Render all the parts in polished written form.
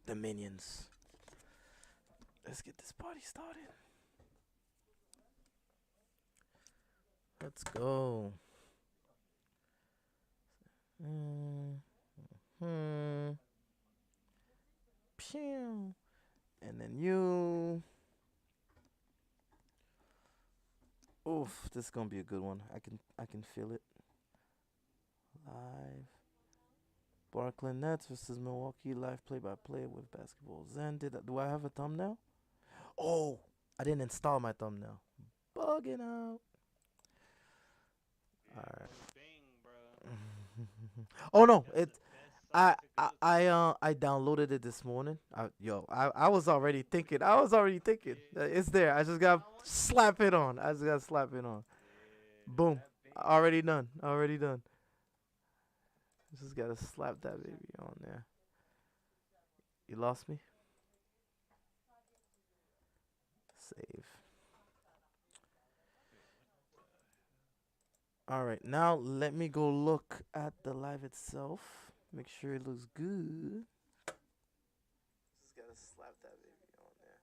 the minions. Let's get this party started. Let's go. Hmm. Pew. And then you. Oof, this is gonna be a good one. I can feel it. Live. Brooklyn Nets versus Milwaukee live play-by-play with basketball. Zen, do I have a thumbnail? Oh, I didn't install my thumbnail. Bugging out. All Yeah, right. boy, Bing, bro. Oh no, Got it. the best site to go to. I downloaded it this morning. I was already thinking. I was already thinking. Yeah. It's there. I just You got got one? slap it on. I just got slap it on. Yeah, Boom. that Bing. Already done. Already done. Just gotta slap that baby on there. You lost me. Save. Wait, what the All right. Now let me go look at the live itself. Make sure it looks good. Just gotta slap that baby on there.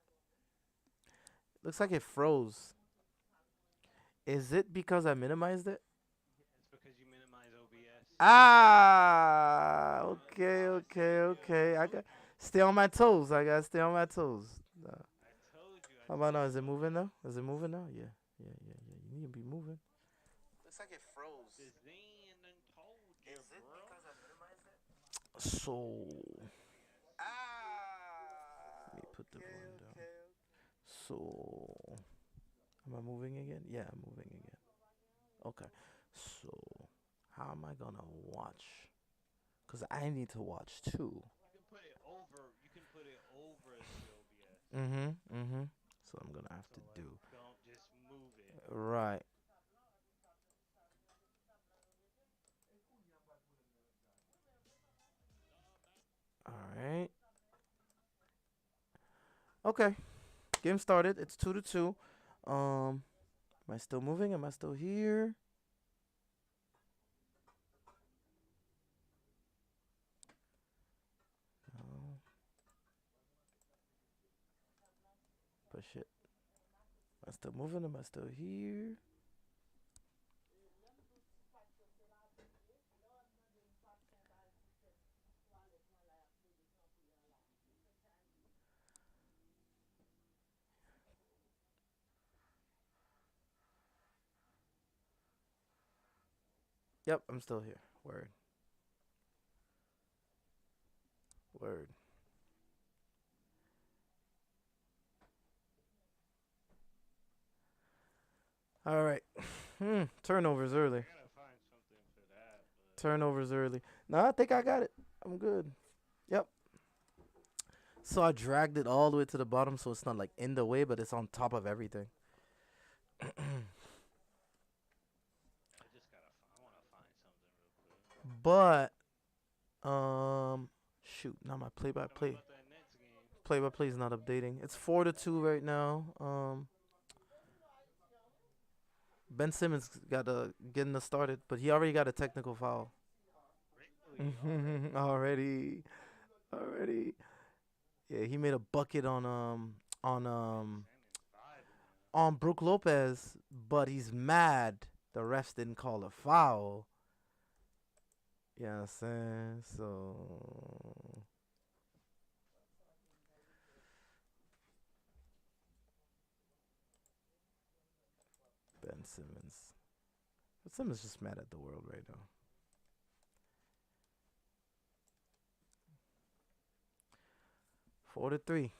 Looks like it froze. Is it because I minimized it? It's because you minimize OBS. Ah, okay, I okay, told you. I okay. I told got you. stay on my toes. I gotta stay on my toes. I told you. I How about told now? you Is it about moving now? OBS. Is it moving now? Yeah, yeah, yeah, yeah. You need to be moving. Looks like it The froze. Zen done told you, Is it bro. because I minimized it? So let me Ah, put the okay, volume down. okay. So am I moving again? Yeah, I'm moving again. Okay. So how am I gonna watch? Cause I need to watch too. You can put it over. You can put it over the OBS. Mm-hmm. So I'm gonna have So to like, do don't just move it. right. All right. Okay. Game started. It's 2-2. Um, am I still moving? Am I still here? No. Push it. Am I still moving? Am I still here? Yep, I'm still here. Word. Word. All right. Turnovers I early. gotta find something for that, but Turnovers early. No, I think I got it. I'm good. Yep. So I dragged it all the way to the bottom so it's not like in the way, but it's on top of everything. I just gotta. I wanna find something real quick. But shoot, now my Tell me play-by-play about that Nets game. play-by-play is not updating. It's 4-2 right now. Ben Simmons got to getting us started, but he already got a technical foul. Really? Already? already, already. Yeah, he made a bucket on Ben um Simmons vibing now. on Brook Lopez, but he's mad the refs didn't call a foul. You know what I'm saying? So Ben Simmons. Ben Simmons just mad at the world right now. 4-3.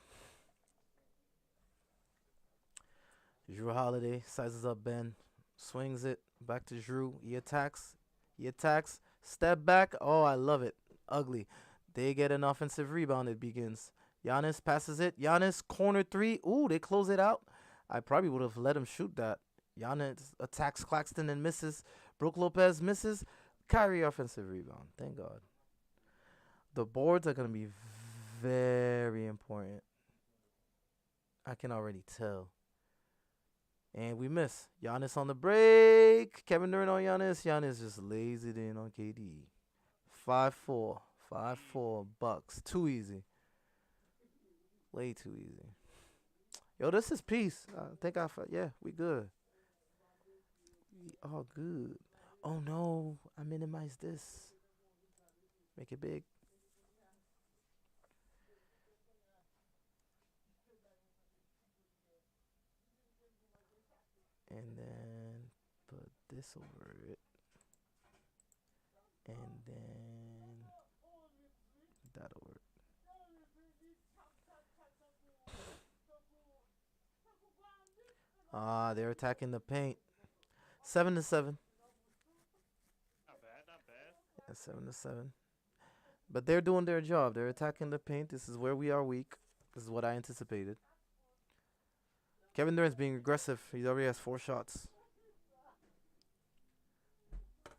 Drew Holiday sizes up Ben, swings it back to Drew. He attacks. He attacks. Step back. Oh, I love it. Ugly. They get an offensive rebound. It begins. Giannis passes it. Giannis corner three. Ooh, they close it out. I probably would have let him shoot that. Giannis attacks Claxton and misses. Brook Lopez misses. Kyrie offensive rebound. Thank God. The boards are gonna be very important. I can already tell. And we miss. Giannis on the break. Kevin Durant on Giannis. Giannis just lays it in on KD. 5-4. 5-4 Easy. Bucks. Too easy. Way too easy. Yo, this is peace. I think yeah, we good. We all good. Oh no, I minimized this. Make it big. And then put this over it. And then that over it. Ah, they're attacking the paint. 7-7. Not bad, not bad. Yeah, 7-7. But they're doing their job. They're attacking the paint. This is where we are weak. This is what I anticipated. Kevin Durant's being aggressive. He already has 4 shots.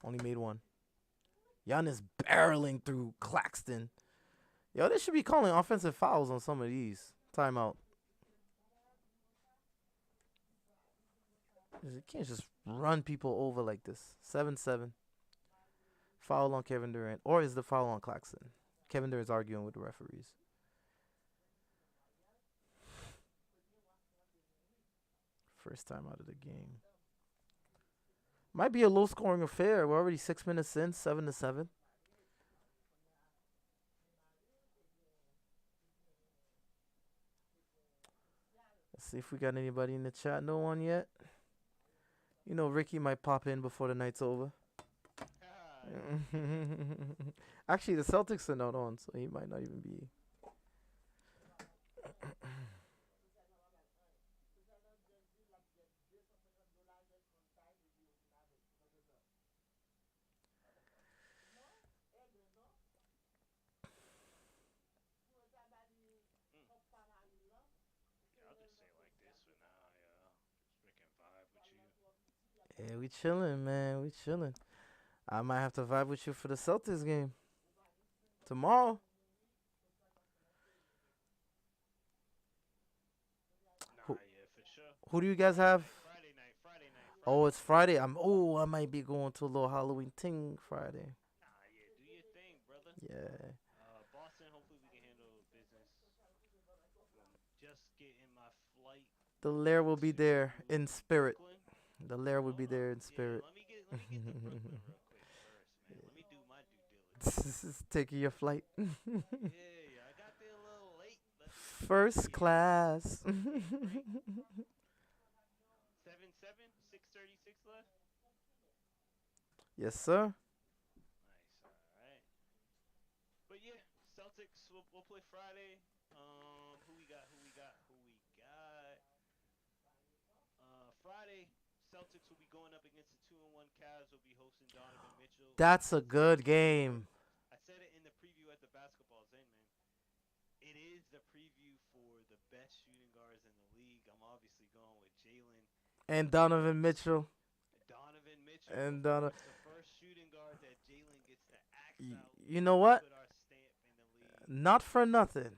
Only made one. Giannis barreling through Claxton. Yo, they should be calling offensive fouls on some of these. Timeout. You can't just run people over like this. 7-7. Foul on Kevin Durant. Or is the foul on Claxton? Kevin Durant's arguing with the referees. First time out of the game. Might be a low scoring affair. We're already 6 minutes in. 7-7. Let's see if we got anybody in the chat. No one yet. You know, Ricky might pop in before the night's over. Actually, the Celtics are not on, so he might not even be. Mm. Yeah, I'll just say like this for now, yeah. Just freaking vibe with you. Yeah, we chilling, man. We chilling. I might have to vibe with you for the Celtics game tomorrow. Who Nah, yeah, for sure. who do you guys have? Friday night, Friday night, Oh, Friday it's night. Friday. I might be going to a little Halloween thing Friday. Nah, yeah, do your thing, brother. Yeah. Boston, hopefully we can handle business. Just getting my flight The Lair will be to there in spirit. Brooklyn. The Lair will be Hold there on. in Yeah, spirit. let me get to Brooklyn real quick first, man. Let me do my due diligence. This is taking your flight. Yeah, yeah, I got there a little late. Let's First yeah, class. right, right. 7-7, 6:36 left. Yes, sir. Nice, all right. But yeah, Celtics. We'll play Friday. Who we got? Who we got? Who we got? Friday. Celtics will be going up against the 2-1 Cavs. Will be hosting Donovan Mitchell. That's a I said it good in the preview. game. I said it in the preview at the basketball Zen, man. It is the preview for the best shooting guards in the league. I'm obviously going with Jalen And Donovan and Mitchell. Donovan Mitchell, of And Donovan. course, the first shooting guard that Jalen gets to axe out. You know We what? put our stamp in the league. Not for nothing.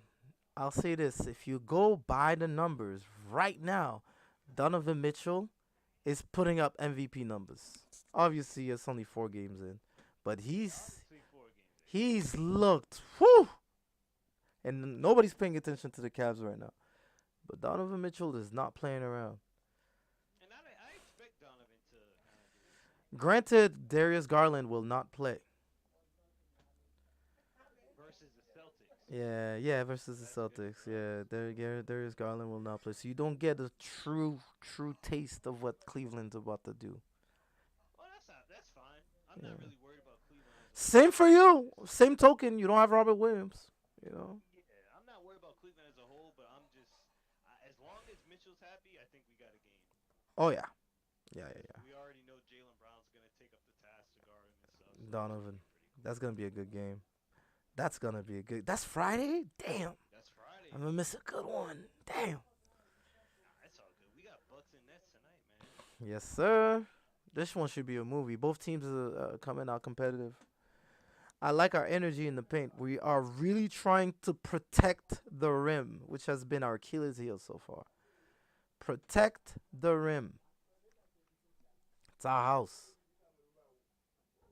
I'll say this. If you go by the numbers right now, Donovan Mitchell is putting up MVP numbers. Obviously, it's only 4 games in. But Obviously, 4 games in. he's looked. Whew! And nobody's paying attention to the Cavs right now. But Donovan Mitchell is not playing around. And I expect Donovan to kind of do the same Granted, Darius Garland will not play. versus the Celtics. Yeah, versus the That's good, Celtics. bro. Yeah, Darius Garland will not play. So you don't get a true taste of what Cleveland's about to do. Well, that's fine. I'm not Yeah. really worried about Cleveland as a Same whole. for you. Same token, you don't have Robert Williams. You know. Yeah, I'm not worried about Cleveland as a whole, but I'm just as long as Mitchell's happy, I think we got a game. Oh yeah, yeah, Because yeah, we already know Jalen Brown's gonna take up the task to guard him and stuff, yeah. so that should Donovan. be pretty cool. That's gonna be a good game. That's gonna be a good. That's Friday. Damn. That's Friday, I'm gonna baby. miss a good one. Damn. Nah, that's all good. We got Bucks and Nets tonight, man. Yes, sir. This one should be a movie. Both teams are coming out competitive. I like our energy in the paint. We are really trying to protect the rim, which has been our Achilles heel so far. Protect the rim. It's our house.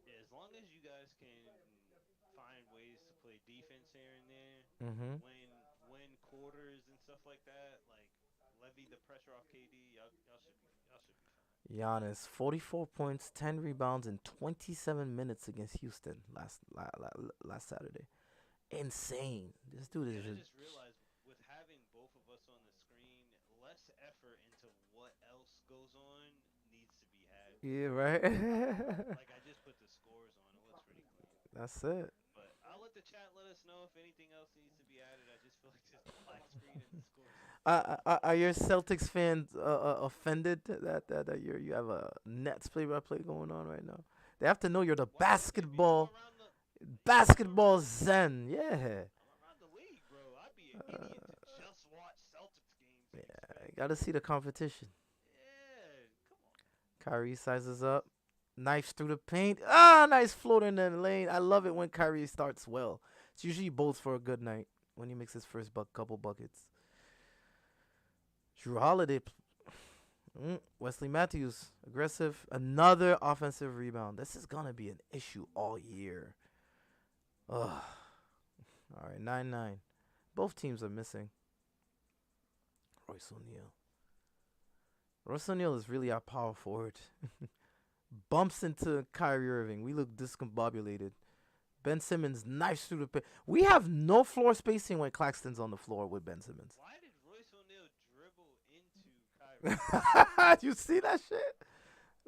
Yeah, as long as you guys can find ways to play defense here and there, Mm-hmm. win quarters and stuff like that, like levy the pressure off KD, y'all should be fine. Giannis, 44 points, 10 rebounds in 27 minutes against Houston last Saturday. Insane. This dude Yeah, is and I just just realized with having both of us on the screen, less effort into what else goes on needs to be had with yeah, it. right. Like I just put the scores on. It looks pretty clean. That's it. But I'll let the chat let us know if anything else needs to be added. I just feel like just the black screen and the scores on. Are your Celtics fans offended that you have a Nets play-by-play going on right now? They have to know you're the Why would they be? I'm basketball around zen. Yeah. I'm around the league, bro. I'd be an idiot to just watch Celtics games and Yeah, expect. you gotta see the competition. Yeah, come on. Kyrie sizes up, knifes through the paint. Ah, nice floater in the lane. I love it when Kyrie starts well. It's usually both for a good night when he makes his first couple buckets. Drew Holiday, Wesley Matthews, aggressive, another offensive rebound. This is gonna be an issue all year. Ugh. All right, 9-9. Both teams are missing. Royce O'Neal. Royce O'Neal is really our power forward. Bumps into Kyrie Irving. We look discombobulated. Ben Simmons knifes through the paint. We have no floor spacing when Claxton's on the floor with Ben Simmons. Why did Royce O'Neal dribble into Kyrie Irving? You see that shit?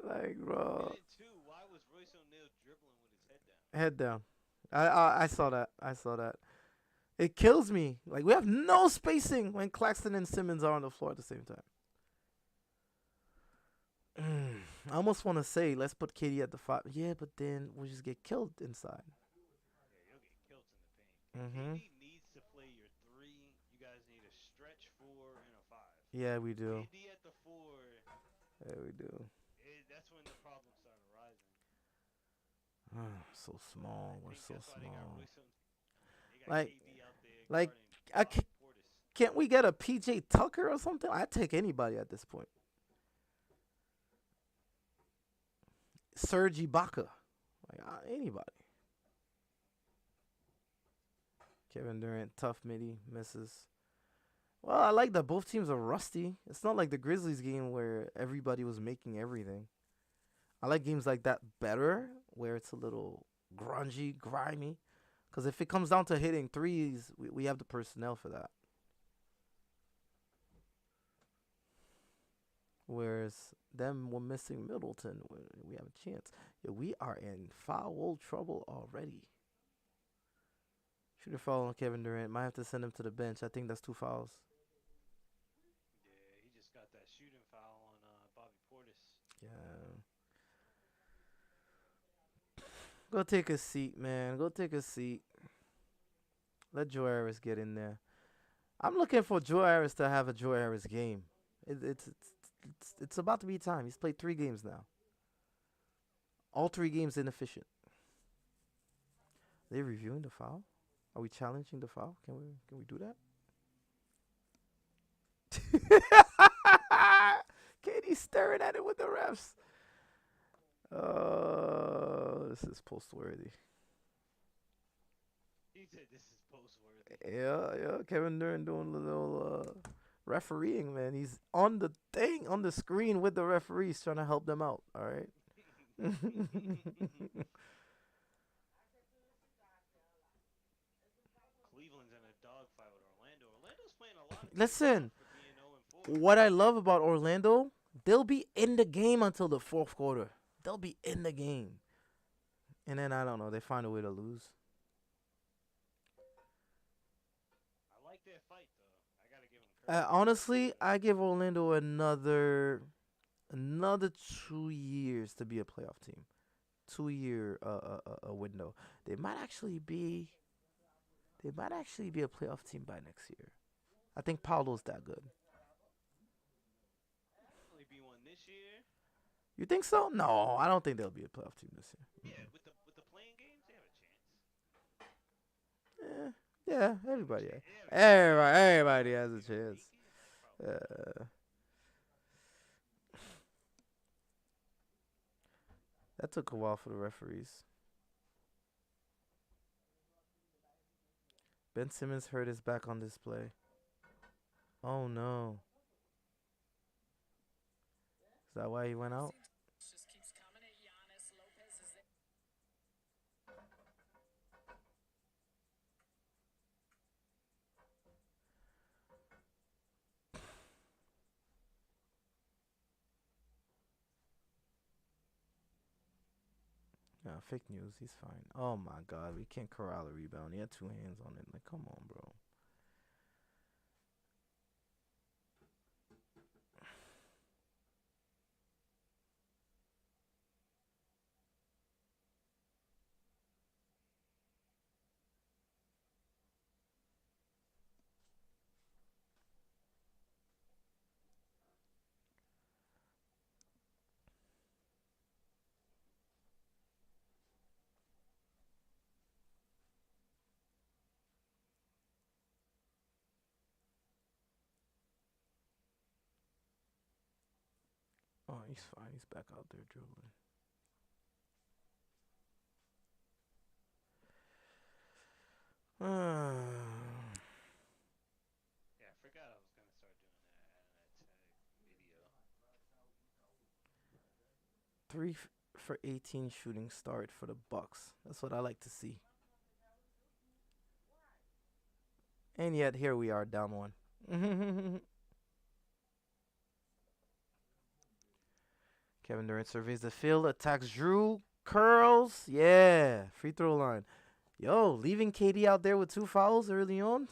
Like, And bro. then two, why was Royce O'Neal dribbling with his head down? Head down. I saw that. I saw that. It kills me. Like, we have no spacing when Claxton and Simmons are on the floor at the same time. I almost want to say, let's put KD at the 5. Yeah, but then we'll just get killed inside. Yeah, you'll get killed in the paint. Mm-hmm. KD needs to play your three. You guys need a stretch four and a five. Yeah, we do. KD at the four. Yeah, we do. That's when the problems start arising. So But I small. We're think so that's why they got small. Royce. They got Like, KD out there like, guarding I Bobby Portis. can't we get a PJ Tucker or something? I'd take anybody at this point. Serge Ibaka. Like, anybody. Kevin Durant, tough midi, misses. Well, I like that both teams are rusty. It's not like the Grizzlies game where everybody was making everything. I like games like that better, where it's a little grungy, grimy. Because if it comes down to hitting threes, we have the personnel for that. Whereas them, we're missing Middleton. We have a chance. Yeah, we are in foul trouble already. Shooter foul on Kevin Durant. Might have to send him to the bench. I think that's 2 fouls. Yeah, he just got that shooting foul on Bobby Portis. Yeah. Go take a seat, man. Go take a seat. Let Joe Harris get in there. I'm looking for Joe Harris to have a Joe Harris game. It's about to be time. He's played 3 games now. All 3 games inefficient. Are they reviewing the foul? Are we challenging the foul? Can we do that? Katie's staring at it with the refs. This is post worthy. He said this is post worthy. Yeah. Kevin Durant doing a little refereeing, man. He's on the thing, on the screen with the referees trying to help them out. All right. Cleveland's in a dogfight with Orlando. Orlando's playing a lot of good Listen, stuff for being 0-4. what I love about Orlando, they'll be in the game until the fourth quarter. They'll be in the game. And then, I don't know, they find a way to lose. I like their fight though. I gotta give them credit. Honestly, I give Orlando another 2 years to be a playoff team. 2 year a window. They might actually be a playoff team by next year. I think Paulo's that good. Definitely be one this year. You think so? No, I don't think they'll be a playoff team this year. Yeah, with the playing games, they have a chance. Yeah, everybody. They have a chance. Everybody has a Maybe chance. like, probably. That took a while for the referees. Ben Simmons hurt his back on display. Oh no. Is that why he went out? Yeah, fake news. He's fine. Oh my god, we can't corral a rebound. He had two hands on it. Like, come on, bro. Oh, he's fine. He's back out there dribbling. Yeah, I forgot I was gonna start doing that, adding that tag video. Three for 18 shooting start for the Bucks. That's what I like to see. And yet here we are down one. Kevin Durant surveys the field, attacks Drew, curls. Yeah, free throw line. Yo, leaving KD out there with two fouls early on.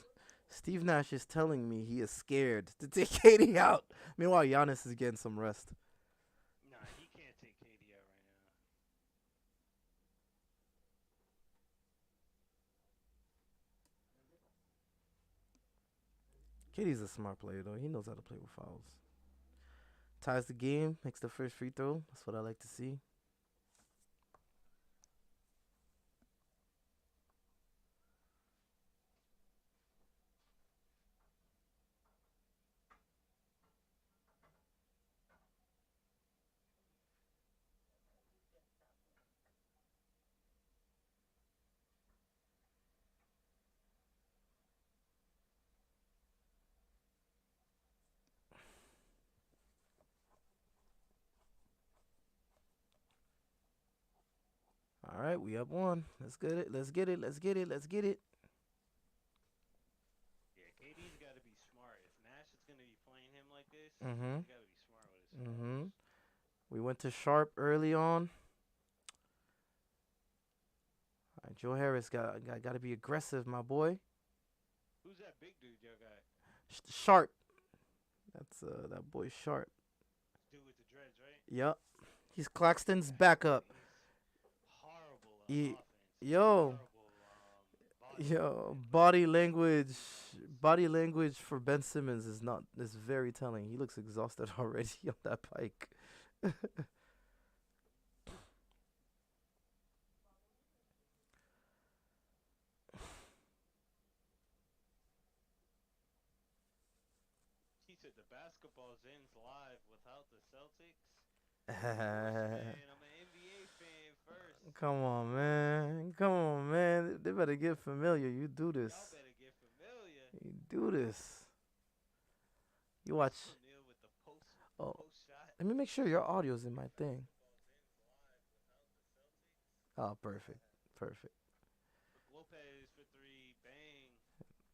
Steve Nash is telling me he is scared to take KD out. Meanwhile, Giannis is getting some rest. Nah, he can't take KD out right now. KD's a smart player though. He knows how to play with fouls. Ties the game, makes the first free throw. That's what I like to see. All right, we up one. Let's get it. Let's get it. Let's get it. Let's get it. Yeah, KD's got to be smart. If Nash is gonna be playing him like this, Mhm. he's got to be smart with his fouls. Mhm. We went to Sharp early on. All right, Joe Harris got to be aggressive, my boy. Who's that big dude y'all got? Sharp. That's that boy Sharp. Dude with the dreads, right? Yup. He's Yeah, Claxton's I heard of him. backup. He's horrible on He, offense and yo, horrible body yo, movement, but he body looks like language, he's ruthless. body language for Ben Simmons is very telling. He looks exhausted already on that pike. He said the basketball ends live without the Celtics. Of course, man. I'm an NBA fan first. Come on, man. Come on, man. They better get familiar. You do this. Y'all better get familiar. You do this. You He's watch. familiar with the Oh, post shot. let me make sure your audio's in my thing. Basketball ends live without the Celtics. Oh, perfect. Perfect. Brook Lopez for three, bang.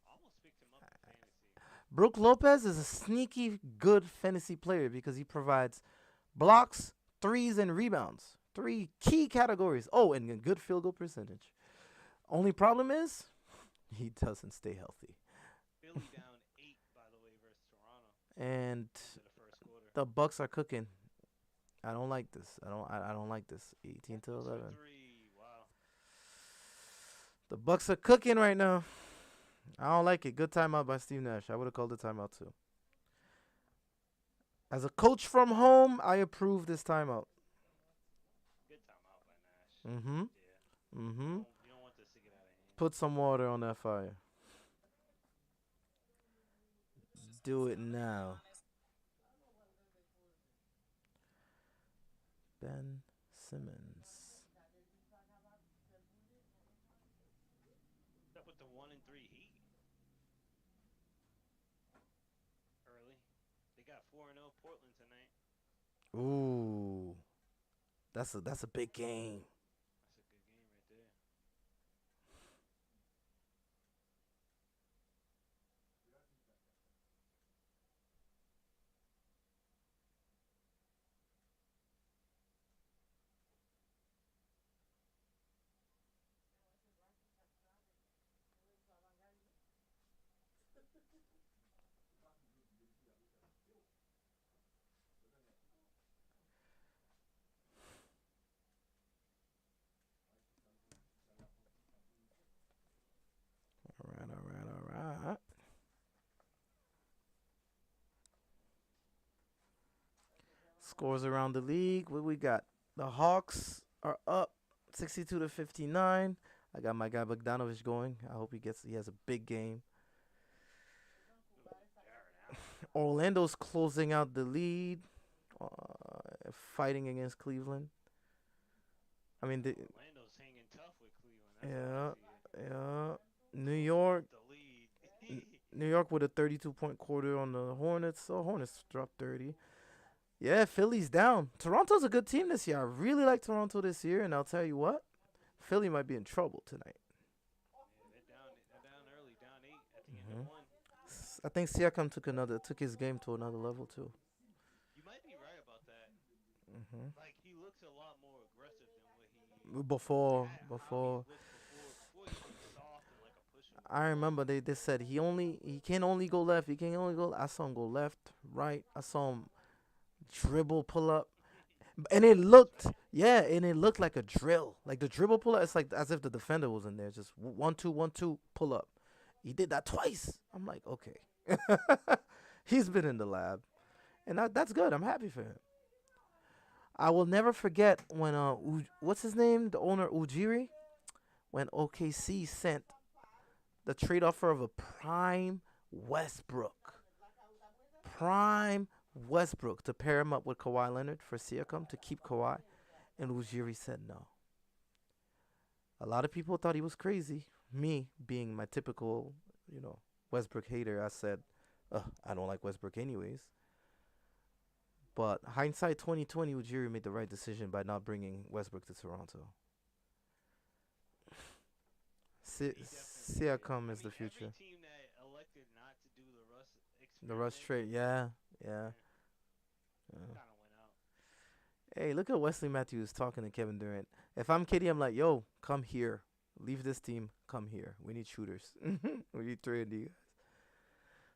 Almost picked him up in fantasy. Brooke Lopez is a sneaky good fantasy player because he provides blocks, threes, and rebounds. Three key categories. Oh, and a good field goal percentage. Only problem is he doesn't stay healthy. Philly down 8, by the way, versus Toronto. And End of the first quarter. the Bucks are cooking. I don't like this. I don't like this. 18 to Lopez for 11. three. Wow. The Bucks are cooking right now. I don't like it. Good timeout by Steve Nash. I would have called the timeout too. As a coach from home, I approve this timeout. Good timeout by Nash. Mm-hmm. Yeah. Mm-hmm. You don't want this to get out of hand. Put some water on that fire. Do it now. Ben Simmons. What's up with the 1 and 3 Heat? 4-0 Portland tonight. Ooh, that's a big game. That's a good game right there. All right, all right, all right. Scores around the league. What we got? The Hawks are up 62 to 59. I got my guy Bogdanovich going. I hope he has a big game. Ooh, Jared Allen. Orlando's closing out the lead, fighting against Cleveland. I mean, Orlando's hanging tough with Cleveland. That's how I yeah, see it. yeah. New Closing York, out the lead. New York with a 32-point quarter on the Hornets. So Hornets dropped 30. Yeah, Philly's down. Toronto's a good team this year. I really like Toronto this year, and I'll tell you what, Philly might be in trouble tonight. Yeah, they're down. They're down early, down 8 at the end of hmm one. I think Siakam took his game to another level too. You might be right about that. hmm Like he looks a lot more aggressive than what he how he Before looked before. Before he'd be soft and like a pushover. I remember they said he can only go left. He can only go. I saw him go left, right. I saw him dribble, pull up, and it That's looked right. and it looked like a drill. Like the dribble pull up, it's like as if the defender was in there. Just 1 2 1 2 pull up. He did that twice. I'm like, okay, he's been in the lab, and that's good. I'm happy for him. I will never forget when what's his name, the owner Ujiri, when OKC sent the trade offer of a Westbrook, prime Westbrook to pair him up with Kawhi Leonard for Siakam to keep Kawhi, and Ujiri said no. A lot of people thought he was crazy. Me being my typical, you know, Westbrook hater, I said, I don't like Westbrook anyways. But hindsight 2020, Ujiri made the right decision by not bringing Westbrook to Toronto. He definitely did. Siakam I is the mean, every future. team that elected not to do the Russ The Rush experiment, trade, yeah, yeah. yeah, yeah. kind of went out. Hey, look at Wesley Matthews talking to Kevin Durant. If I'm Kitty, I'm like, yo, come here. Leave this team. Come here. We need shooters. We need three of you.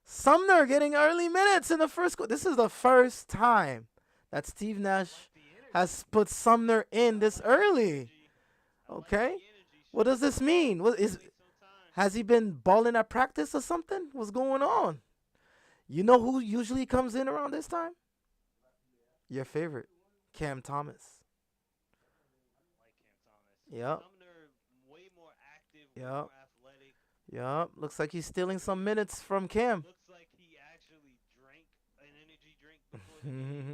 Sumner getting early minutes in the first quarter. This is the first time that Steve I Nash like the energy. has put Sumner in I this like the early. energy. I like Okay? the energy. What Show does some this mean? love. What Give is me some time. has he been balling at practice or something? What's going on? You know who usually comes in around this time? Your favorite, Cam Thomas. Like Cam Thomas. Yep. Sumner, way more active, way Yep. more athletic. Yep. Looks like he's stealing some minutes from Cam. Looks like he actually drank an energy drink before the game.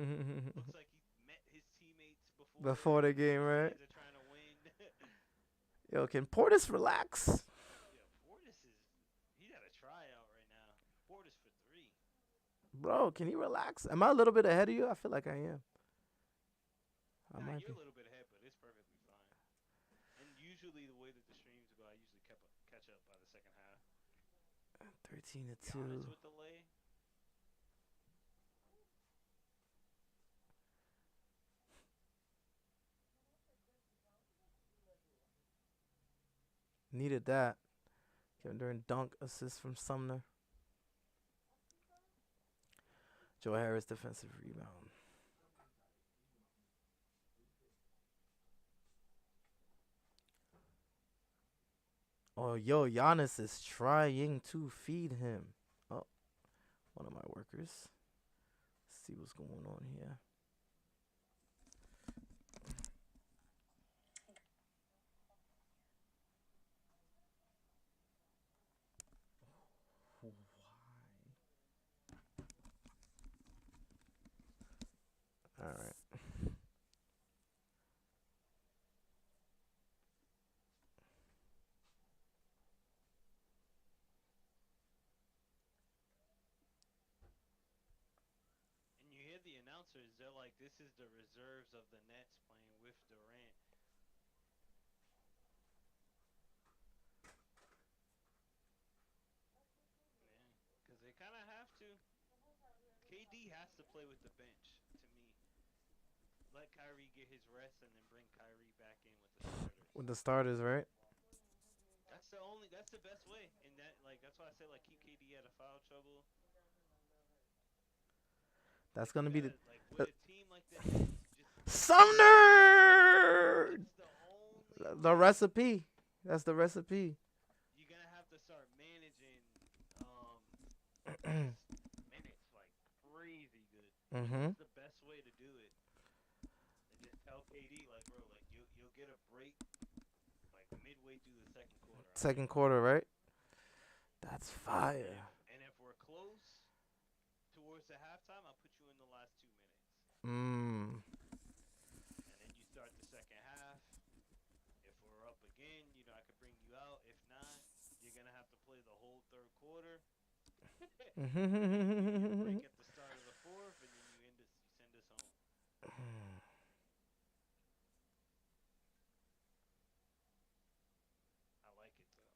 Looks like he met his teammates before Before the game, the right? fans are trying to win. Yo, can Portis relax? Yeah, Portis is he's at a tryout right now. Portis for 3. Bro, can he relax? Am I a little bit ahead of you? I feel like I am. I Nah, might you're be. a little bit ahead, but it's perfectly fine. And usually the way that the streams go, I usually catch up by the second half. 13 to Giannis 2. with the lay. Needed that. Kevin Durant dunk assist from Sumner. Joe Harris defensive rebound. Oh, yo, Giannis is trying to feed him. Oh, one of my workers. Let's see what's going on here. All right. announcers, they're like, this is the reserves of the Nets playing with Durant. Yeah, because they kind of have to. KD has to play with the bench to me. Let Kyrie get his rest and then bring Kyrie back in with the starters. With the starters, right? That's the only. That's the best way. And that, like, that's why I say, like, keep KD out of foul trouble. That's Like, you gonna be gotta, like, with the a team like the Nets, just Sumner. that's the only The way. recipe. That's the recipe. You're gonna have to start managing, um, just minutes like crazy good. And Mm-hmm. that's the best way to do it. And just tell KD, like, bro, like, you'll get a break like midway through the second quarter. All right. Second quarter, right? That's And fire. if we're close towards the halftime, I'll put you in the last 2 minutes. Mm. And then you start the second half. If we're up again, I could bring you out. If not, you're gonna have to play the whole third quarter. And then you get your break at the start of the fourth, and then you send us home. I like it though.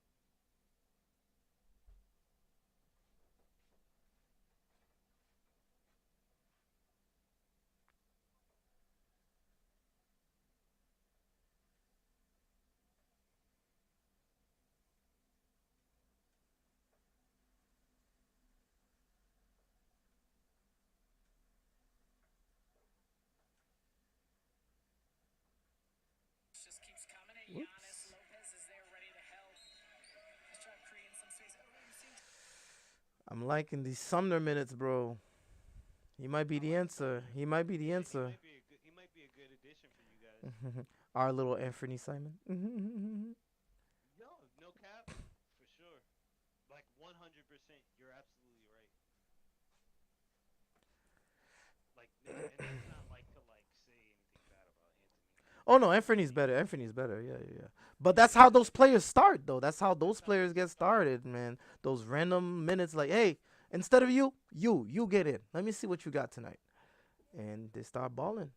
I'm liking these Sumner minutes, bro. He might be I the like answer. Sumner. He might be the Yeah, he answer. might be a good. He might be a good addition for you guys. Our little Anthony Simon. Yo, no cap, for sure. Like 100%. You're absolutely right. Like, and that's not like to like say anything bad about Anthony. Oh no, Anthony's Anthony's better. Anthony's better. Yeah, yeah, yeah. But that's yeah, how those players start, though. That's how those that's how they players get get started. started, man. Those random minutes, like, hey, instead of you get in. Let me see what you got tonight, and they start balling.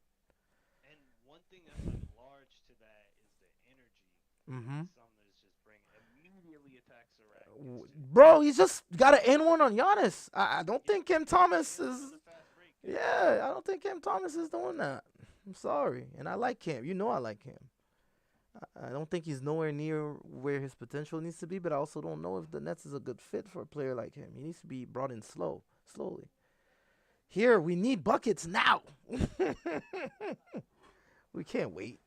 And one thing that's like large to that is the energy that Mm-hmm. Sumner's just bringing. Immediately attacks the rack instantly. Bro, he's just got an N one on Giannis. I don't Yep, think Kim he got the Thomas N one on is. the fast break. Yeah, I don't think Cam Thomas is doing that. I'm sorry, and I like Cam. You know I like Cam. I don't think he's nowhere near where his potential needs to be, but I also don't know if the Nets is a good fit for a player like him. He needs to be brought in slowly. Here, we need buckets now. We can't wait.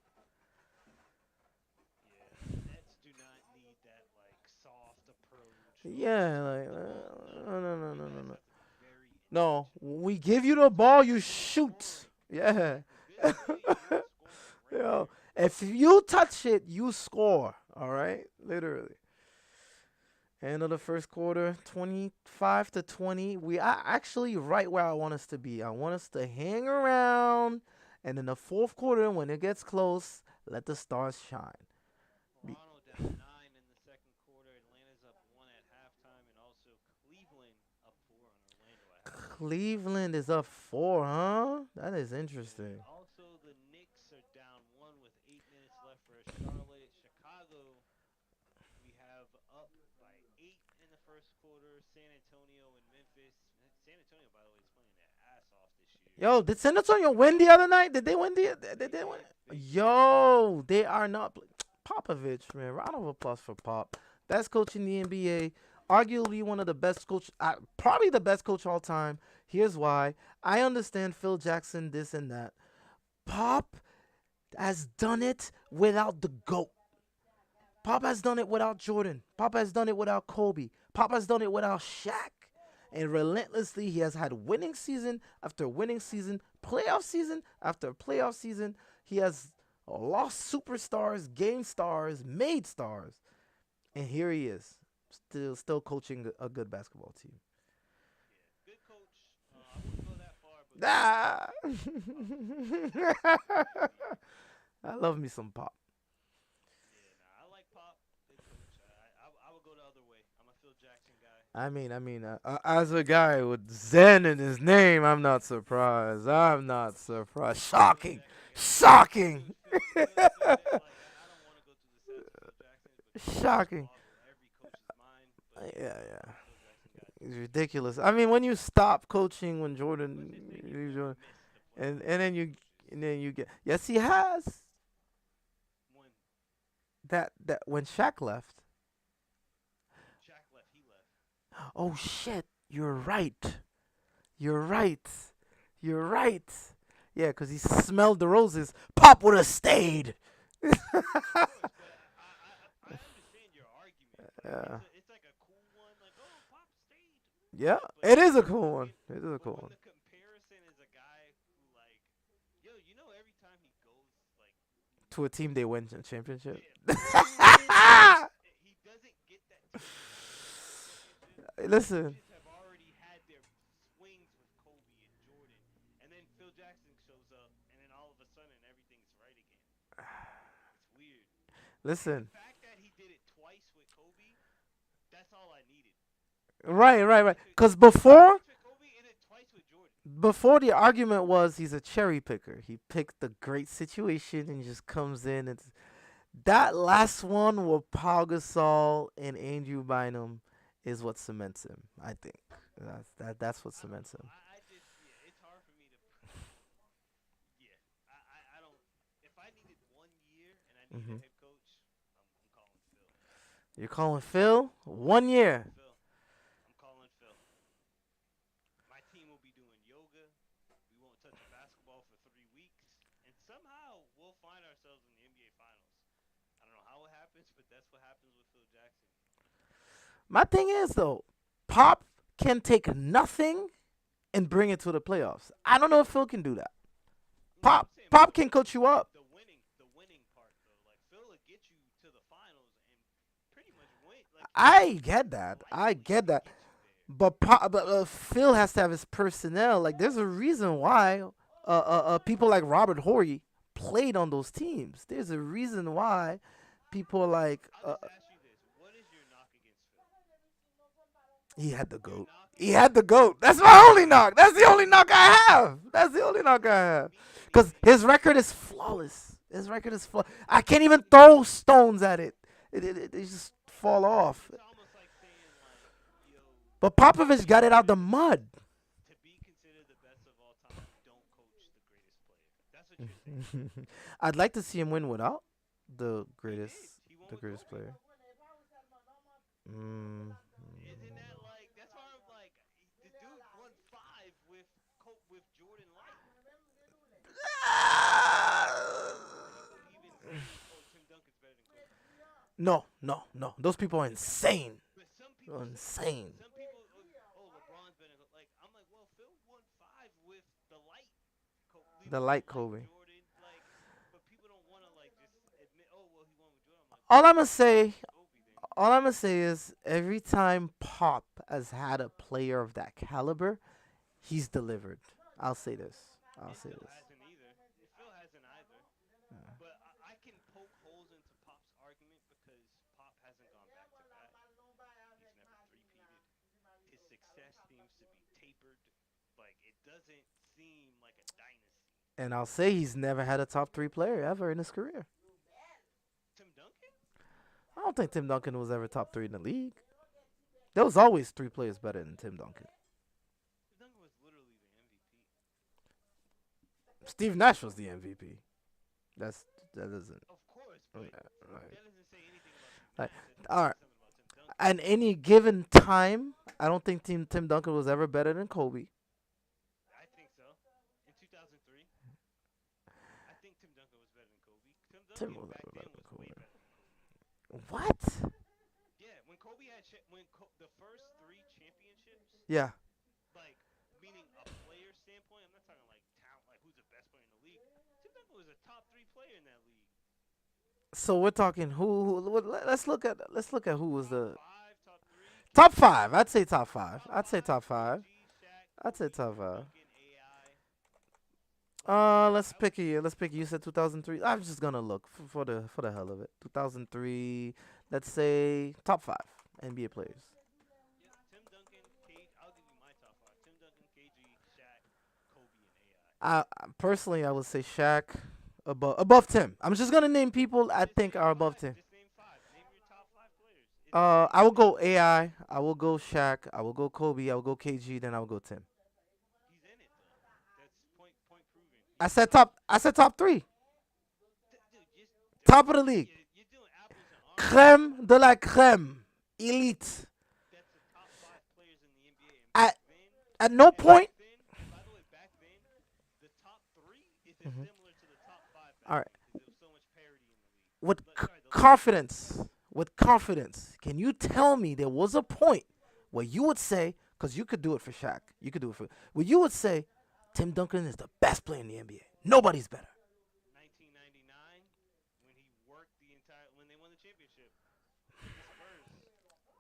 Yeah, the Nets do not need that like soft approach. Let's Yeah, shoot like the ball. No, no, you no, guys no. have to be very No, intentional. we give you the ball, you Good shoot. scoring. Yeah. Exactly. Good play, good scoring right Yo, there. if you touch it, you score. All right, literally. End of the first quarter, 25-20. We are actually right where I want us to be. I want us to hang around, and in the fourth quarter, when it gets close, let the stars shine. Be- Toronto down 9 in the second quarter. Atlanta's up 1 at halftime, and also Cleveland up 4 on Orlando at halftime. Cleveland is up 4, huh? That is Yeah. interesting. Also, the Knicks are down 1 with 8 minutes left for Charlotte. Chicago, we have up by 8 in the first quarter. San Antonio and Memphis. San Antonio, by the way, is playing their ass off this year. Yo, did San Antonio win the other night? Did they win did They they win? did. They did. Yo, they are not. Popovich, man. Round of applause for Pop. Best coach in the NBA. Arguably one of the best coach, probably the best coach all time. Here's why. I understand Phil Jackson, this and that. Pop has done it without the GOAT. Pop has done it without Jordan. Pop has done it without Kobe. Pop has done it without Shaq. And relentlessly, he has had winning season after winning season, playoff season after playoff season. He has lost superstars, gained stars, made stars, and here he is, still coaching a good basketball team. Yeah. Good coach. I wouldn't go that far, but good coach. Ah! Absolutely. I love me some Pop. Yeah, nah, I like Pop. Good coach. I would go the other way. I'm a Phil Jackson guy. As a guy with Zen in his name, I'm not surprised. I'm not surprised. Phil Shocking, Jackson, yeah. shocking, Phil like I don't want to go through the stats of Phil Jackson, but they just shocking. boggle every coach's mind. But Yeah, yeah. Phil Jackson got it It's done. ridiculous. I mean, when you stop coaching, when What's it take? He's never Jordan, missed the and playoffs in his coaches. then you get yes, he has When that when Shaq left. Shaq left, he left. Oh shit, you're right. You're right. You're right. Yeah, because he smelled the roses. Pop would have stayed. Of course, but I understand your argument. Like Yeah. it's like a cool one. Like oh, Pop stayed. Yeah, But it is a Tim cool one. Duncan. It is a But cool when one. the comparison is a guy who like, yo, you know, every time he goes like, To a team they win a championship. yeah, he doesn't get that team to win a championship. Listen, Coaches have already had their swings with Kobe and Jordan, and then Phil Jackson shows up, and then all of a sudden everything's right again. It's weird. And the listen. fact that he did it twice with Kobe, that's all I needed. Right, right, right. Because He did it twice with Kobe and then twice with Jordan. before the argument was he's a cherry picker. He picked the great situation and just comes in. And that last one with Paul Gasol and Andrew Bynum is what cements him. I think that's what I don't cements know. him. I just yeah, it's hard for me to yeah. I don't. If I needed 1 year and I needed a Hmm. head coach, I'm calling Phil. You're calling Phil one I'm calling year. Phil. I'm calling Phil. My team will be doing yoga. We won't touch a basketball for 3 weeks, and somehow we'll find ourselves in the NBA Finals. I don't know how it happens, but that's what happens with Phil Jackson. My thing is though, Pop can take nothing and bring it to the playoffs. I don't know if Phil can do that. No, I'm saying Pop more can like coach you up. the winning part though. Like Phil will get you to the finals and pretty much win. Like I get more that. I likely get that. get you there. But Phil has to have his personnel. Like there's a reason why people like Robert Horry played on those teams. There's a reason why people like I'll just ask you this: what is your knock against Phil? he had the Your goat. knock He against had the Phil. goat. That's my only knock. That's the only knock I have. That's the only knock I have. Cause Meaning, his record is flawless. His record is flawless. I can't even throw stones at it. It just fall off. it's almost like saying like, yo, But to Popovich be got it out the considered mud. to be considered the best of all time, don't coach the greatest player. That's what you're saying. I'd like to see him win without the He greatest, did. He won the with greatest Kobe. player. Mm. Isn't that like? That's why I'm like, the dude won 5 with with Jordan Light. Some people even say, oh, Tim Duncan's better than Kobe. No, no, no. Those people are insane. But some people say that. Insane. Some people, oh, LeBron's better. Like I'm like, well, Phil won 5 with the light, The leaving the light light Kobe. Jordan. Like, but people don't want to like just admit, oh, well, he won with Jordan. I'm like, well, All I'm he gonna won with say, Kobe then. all I'm gonna say is every time Pop has had a player of that caliber, he's delivered. I'll say this. I'll And say Phil this. hasn't either. Phil hasn't either. But I can poke holes into Pop's argument because Pop hasn't gone back to back. He's never three-peated. His success seems to be tapered. Like it doesn't seem like a dynasty. And I'll say he's never had a top three player ever in his career. Tim Duncan? I don't think Tim Duncan was ever top three in the league. There was always three players better than Tim Duncan. Tim Duncan was literally the MVP. Steve Nash was the MVP. That's that doesn't. Of course, but Right. that doesn't say anything about Steve Like, Nash. That all just right. says something about Tim Duncan. At any given time, I don't think Tim Duncan was ever better than Kobe. I think so. In 2003, I think Tim Duncan was better than Kobe. Tim Tim Duncan was back ever then better than was way Kobe. better than Kobe. What? Yeah, when Kobe had the first 3 championships, Yeah. like meaning a player standpoint, I'm not talking like talent, like who's the best player in the league. Tim Duncan was a top 3 player in that league. So we're talking let's look at who was Top the 5, top 3, top KD. five. I'd say top five. Top I'd say 5, top five. KG, Shaq, I'd say Kobe, top Tim five. Duncan, AI. Like Let's that was pick a year. Let's pick. You said 2003. I'm just gonna look for the hell of it. 2003. Let's say top five NBA players. yeah. Personally, I would say Shaq above Tim. I'm just gonna name people I Just think name are above five. Tim. Just name five. Name your top five players. It's I will simple. go AI. I will go Shaq. I will go Kobe. I will go KG. Then I will go Tim. He's in it though. That's point proven. I He's said in it. top. I said top three. Dude, just Top of the league. you're doing apples and oranges. Creme de la creme. Elite. That's the top five players in the NBA. At at no point. And by the way, back then, the top three is as Mhm. similar to the top five All back right. then because there was so much parity in the league. With Sorry, the Lakers. confidence. With confidence. Can you tell me there was a point where you would say, because you could do it for Shaq, you could do it for, where you would say, Tim Duncan is the best player in the NBA. Nobody's better. 1999, when he worked the entire when they won the championship with the Spurs,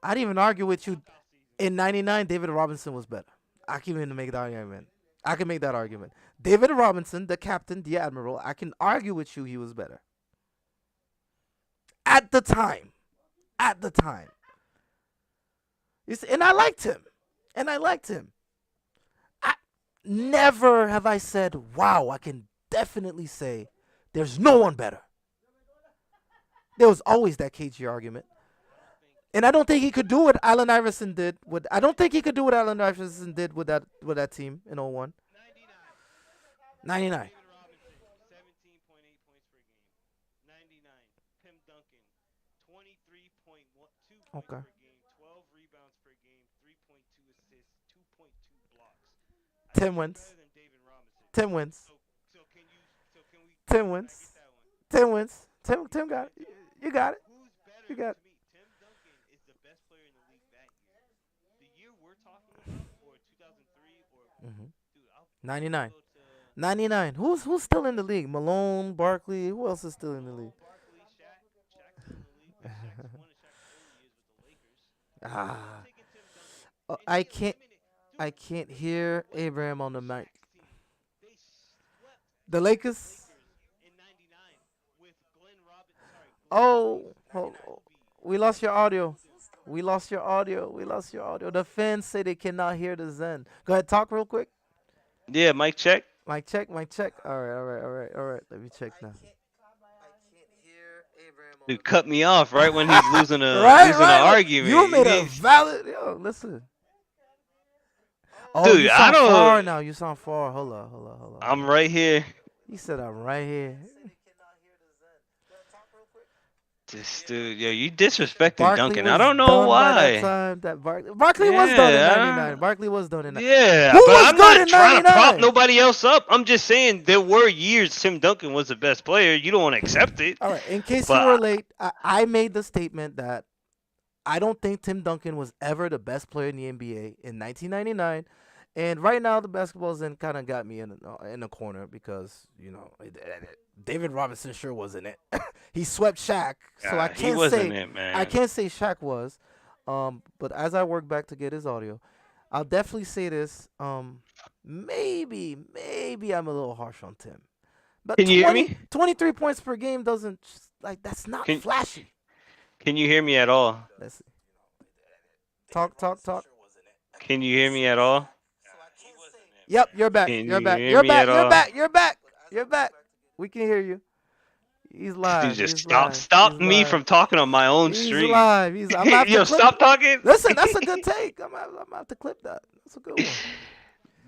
I'd even argue with you. lockout season. In '99, David Robinson was better. I can even make that argument. I can make that argument. David Robinson, the captain, the admiral, I can argue with you he was better. At the time. At the time. You see, and I liked him. And I liked him. I never have I said, wow, I can definitely say there's no one better. There was always that KG argument. I don't think And I don't think he could do what Allen Iverson did with I don't think he could do what Allen Iverson did with that team in '01. 99. 99. David Robinson, 17.8 points per game. 99. Tim Duncan, 23.2 points Okay. per game, 12 rebounds per game, 3.2 assists, 2.2 blocks. I Tim think he's wins. better than David Robinson. Tim wins. So can we Tim can I get wins. that one? Tim wins. Tim Okay, got it. so You got it. who's better You got it. to me? Tim Duncan is the best player in the league that year. The year we're talking about, or 2003, or Mm-hmm. dude, I'm gonna 99. go to 99. Who's still in the league? Malone, Barkley. Who else is still in the league? Malone, Barkley, Shaq. Shaq's still in the league, but Shaq's one of Shaq's early years with the Lakers. I'm Ah, taking Tim Duncan, oh, and they eliminated. I Dude, can't listen, hear what Abraham on was the mic. Shaq's team? They swept The the Lakers. Lakers in '99 with Glenn Robin. Sorry, Glenn Oh, Rice and hold, Kobe. we lost your Kobe audio. Golden. We lost your audio. We lost your audio. The fans say they cannot hear the Zen. Go ahead, talk real quick. Yeah, Mike check. Mic check, mic check. All right, all right, all right, all right. Let me check now. I can't hear Abraham on Dude, cut me off the right when he's losing mic. a Right, losing an right. You argument. made a valid. Yo, listen. Oh, Dude, you I sound don't. far now. You sound far. Hold on, hold on, hold on, hold I'm on. right here. He said I'm right here. This dude, yo, you disrespecting Barkley Duncan. I was don't know done by that why. time. Barkley was done in '99. Yeah, Barkley was done in. yeah, Who but was I'm good not in trying to prop '99? nobody else up. I'm just saying there were years Tim Duncan was the best player. You don't want to accept it, All right. In case you but were late, I made the statement that I don't think Tim Duncan was ever the best player in the NBA in 1999. And right now, the basketball zen kind of got me in the corner because David Robinson sure wasn't it. He swept Shaq, so he wasn't it, I man. can't say Shaq was. But as I work back to get his audio, I'll definitely say this. Maybe I'm a little harsh on Tim, but Can you hear me? 23 points per game doesn't like that's not Can flashy. Can you hear me at all? Let's see. Talk. Can you hear me at all? Yep, you're back. Can You're you back. hear You're me back. at You're all? back. You're back. You're back. We can hear you. He's Dude, live. just He's stop live. He's stop me live. from talking on my own He's stream. live. I'm gonna have to Yo, clip. stop talking. Listen, that's a good take. I'm gonna have to clip that. That's a good one.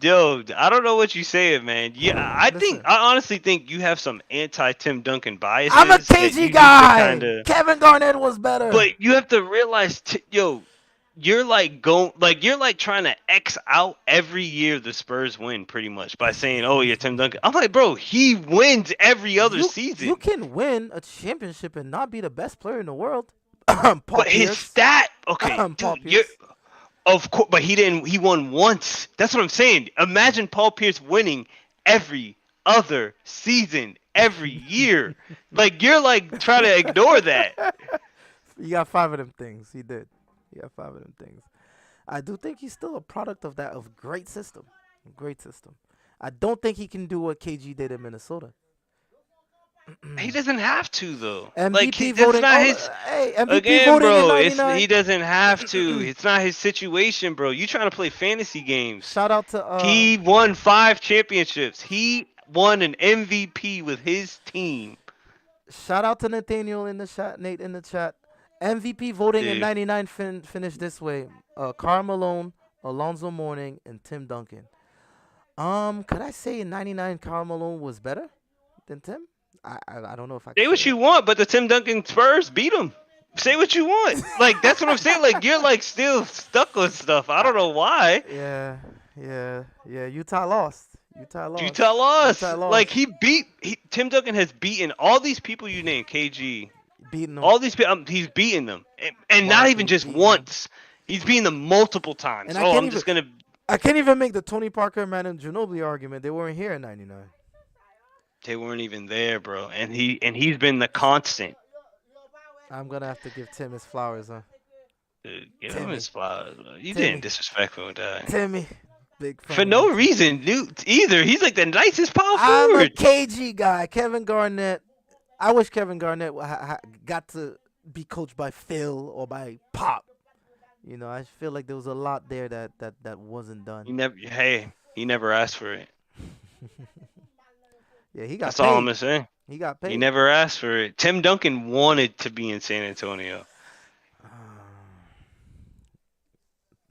Yo, I don't know what you saying, man. Yeah, Listen, I honestly think you have some anti Tim Duncan I'm a biases that KG you need to kind guy. of. Kevin Garnett was better. But you have to realize, yo, you're like trying to X out every year the Spurs win, pretty much by saying, "Oh, you're Tim Duncan." I'm like, bro, he wins every other You season. can win a championship and not be the best player in the world. Paul But his Pierce. stat, okay, Paul dude, you're Pierce. of course, but he didn't. He won once. That's what I'm saying. Imagine Paul Pierce winning every other season, every year. Like you're like trying to ignore that. You got five of them things. He did. He got five of them things. I do think he's still a product of great system. Great system. I don't think he can do what KG did in Minnesota. He doesn't have to though. Like MVP that's voting. not Oh, his. hey, MVP Again, voting in bro, he '99. doesn't have to. It's not his situation, bro. You trying to play fantasy games. Shout out to He won 5 championships. He won an MVP with his team. Nathaniel in the chat, Nate in the chat. MVP voting in Dude. '99 finished this way: Karl Malone, Alonzo Mourning, and Tim Duncan. Could I say in '99 Karl Malone was better than Tim? I don't know if I could Say say what that. you want, but the Tim Duncan Spurs beat him. Say what you want. Like that's what I'm saying. Like you're like still stuck on stuff. I don't know why. Yeah, yeah. Utah lost. Utah lost. Utah lost. Utah Like lost. Tim Duncan has beaten all these people you named, KG. Beating them. All these people, he's beaten them, and not even Barkley just beating them. once. He's beaten them multiple times. And Oh, I'm just gonna. I can't even make the Tony Parker, Manu Ginobili argument. They weren't here in '99. They weren't even there, bro. And he's been the constant. I'm gonna have to give Tim his flowers, huh? Dude, give him Timmy, his flowers. Bro. You didn't Timmy, disrespect him with that. Timmy. Big For fan of no you, Tim. reason, dude. Either he's like the nicest power I'm a forward. KG guy. Kevin Garnett. I wish Kevin Garnett got to be coached by Phil or by Pop. You know, I feel like there was a lot there that wasn't done. He never asked for it. Yeah, he got That's all I'm paid. gonna say. He got He paid. never asked for it. Tim Duncan wanted to be in San Antonio,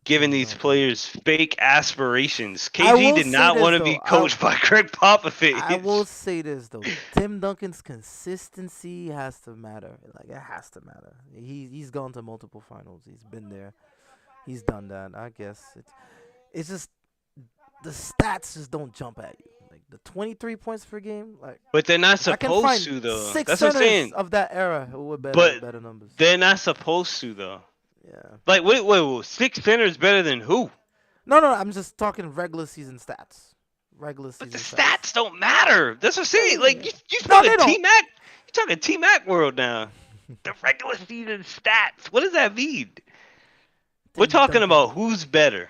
giving Tim these Duncan. players fake aspirations. I KG will did say not this want to though. be coached by Greg I will Popovich. say this though. Tim Duncan's consistency has to matter. Like it has to matter. He's gone to multiple finals. He's been there. He's done that. I guess it's just the stats just don't jump at you. Like the 23 points per game. Like But they're not I can supposed find to though. six That's what I'm centers saying. of that era who were But better numbers. they're not supposed to though. Yeah. Like wait. 6 centers better than who? No. I'm just talking regular season stats. Regular But the season stats. stats don't matter. That's what I'm saying. Like you No, talking they T don't. Mac. You talking T Mac world now. The regular season stats. What does that mean? We're Tim talking Duncan. about who's better.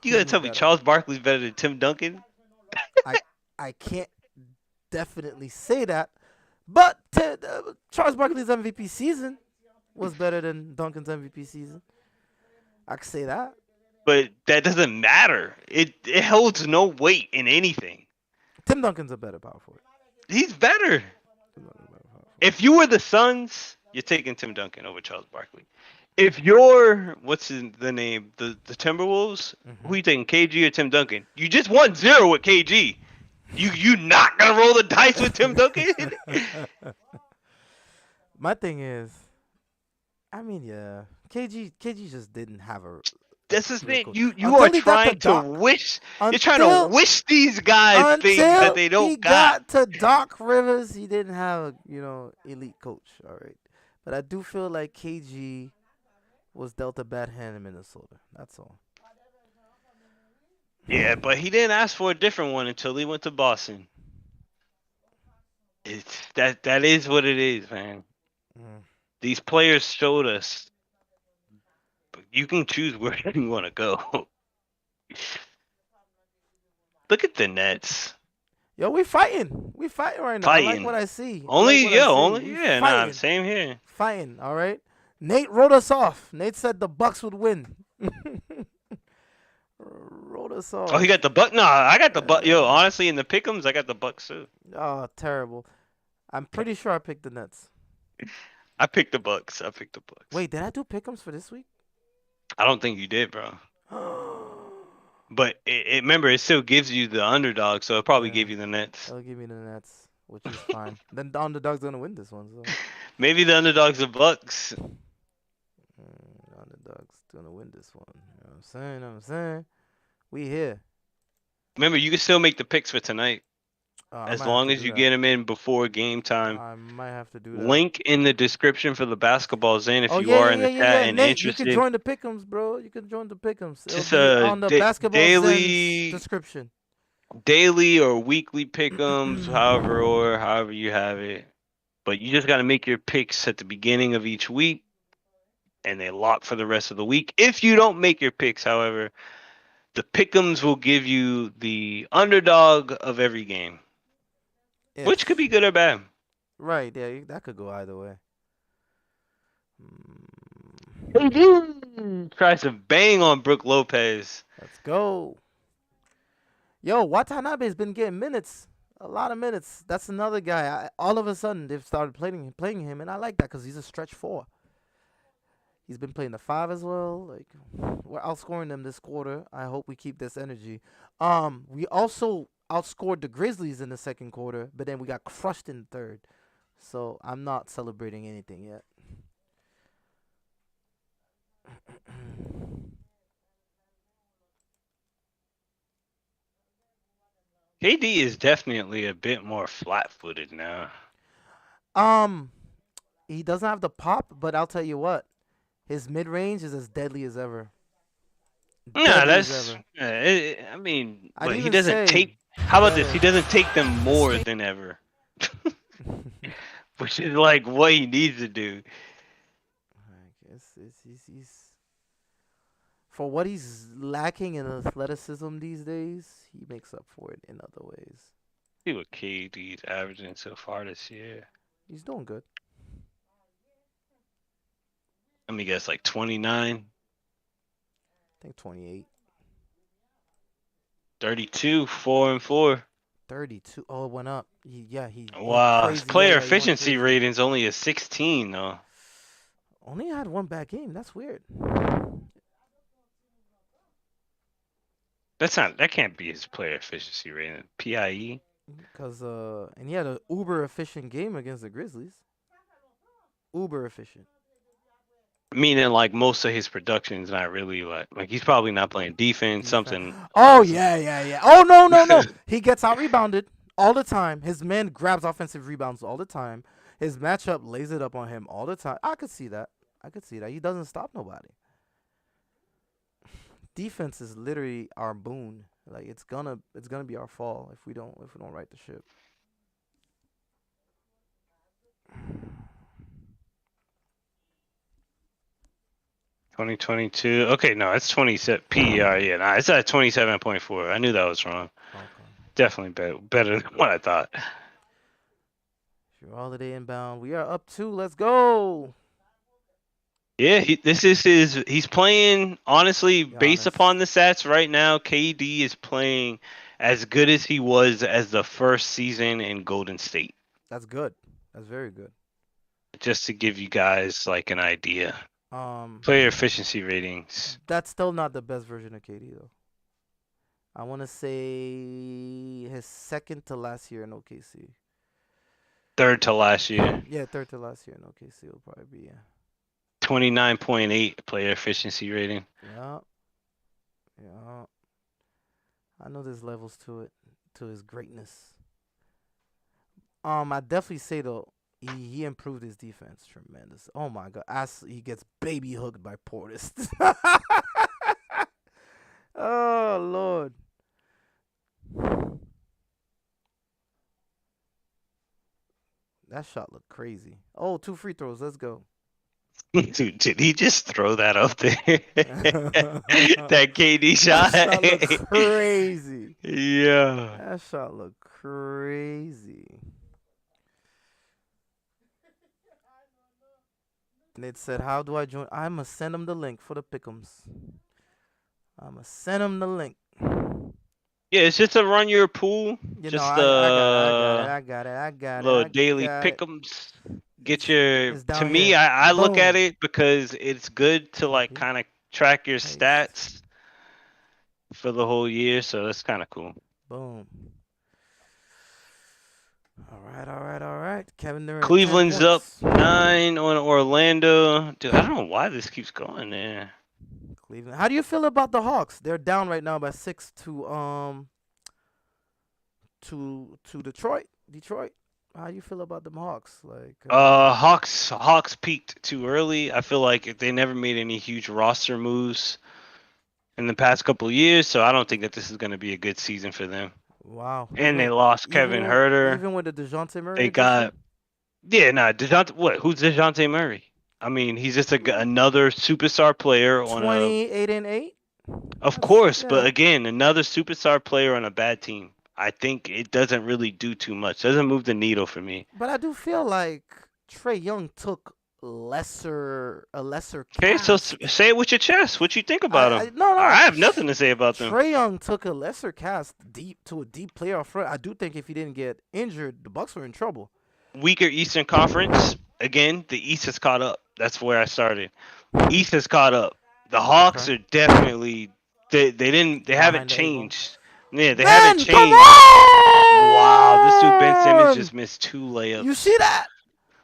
You gonna Who's tell me better? Charles Barkley's better than Tim Duncan? I I can't definitely say that, but Charles Barkley's MVP season was better than Duncan's MVP season. I could say that. But that doesn't matter. It holds no weight in anything. Tim Duncan's a better power forward. He's better. Tim Duncan's a better power forward. If you were the Suns, you're taking Tim Duncan over Charles Barkley. If you're the name? The Timberwolves, who you taking, KG or Tim Duncan? You just won 0 with KG. You not gonna roll the dice with Tim Duncan? My thing is, I mean, yeah, KG just didn't have a That's the real thing. coach You are until he got to trying to Doc. wish. You're trying to Until wish these guys things that until they he don't got. got to Doc Rivers, he didn't have a elite coach. All right, but I do feel like KG was dealt a bad hand in Minnesota. That's all. Yeah, but he didn't ask for a different one until he went to Boston. It's that is what it is, man. Mm. These players showed us. But you can choose where you want to go. Look at the Nets Yo, we fighting. We fighting right now. I like fighting. what I see. I Only like what I see. only We yeah, nah, fighting. same here. Fighting. All right. Nate wrote us off. Nate said the Bucks would win. Wrote us Oh, he off. got the Buck. Nah, I got the Buck. Yo, honestly, in the pick'ems, I got the Bucks too. Oh, terrible. I'm pretty sure I picked the Nets. I picked the Bucks. Wait, did I do pick'ems for this week? I don't think you did, bro. Yeah, But remember, it still gives you the underdog, so it probably gave you the Nets. it'll give me the Nets, which is fine. Then the underdog's gonna win this one. So Maybe the underdog's the Bucks. the underdog's gonna win this one. You know what I'm saying? We here. Remember, you can still make the picks for tonight I as might have long to as do you that. get them in before game time. I might have to do that. Link in the description for the basketball Zen if Oh you yeah, are yeah, in yeah, the yeah, chat yeah. and Nate, you can interested. join the pick'ems, bro. You can join the pick'ems. It'll Just be on the basketball Zen's daily, description. daily or weekly pick'ems, however you have it. But you just got to make your picks at the beginning of each week, and they lock for the rest of the week. If you don't make your picks, however, the pick'ems will give you the underdog of every game. which could Ish. be good or bad. Right. Yeah, that could go either way. Mm, KD tries to bang on Brooke Lopez. let's go. Yo, Watanabe's been getting minutes. A lot of minutes. That's another guy. All of a sudden, they've started playing him, and I like that because he's a stretch four. He's been playing the five as well. Like we're outscoring them this quarter. I hope we keep this energy. We also outscored the Grizzlies in the second quarter, but then we got crushed in the third. So I'm not celebrating anything yet. KD is definitely a bit more flat-footed now. um, he doesn't have the pop, but I'll tell you what, his mid range is as deadly as ever. Nah, Deadly as that's. ever. I mean, I'd but he even doesn't say take. How about this? better. He doesn't take them more than ever, which is like what he needs to do. I guess he's for what he's lacking in athleticism these days. He makes up for it in other ways. See what KD's averaging so far this year. He's doing good. Let me guess, like 29, I think 28, 32, 4 and 4. 32. Oh, it went up. Yeah, he went Wow, his crazy. Yeah, player yeah, he went efficiency crazy. rating's only a 16 though. Only had one bad game. That's weird. That's not. That can't be his player efficiency rating. PIE. And he had an uber efficient game against the Grizzlies. Uber efficient. Meaning like most of his production's not really like he's probably not playing defense. Defense. Something. Oh yeah, yeah, yeah. Oh no, no, no. He gets out rebounded all the time. His man grabs offensive rebounds all the time. His matchup lays it up on him all the time. I could see that. I could see that. He doesn't stop nobody. Defense is literally our boon. Like it's gonna be our fall if we don't right the ship. 2022. Okay, no, it's 27 PER. Yeah, nah, it's at 27.4. I knew that was wrong. Okay. Definitely better than what I thought. Sure, holiday inbound. We are up two. Let's go. Yeah, this is his. He's playing honestly based Giannis. upon the stats right now. KD is playing as good as he was as the first season in Golden State. That's good. That's very good. Just to give you guys like an idea. Um, Player efficiency ratings, that's still not the best version of KD though. I want to say his second to last year in OKC. third to last year. Yeah, third to last year in OKC will probably be. Yeah. 29.8 player efficiency rating. Yeah. Yeah. I know there's levels to it, to his greatness. I definitely say though, he improved his defense tremendous. Oh my god, as he gets baby hooked by Portis. Oh lord, that shot looked crazy. Oh, two free throws. Let's go. Dude, did he just throw that up there? That That KD shot? shot looked crazy. Yeah. That shot looked crazy. And it said, "How do I join?" I'ma send him the link for the pickums. I'ma send him the link. Yeah, it's just to run your pool. You know, Just I got it. I got it. I got it. I got it. little I daily got it. pick'ems. Get It's your. it's To down me, here. I look at Boom. it because it's good to like Copy. kind of track your Paste. stats for the whole year. So that's kind of cool. Boom. All right. All right. All right. Kevin Durant, 10 Cleveland's up points. 9 on Orlando. Dude, I don't know why this keeps going there. Cleveland. How do you feel about the Hawks? They're down right now by 6 to Detroit. Detroit. How do you feel about them Hawks? Like Hawks peaked too early. I feel like they never made any huge roster moves in the past couple of years, so I don't think that this is going to be a good season for them. wow. And they lost Kevin Herter. Even with the Dejounte Murray They addition. got Dejounte. What? Who's Dejounte Murray? I mean, he's just another superstar player on a. 28 and 8. Of That's course, but yeah. again, another superstar player on a bad team. I think it doesn't really do too much. Doesn't move the needle for me. But I do feel like Trey Young took a lesser Okay, so cast. say it with your chest. What you think I, about I him? no no. I have nothing to say about them. Trey Young took a lesser cast deep to a deep playoff run. I do think if he didn't get injured, the Bucks were in trouble. Weaker Eastern Conference. Again, the East has caught up. That's where I started. East has caught up. The Hawks Okay. are definitely they haven't Behind the eight ball. changed. Yeah, they haven't Ben, come changed. Wow, this dude Ben Simmons on! just missed two You layups. see that?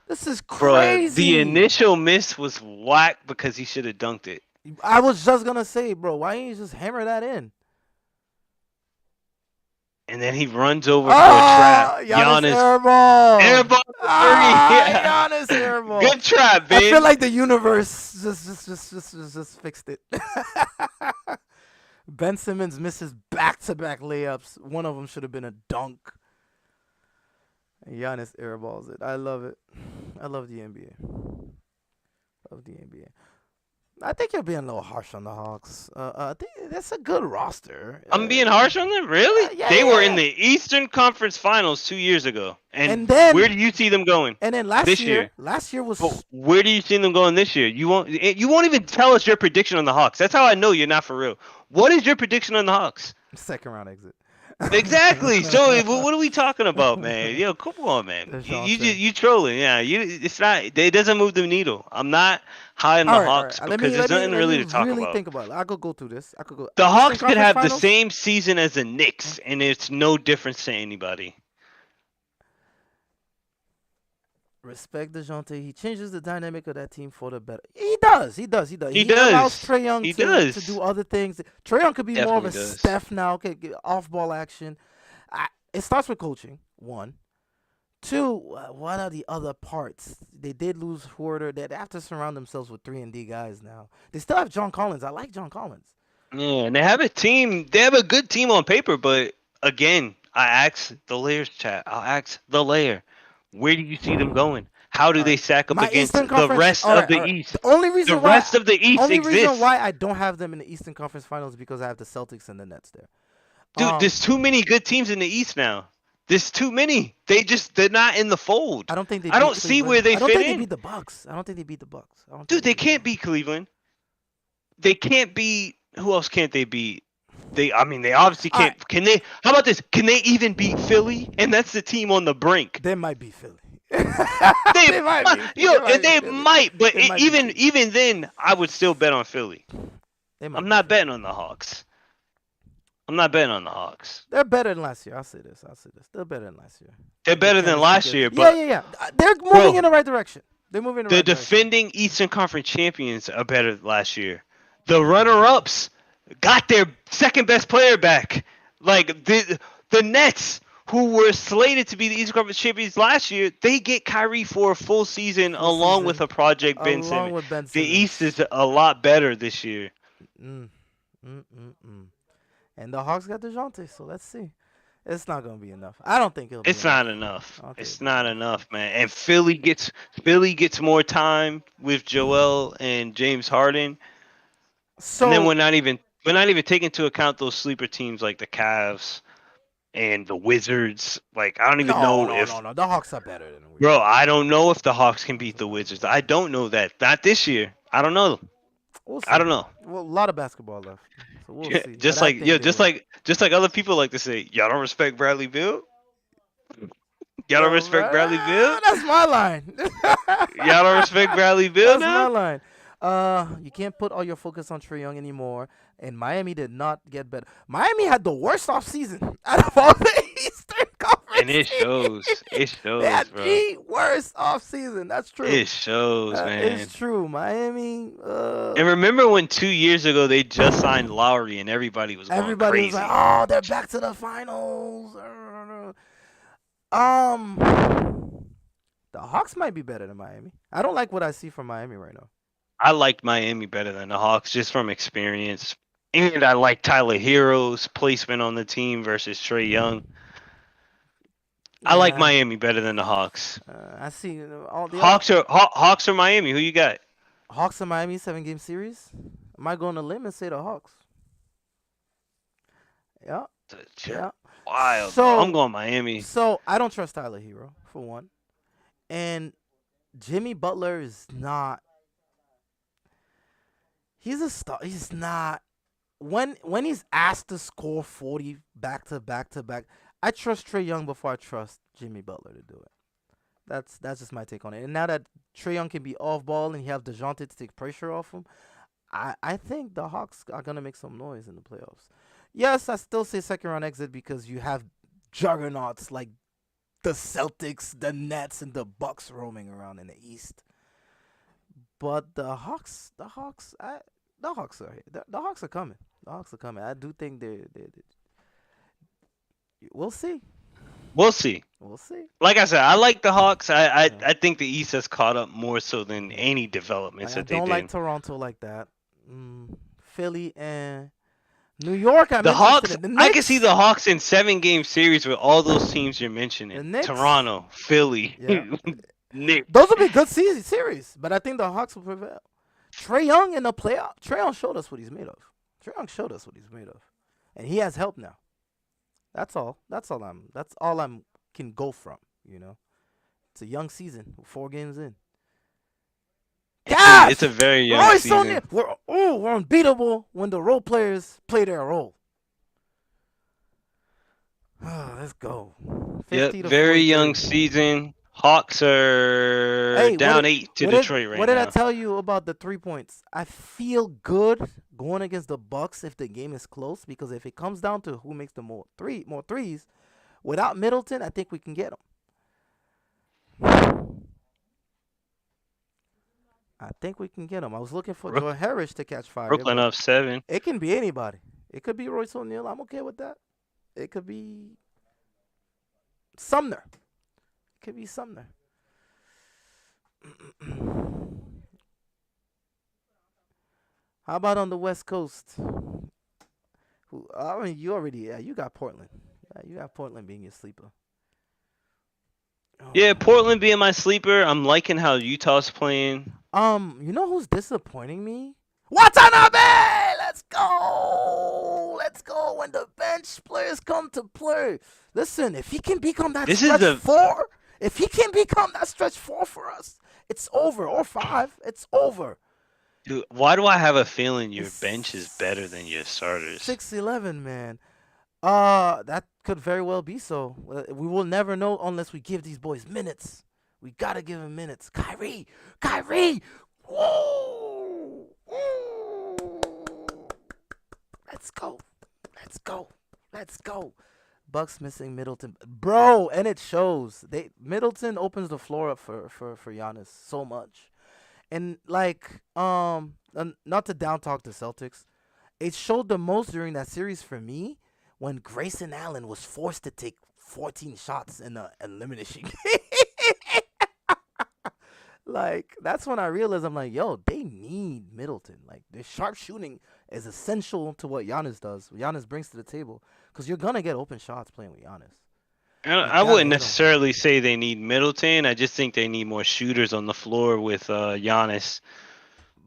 This is Bro, the crazy. initial miss was whack because he should have dunked it. I was just gonna say, bro, why didn't you just hammer that in? And then he runs over for a trap. Ah, Giannis Giannis airball. airball for three. Ah, Yeah. Giannis airball. Good trap, I feel Ben. like the universe just fixed it. Ben Simmons misses back-to-back layups. One of them should have been a dunk. Giannis airballs it. I love it. I love the NBA. Love the NBA. I think you're being a little harsh on the Hawks. I think that's a good roster. I'm being harsh on them? Really? Yeah, They were in yeah. the Eastern Conference Finals 2 years ago. And And where then do you see them going and then last this year, year? last year But was where do you see them going this year? You won't even tell us your prediction on the Hawks. That's how I know you're not for real. What is your prediction on the Hawks? second round exit. Exactly. So what are we talking about, man? Yo, come on, man. Dejounte. You trolling? Yeah. It's not. It doesn't move the needle. I'm not high on the All right. Hawks Let me because there's let me nothing let me really to talk really about. think about it. I could go through this. I could go The Eastern Hawks could Conference have the Finals. same season as the Knicks, and it's no difference to anybody. Respect Dejounte. He changes the dynamic of that team for the better. He does. He does. He does. He He allows does. Trey Young He to do does. other things. Trey Young could be more of Definitely a does. Steph now. Okay, get off ball action. It starts with coaching. One. Two. What are the other parts? They did lose Hoarder. They have to surround themselves with 3 and D guys now. They still have John Collins. I like John Collins. Yeah, and they have a team. They have a good team on paper, but again, I asked the Layers chat. I'll ask the Layer. Where do you see them going? How do All they right. stack up My Eastern against the Conference. rest All of right. the All right. East? The only The reason why rest of the East only reason exists. why I don't have them in the Eastern Conference Finals is because I have the Celtics and the Nets there. Dude, Um, there's too many good teams in the East now. There's too many. They're not in the fold. I don't think they I beat don't see Cleveland. where they I don't fit think they in. beat the Bucks. I don't think they beat the Bucks. I don't think Dude, they they beat the can't Bucks. beat Cleveland. They can't beat who else can't they beat? They obviously All right, can't. Can they? How about this? Can they even beat Philly? And that's the team on the brink. they might be Philly. They, they might be. They and might be they Philly. might, but They might be even Philly. even then, I would still bet on Philly. They might I'm be not Philly. betting on the Hawks. I'm not betting on the Hawks. They're better than last year. I'll say this. I'll say this. They're better than last year. They're The better than chemistry last gets. year, Yeah, but yeah, yeah. They're moving in bro, the right direction. They're moving in the the right direction. defending Eastern Conference champions are better than last year. The runner-ups got their second best player back. Like the Nets, who were slated to be the Eastern Conference champions last year, they get Kyrie for a full season Full along with season, a project Ben along Simmons. with Ben The East Simmons. is a lot better this year. Mm, mm. And the Hawks got Dejounte, so let's see. It's not gonna be enough. I don't think it'll be It's enough. not enough. I don't think It's it'll be not enough. enough, man. And Philly gets more time with Joel and James Harden. And then So we're not even taking into account those sleeper teams like the Cavs and the Wizards. Like I don't even no, know no, no, if no. The Hawks are better than the bro, Wizards. I don't know if the Hawks can Hawks beat are the better Wizards. than the I Wizards. don't know that. Not this year. I don't know. We'll I see. don't know. Well, a lot of basketball left, so we'll see. But just I like think they will. just like other people like to say, y'all don't respect Bradley Beal. Y'all don't Yo, respect Bradley Beal. that's my line. Y'all don't respect Bradley Beal That's my now. line. You can't put all your focus on Trey Young anymore. And Miami did not get better. Miami had the worst offseason out of all the Eastern And Conference it teams. shows. It They shows, had bro. the worst offseason. That's true. It shows, man. It's true. Miami. And remember when 2 years ago they just signed Lowry and everybody was going Everybody was like, crazy. "Oh, they're back to the finals." The Hawks might be better than Miami. I don't like what I see from Miami right now. I liked Miami better than the Hawks just from experience. And I like Tyler Hero's placement on the team versus Trey Young. I like Yeah, Miami better than the Hawks. I see all the Hawks or Miami. Who you got? Hawks and Miami 7 game series. I might go on a limb and say the Hawks. Yeah, yeah. wild, bro. I'm So, going Miami. so I don't trust Tyler Hero for one, and Jimmy Butler is not. He's a star. He's not. When he's asked to score 40 back to back to back, I trust Trey Young before I trust Jimmy Butler to do it. That's just my take on it. And now that Trey Young can be off ball and you have DeJounte to take pressure off him, I think the Hawks are gonna make some noise in the playoffs. Yes, I still say second round exit because you have juggernauts like the Celtics, the Nets, and the Bucks roaming around in the East. But the Hawks are here. The Hawks are coming. The Hawks are coming. I do think we'll see. We'll see. We'll see. Like I said, I like the Hawks. Yeah. I think the East has caught up more so than Yeah. any developments Like I that they don't like did. Toronto like that. Philly and New York. I'm The interested Hawks, in the I can see Knicks. the Hawks in 7 game series with all those teams you're The mentioning. Knicks. Toronto, Philly, Yeah, those Knicks. will be good series. But I think the Hawks will prevail. Trey Young in the playoff. Trey Young showed us what he's made of. Trey Young showed us what he's made of, and he has help now. That's all. That's all I'm. That's all I'm can go from. You know, it's a young season. 4 games in. It's a Cash. very young Royce O'Neal. season. We're unbeatable when the role players play their role. Let's go. Yep, 50 to very 43. young season. Hawks are Hey, down 8 to Detroit what right did I now. tell you about the 3 points? I feel good going against the Bucks if the game is close because if it comes down to who makes the more threes, without Middleton, I think we can get them. I think we can get him. I was looking for Joe Brook- Harris to catch fire, Brooklyn but up 7. it can be anybody. It could be Royce O'Neal. I'm okay with that. It could be Sumner. It could be Sumner. How about on the West Coast? Who? I mean, you already. Yeah, you got Portland. Yeah, you got Portland being your sleeper. Yeah, Oh. Portland being my sleeper. I'm liking how Utah's playing. You know who's disappointing me? Watanabe! Let's go! Let's go when the bench players come to play. Listen, if he can become that This is stretch the four, if he can become that stretch four for us, it's over. Or five, it's over. Dude, why do I have a feeling your bench is better than your It's starters? 6-11, man. That could very well be so. We will never know unless we give these boys minutes. We gotta give them minutes. Kyrie, woo, woo. Let's go, let's go, let's go. Bucks missing Middleton, bro, and it shows. Middleton opens the floor up for Giannis so much, and not to down talk the Celtics, it showed the most during that series for me when Grayson Allen was forced to take 14 shots in the elimination game. Like, that's when I realized I'm like, yo, they need Middleton. Like, the sharp shooting is essential to what Giannis does. What Giannis brings to the table, because you're gonna get open shots playing with Giannis. You I gotta wouldn't hit him. necessarily say they need Middleton. I just think they need more shooters on the floor with Giannis,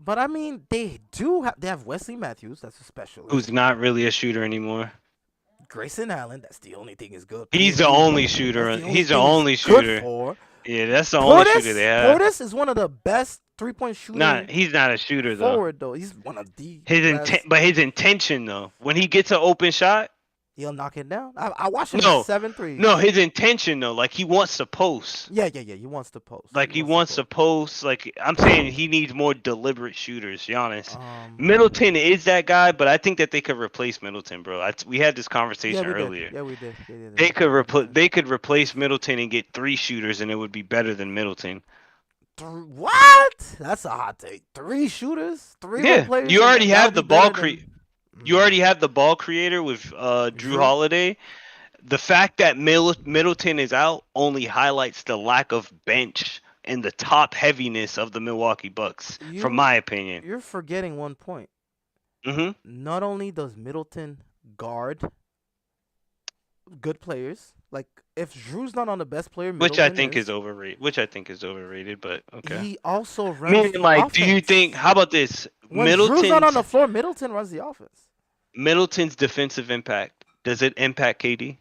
But I mean, they have Wesley Matthews. That's a who's specialist. not really a shooter anymore. Grayson Allen. That's the only thing is good. He's the PhD. only That's shooter. the only He's the thing is only good shooter. for. Yeah, that's the only shooter they have. Portis is one of the best 3-point shooting He's not a shooter though. forward though. He's one of the His best. but his intention though, when he gets an open shot, He'll knock it down. I watched him no, in 7 threes. no, his intention though, like he wants to post. Yeah. He wants to post. Like he wants to post. Like I'm saying, he needs more deliberate shooters. Giannis, Um. Middleton is that guy, but I think that they could replace Middleton, bro. We had this Yeah, conversation we did. earlier. Yeah, we did. Yeah, They could they could replace Middleton and get 3 shooters, and it would be better than Middleton. What? That's a hot take. 3 shooters, 3 role Yeah, players. you already that have would the be ball better than. You already have the ball creator with Drew Drew. Holiday. The fact that Middleton is out only highlights the lack of bench and the top heaviness of the Milwaukee Bucks, from my opinion. You're forgetting one point. hmm Not only does Middleton guard good players, like if Drew's not on the best player, Which I Middleton think is overrated. But okay. He also I runs mean, the like, do you offense. think? How about this? When Drew's not on the floor, Middleton runs the offense. Middleton's defensive impact, does it impact KD?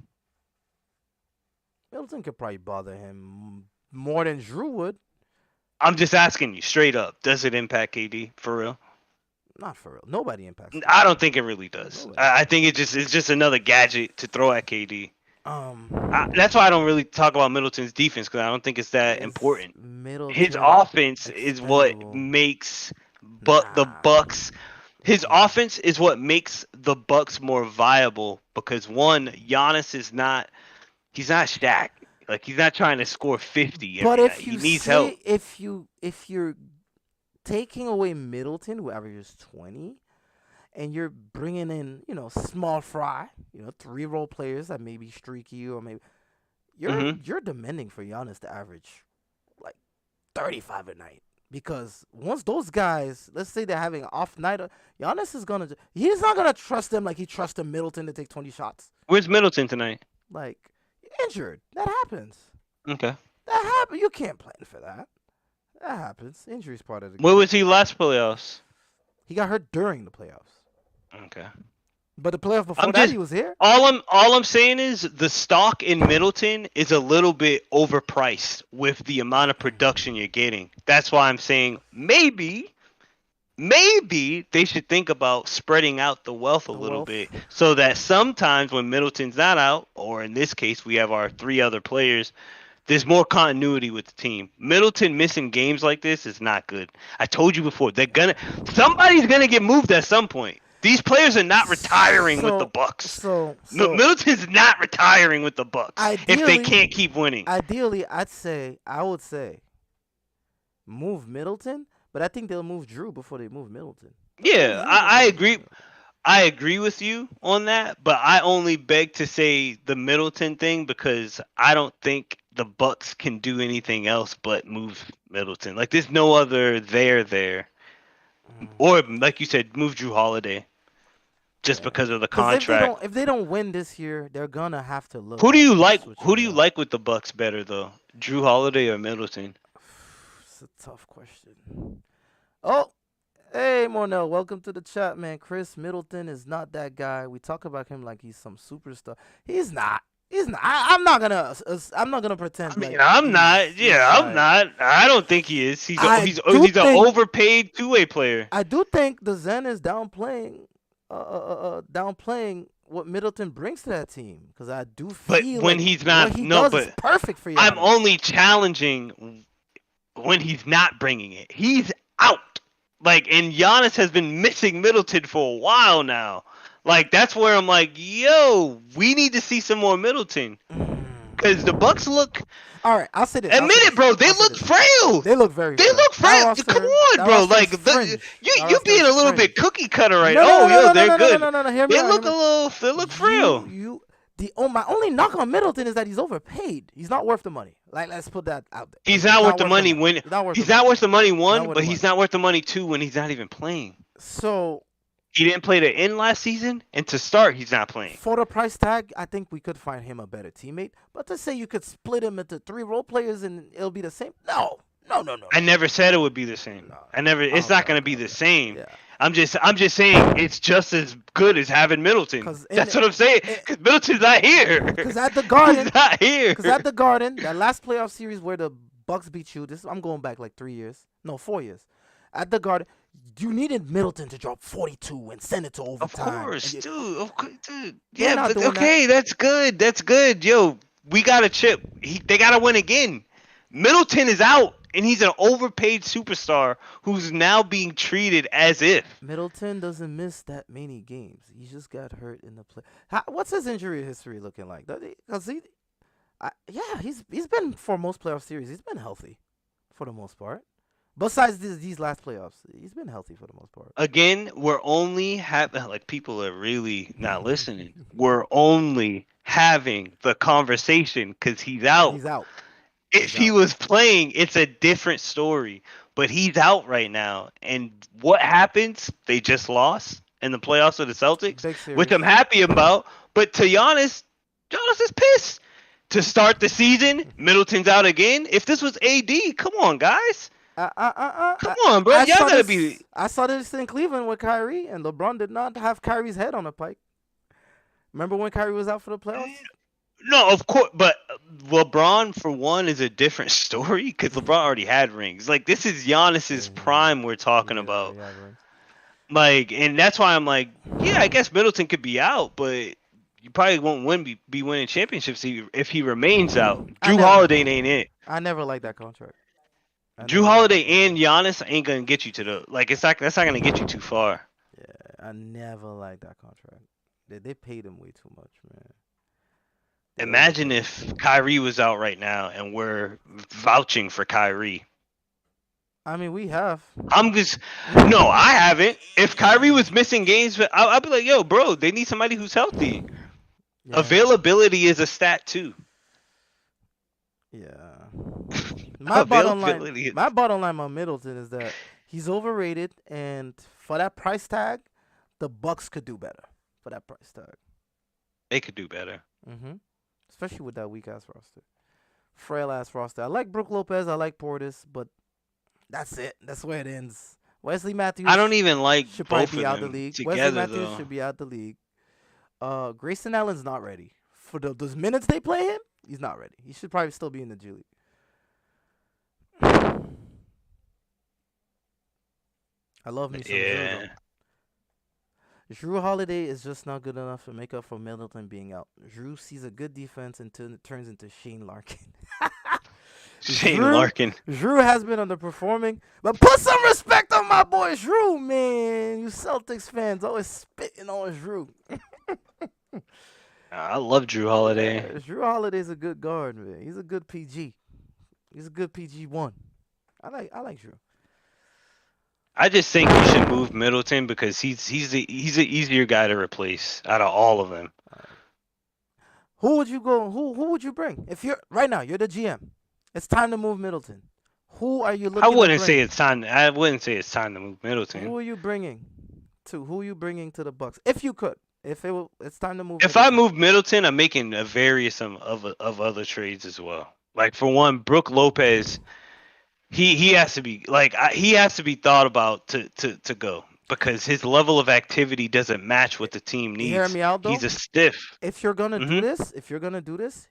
Middleton could probably bother him more than Drew would. I'm just asking you straight up. Does it impact KD for real? Not for real. Nobody impacts I KD. don't think it really does. Nobody I impacts think KD. it's just another gadget to throw at KD. Um, That's why I don't really talk about Middleton's defense because I don't think it's that is important. His Middleton offense is what expendable? makes the Nah. Bucks. His Nah. offense is what makes the Bucks more viable because one, Giannis is not. He's not Shaq. Like he's not trying to score 50 But every night. if He you needs say help. if you're taking away Middleton, who averages 20, and you're bringing in small fry, three role players that may be streaky or maybe Hmm you're demanding for Giannis to average like 35 a night. Because once those guys, let's say they're having an off night, Giannis is he's not gonna trust them like he trusted Middleton to take 20 shots. Where's Middleton tonight? Like injured, that happens. Okay. That happens. You can't plan for that. That happens. Injury's part of the Where game. was he last playoffs? He got hurt during the playoffs, Okay. but the playoff before I'm that just he was here. all I'm saying is the stock in Middleton is a little bit overpriced with the amount of production you're getting. That's why I'm saying maybe they should think about spreading out the wealth a The little wealth. bit so that sometimes when Middleton's not out, or in this case we have our three other players, there's more continuity with the team. Middleton missing games like this is not good. I told you before, somebody's gonna get moved at some point. These players are not retiring with the So, Bucks. so Middleton's not retiring with the Bucks if they ideally, can't keep winning. ideally, I would say, move Middleton, but I think they'll move Drew before they move Middleton. They'll move Yeah, Drew I before they move agree. I agree with you on that, but I only beg to say the Middleton thing because I don't think the Bucks can do anything else but move Middleton. Like there's no other there. Middleton. Or like you said, move Drew Holiday just Yeah, because of the because contract. if they don't win this year, they're gonna have to look Who do at you like? Who switching do it you up. like with the Bucks better though? Drew Holiday or Middleton? It's a tough question. Oh, hey, Mornell, welcome to the chat, man. Chris Middleton is not that guy. We talk about him like he's some superstar. He's not. He's not. I'm not gonna. I'm not gonna I pretend mean, like I'm not. he's Yeah, I'm like. not. I don't think he is. I do He's an think. overpaid two-way player. I do think the Zen is downplaying what Middleton brings to that team because I do But feel when like he's what not, he no. does is But perfect for I'm Giannis. only challenging when he's not bringing it. He's out. Like, and Giannis has been missing Middleton for a while now. Like, that's where I'm like, yo, we need to see some more Middleton. Because the Bucks look. All right, I'll say this. Admit it, bro. They I'll say look this. frail. They look very They frail. look That frail. Come roster, on, that bro. roster is Like fringe. That you roster being is a little bit fringe. cookie cutter right now. No, no, Oh, no, yo, no, no, they're no, no, no, good. no, no, no. Hear me They out. Hear look me a out. little. They look frail. My only knock on Middleton is that he's overpaid. He's not worth the money. Like, let's put that out there. He's He's not worth not the worth the money money. when He's not worth the he's money. not worth the money Not one, worth but the he's money. not worth the money two when he's not even playing. So He didn't play the end last season, and to start, he's not playing. for the price tag, I think we could find him a better teammate. But to say you could split him into three role players and it'll be the same, no, no, no, no, I no, never said it would be the same. no. I never. It's not Okay, gonna okay, be the okay. same. Yeah, I'm just saying it's just as good as having Middleton. because That's what I'm saying. Cause Middleton's not here. because at the He's Garden, not here. because at the Garden, that last playoff series where the Bucks beat you, this I'm going back like 3 years, no 4 years. At the Garden, you needed Middleton to drop 42 and send it to Of overtime. course, And dude. Of course, dude. they're Yeah, not but doing that. okay, that's good. That's good. Yo, we got a chip. They got to win again. Middleton is out, and he's an overpaid superstar who's now being treated as if. Middleton doesn't miss that many games. He just got hurt in the play. What's his injury history looking like? Because yeah, he's been for most playoff series. He's been healthy, for the most part. Besides these last playoffs, he's been healthy for the most part. Again, we're only having, like, people are really not listening. We're only having the conversation because he's out. He's out. If He's he out. was playing, it's a different story. But he's out right now. And what happens? They just lost in the playoffs with the Celtics, Big series. which I'm happy about. But to Giannis, Giannis is pissed. To start the season, Middleton's out again. If this was AD, come on, guys. Come on, bro. Y'all gotta be. I saw this in Cleveland with Kyrie, and LeBron did not have Kyrie's head on a pike. Remember when Kyrie was out for the playoffs? No, of course, but LeBron for one is a different story because LeBron already had rings. Like this is Giannis's Yeah, prime we're talking he about. already have rings. Like, and that's why I'm like, yeah, I guess Middleton could be out, but you probably won't be winning championships if he remains out. I Drew never, Holiday ain't it. I never liked that contract. I Drew never liked that Holiday and contract. Giannis ain't gonna get you to the like. It's not that's not gonna get you too far. Yeah, I never liked that contract. They paid him way too much, man. They Imagine overpaid him. if Kyrie was out right now and we're vouching for Kyrie. I mean, we have. I'm just no, I haven't. If Kyrie was missing games, I'll be like, yo, bro, they need somebody who's healthy. Yeah, Availability is a stat too. yeah. My bottom line, Availability. my bottom line on Middleton is that he's overrated, and for that price tag, the Bucks could do better for that price tag. They could do better. hmm Especially with that weak ass roster, frail ass roster. I like Brook Lopez, I like Portis, but that's it. That's where it ends. Wesley I Matthews don't even like should probably both be of out the them league. Wesley together Matthews though. should be out the league. Grayson Allen's not ready for those minutes they play him. He's not ready. He should probably still be in the G League. I love me some Drew though. Yeah. Drew Holiday is just not good enough to make up for Middleton being out. Drew sees a good defense and turns into Shane Larkin. Shane Drew Larkin. Drew has been underperforming, but put some respect on my boy Drew, man. You Celtics fans always spitting on Drew. I love Drew Holiday. Yeah, Drew Holiday's a good guard, man. He's a good PG. He's a good PG 1. I like Drew. I just think you should move Middleton because he's the easier guy to replace out of all of them. Who would you go? Who would you bring if you're right now? You're the GM. It's time to move Middleton. Who are you I looking to wouldn't say bring? it's time. I wouldn't say it's time to move Who Middleton. are you bringing to? Who are you bringing to the Bucks? If you could, if it's time to move If I Middleton. move Middleton, I'm making a various of other trades as well. Like for one, Brooke Lopez, he has to be like he has to be thought about to go because his level of activity doesn't match what the team You hear needs. me out He's though? a stiff. If you're gonna do Hmm. this,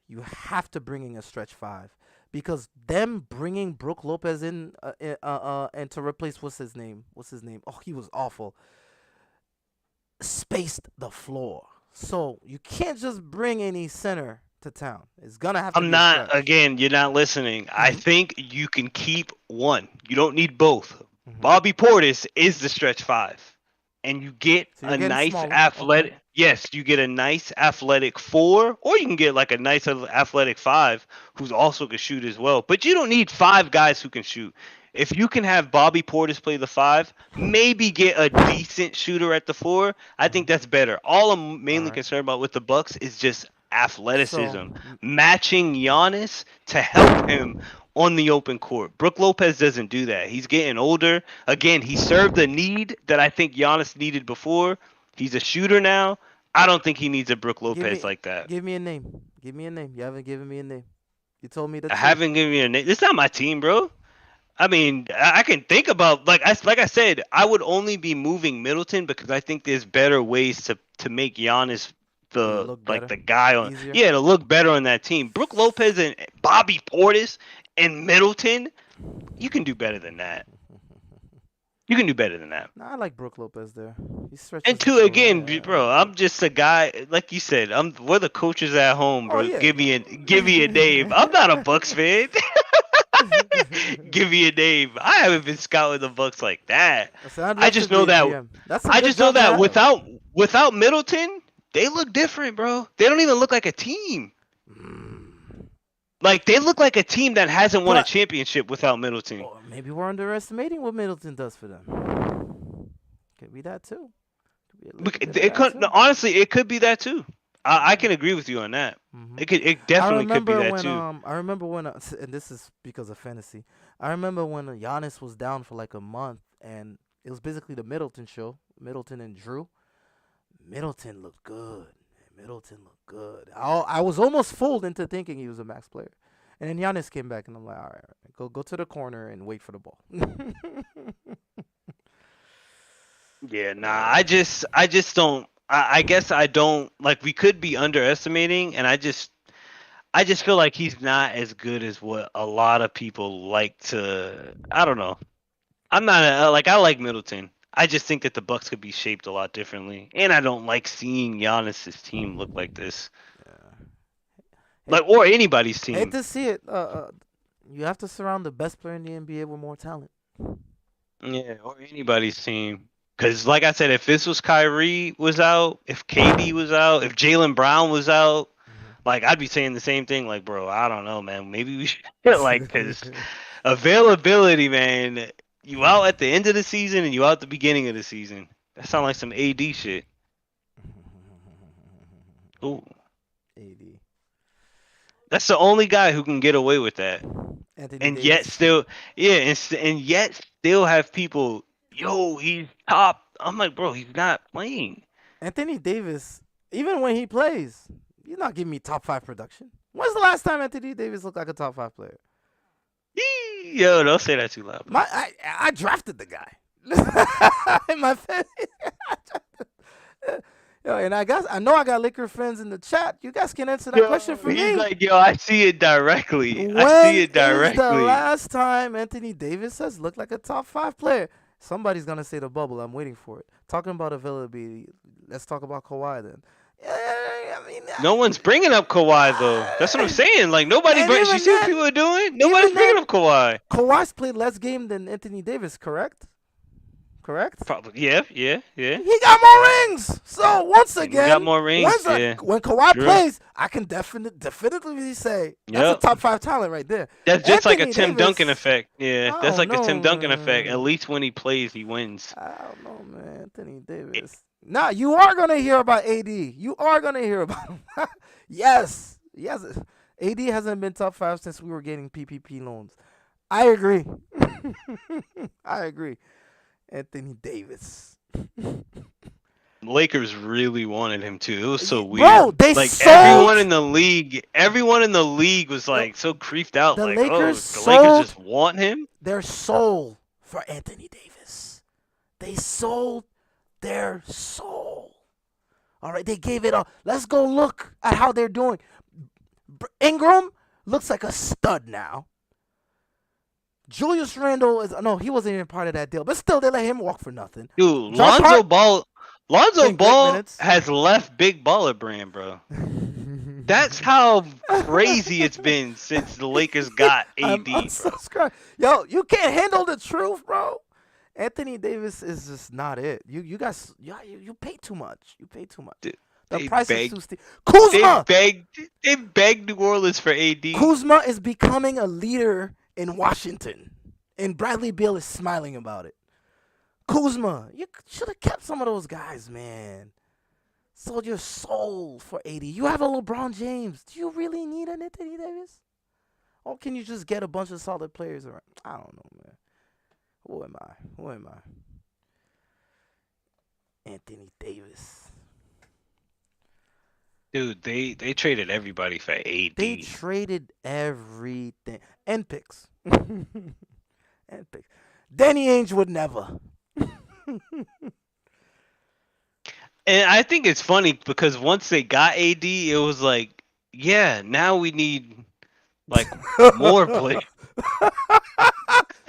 you have to bring in a stretch five because them bringing Brooke Lopez in, and to replace what's his name? What's his name? Oh, he was awful. Spaced the floor, so you can't just bring any center to town. It's gonna have to I'm be a not stretch. again. You're not listening. I Mhm. think you can keep one. You don't need both. Mhm. Bobby Portis is the stretch five, and you get So you're a getting nice smaller. Okay. athletic. Yes, you get a nice athletic four, or you can get like a nice athletic five who's also can shoot as well. But you don't need five guys who can shoot. If you can have Bobby Portis play the five, maybe get a decent shooter at the four, I Mhm. think that's better. All I'm All mainly right. concerned about with the Bucks is just So athleticism, matching Giannis to help him on the open court. Brook Lopez doesn't do that. He's getting older. Again, he served the need that I think Giannis needed before. He's a shooter now. I don't think he needs a Brook give Lopez me like that. give me a name. Give me a name. You haven't given me a name. You told me the I two. haven't given you a name. It's not my team, bro. I mean, I can think about like I said, I would only be moving Middleton because I think there's better ways to make Giannis the Look like better. the guy on Easier. yeah to look better on that team. Brook Lopez and Bobby Portis and Middleton, you can do better than that. You can do better than that. Nah, I like Brooke Lopez there. He And stretches the two floor. again, Yeah, I bro, like Brooke. I'm just a guy like you said. We're the coaches at home, Oh bro. yeah. Give me a name. I'm not a Bucks fan. Give me a name. I haven't been scouting the Bucks like that. So I'd I love to just be know a that GM. That's a I good just know job to that have. without Middleton, they look different, bro. They don't even look like a team. Mm. Like they look like a team that hasn't won a But championship without Middleton. or maybe we're underestimating what Middleton does for them. Could be that too. Could be a little bit of It that could too. honestly, it could be that too. I Yeah. can agree with you on that. hmm It I definitely could be remember that when too. and this is because of fantasy. I remember when Giannis was down for like a month, and it was basically the Middleton show. Middleton and Drew. Middleton looked good. Middleton looked good. I was almost fooled into thinking he was a max player, and then Giannis came back, and I'm like, all right, go to the corner and wait for the ball. Yeah, nah. uh, I just don't. I guess I don't like. We could be underestimating, and I just I just feel like he's not as good as what a lot of people like to. I don't know. I'm not like I like Middleton. I just think that the Bucks could be shaped a lot differently, and I don't like seeing Giannis's team look like this, Yeah. Hate, like or anybody's hate team. to see it. You have to surround the best player in the NBA with more talent. Yeah, or anybody's team. Because, like I said, if this was Kyrie was out, if KD was out, if Jalen Brown was out, like I'd be saying the same thing. Like, bro, I don't know, man. Maybe we should like because availability, man. You out at the end of the season and you out the beginning of the season. That sounds like some AD shit. Ooh, AD. that's the only guy who can get away with that, Anthony and yet Davis. still, yeah, and yet still have people. Yo, he's top. I'm like, bro, he's not playing. Anthony Davis, even when he plays, he's not giving me top five production. When's the last time Anthony Davis looked like a top five player? Yo, don't say that too loud, bro. I drafted the guy. In my family. Yo, and I know I got Laker fans in the chat. You guys can answer that question Yo, for he's me. like, yo, I see it directly. I see When it is the directly. last time Anthony Davis has looked like a top five player? Somebody's gonna say the bubble. I'm waiting for it. Talking about availability, let's talk about Kawhi then. Yeah, I mean, No one's bringing up Kawhi though. That's what I'm saying. Like nobody and brings. You even see what then, people are doing? Nobody's even bringing then, up Kawhi. Kawhi's played less game than Anthony Davis. Correct? Correct? Probably. Yeah. Yeah. Yeah. He got more rings. So once He got again, more rings. Yeah. when Kawhi True. plays, I can definitively say that's a Yep. top five talent right there. That's just like a Anthony Tim Duncan Davis, effect. Yeah. I That's don't like a Tim know, Duncan effect. At man. least when he plays, he wins. I don't know, man. Anthony Davis. Nah, you are gonna hear about AD. You are gonna hear about him. Yes, yes. AD hasn't been top five since we were getting PPP loans. I agree. I agree. Anthony Davis. Lakers really wanted him to. It was so Bro, weird. they Like sold. everyone in the league was Yo, like so creeped out. the Like, oh, Lakers the Lakers sold just want him. their soul for Anthony Davis. They sold their soul. All right, they gave it all. Let's go look at how they're doing. Ingram looks like a stud now. Julius Randle is no, he wasn't even part of that deal, but still they let him walk for nothing. Dude, Josh Hart Lonzo playing great Ball minutes. has left Big Baller Brand, bro. That's how crazy it's been since the Lakers got I'm AD, bro. unsubscribed. Yo, you can't handle the truth, bro. Anthony Davis is just not it. You guys, you pay too much. You pay too much. Dude, The They price is too begged, steep. Kuzma, they begged New Orleans for AD. Kuzma is becoming a leader in Washington, and Bradley Beal is smiling about it. Kuzma, you should have kept some of those guys, man. Sold your soul for 80. You have a LeBron James. Do you really need an Anthony Davis? Or can you just get a bunch of solid players around? I don't know, man. Who am I? Who am I? Anthony Davis. Dude, they traded everybody for They AD. traded everything. And picks. And picks. Danny Ainge would never. And I think it's funny because once they got AD, it was like, yeah, now we need like more players.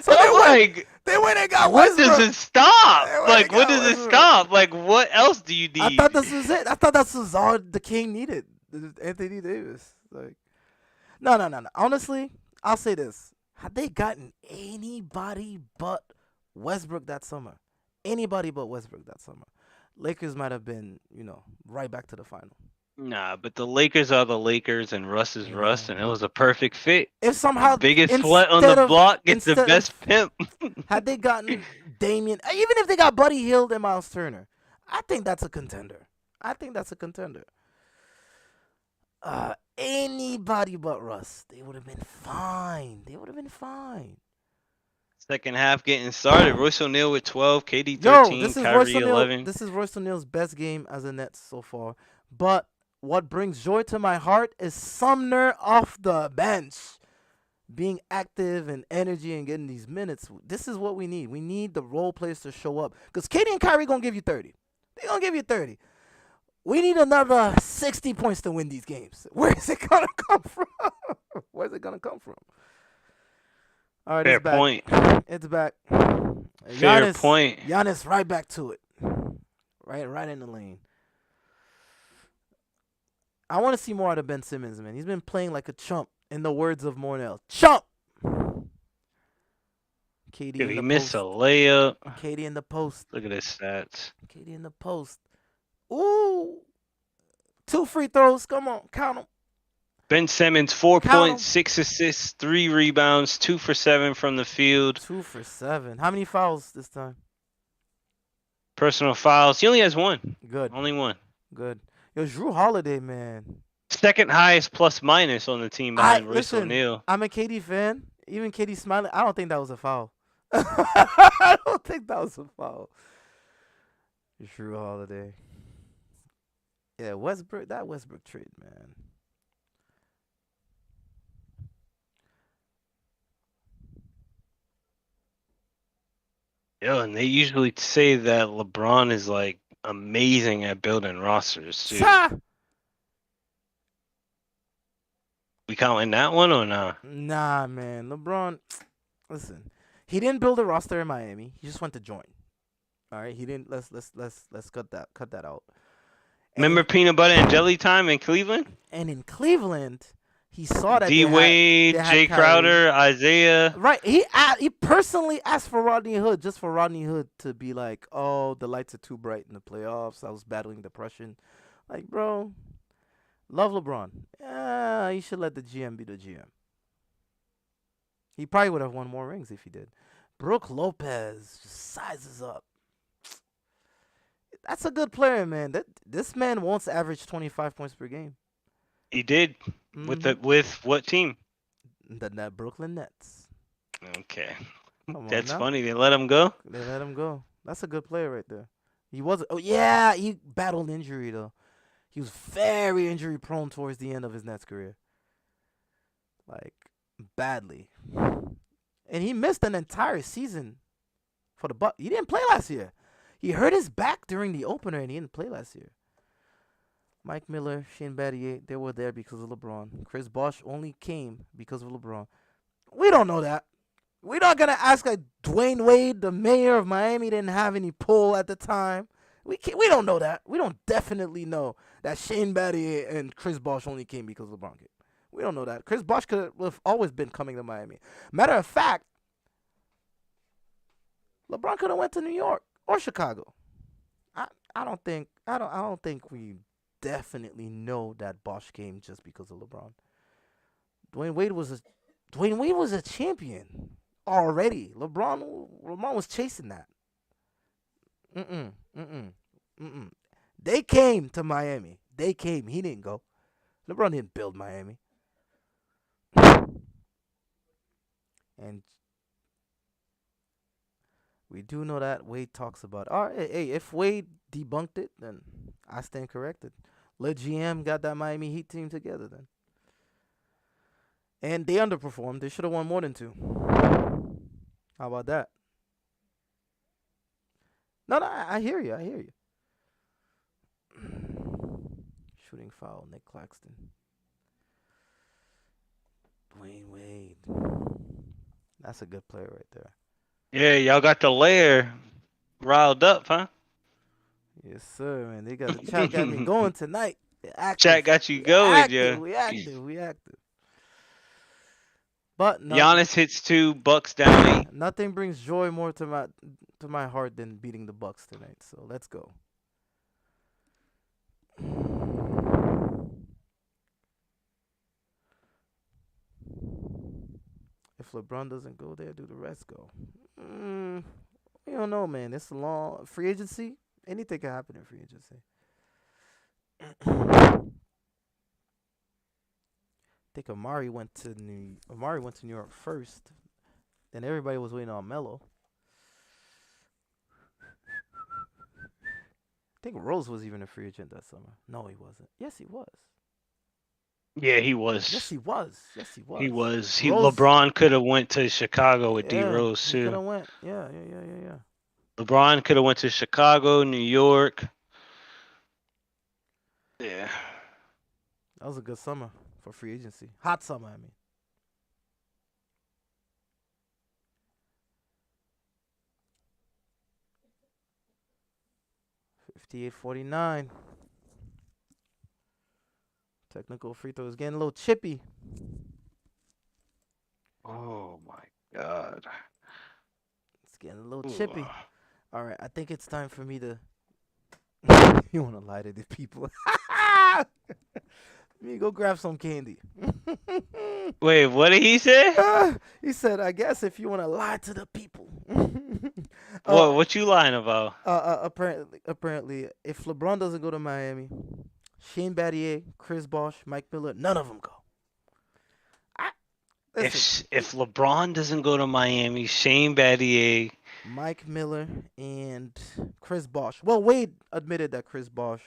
So I'm like, they went and got when does Westbrook. it stop? They went and Like, when got does it Westbrook. stop? Like, what else do you I need? thought this was it. I thought this was all the King needed. Anthony Davis. Like, no. Honestly, I'll say this: had they gotten anybody but Westbrook that summer, anybody but Westbrook that summer, Lakers might have been, right back to the final. Nah, but the Lakers are the Lakers, and Russ is Russ, and it was a perfect fit. If The somehow biggest slut on the block gets the instead best of pimp. had they gotten Damian, even if they got Buddy Hield and Miles Turner, I think that's a contender. Anybody but Russ, they would have been fine. Second half getting started. Royce O'Neal with 12, KD Yo, 13, Kyrie 11. This is Royce O'Neal's best game as a Nets so far. But what brings joy to my heart is Sumner off the bench, being active and energy and getting these minutes. This is what we need. We need the role players to show up because KD and Kyrie gonna give you 30. They gonna give you 30. We need another 60 points to win these games. Where is it gonna come from? Where's it gonna come from? All right, it's Fair back. point. It's back. Fair Giannis, point. Giannis, right back to it. Right in the lane. I want to see more out of Ben Simmons, man. He's been playing like a chump, in the words of Mornell. Chump. KD Dude, in he the missed a post. layup. KD in the post. Look at his stats. KD in the post. Ooh. 2 free throws. Come on, count them. Ben Simmons, 4 Count points, them. 6 assists, 3 rebounds, 2 for 7 from the field. 2 for 7. How many fouls this time? Personal fouls. He only has 1. Good. Only 1. Good. Yo, Drew Holiday, man. Second highest plus minus on the team behind Royce Listen. O'Neal. I'm a KD fan. Even KD smiling. I don't think that was a foul. I don't think that was a foul. Drew Holiday. Yeah, Westbrook. That Westbrook trade, man. Yo, and they usually say that LeBron is like amazing at building rosters too. We counting that one or not? Nah, man. LeBron. Listen, he didn't build a roster in Miami. He just went to join. All right, he didn't. Let's cut that out. Remember peanut butter and jelly time in Cleveland? And in Cleveland, he saw that D Wade, Jay Crowder, Isaiah. Right. He personally asked for Rodney Hood, just for Rodney Hood to be like, oh, the lights are too bright in the playoffs. I was battling depression. Like, bro, love LeBron. Yeah, you should let the GM be the GM. He probably would have won more rings if he did. Brooke Lopez just sizes up. That's a good player, man. This man wants average 25 points per game. He did. With what team? The Brooklyn Nets. Okay. That's funny. They let him go? They let him go. That's a good player right there. He was. Oh, yeah. He battled injury, though. He was very injury prone towards the end of his Nets career. Like, badly. And he missed an entire season for the Bucks. He didn't play last year. He hurt his back during the opener, and he didn't play last year. Mike Miller, Shane Battier, they were there because of LeBron. Chris Bosh only came because of LeBron. We don't know that. We're not going to ask like Dwayne Wade, the mayor of Miami, didn't have any pull at the time. We don't know that. We don't definitely know that Shane Battier and Chris Bosh only came because LeBron came. We don't know that. Chris Bosh could have always been coming to Miami. Matter of fact, LeBron could have went to New York or Chicago. I don't think we definitely know that Bosh came just because of LeBron. Dwayne Wade was a champion already. LeBron was chasing that. They came to Miami. They came. He didn't go. LeBron didn't build Miami. And we do know that Wade talks about. All right, hey, if Wade debunked it, then I stand corrected. Let GM got that Miami Heat team together then. And they underperformed. They should have won more than 2. How about that? No, I hear you. Shooting foul, Nick Claxton. Dwayne Wade. That's a good player right there. Yeah, y'all got the LAIR riled up, huh? Yes, sir, man. They got the chat got me going tonight. Chat got you going, yeah. We active. But Giannis hits 2, Bucks down 8. Nothing brings joy more to my heart than beating the Bucks tonight. So let's go. If LeBron doesn't go there, do the rest go? We don't know, man. It's a long free agency. Anything can happen in free agency. I think Amari went to New York first. Then everybody was waiting on Melo. I think Rose was even a free agent that summer. No, he wasn't. Yes, he was. Yeah, he was. Yes, he was. He was. LeBron could have went to Chicago with D Rose too. He could have went. Yeah. LeBron could have went to Chicago, New York. Yeah. That was a good summer for free agency. Hot summer, I mean. 58-49. Technical free throws getting a little chippy. Oh my God. It's getting a little Ooh. chippy. All right, I think it's time for me to. You want to lie to the people? Let me go grab some candy. Wait, what did he say? He said, "I guess if you want to lie to the people." uh, What you lying about? apparently, if LeBron doesn't go to Miami, Shane Battier, Chris Bosh, Mike Miller, none of them go. I, listen, If LeBron doesn't go to Miami, Shane Battier. Mike Miller and Chris Bosh. Well, Wade admitted that Chris Bosh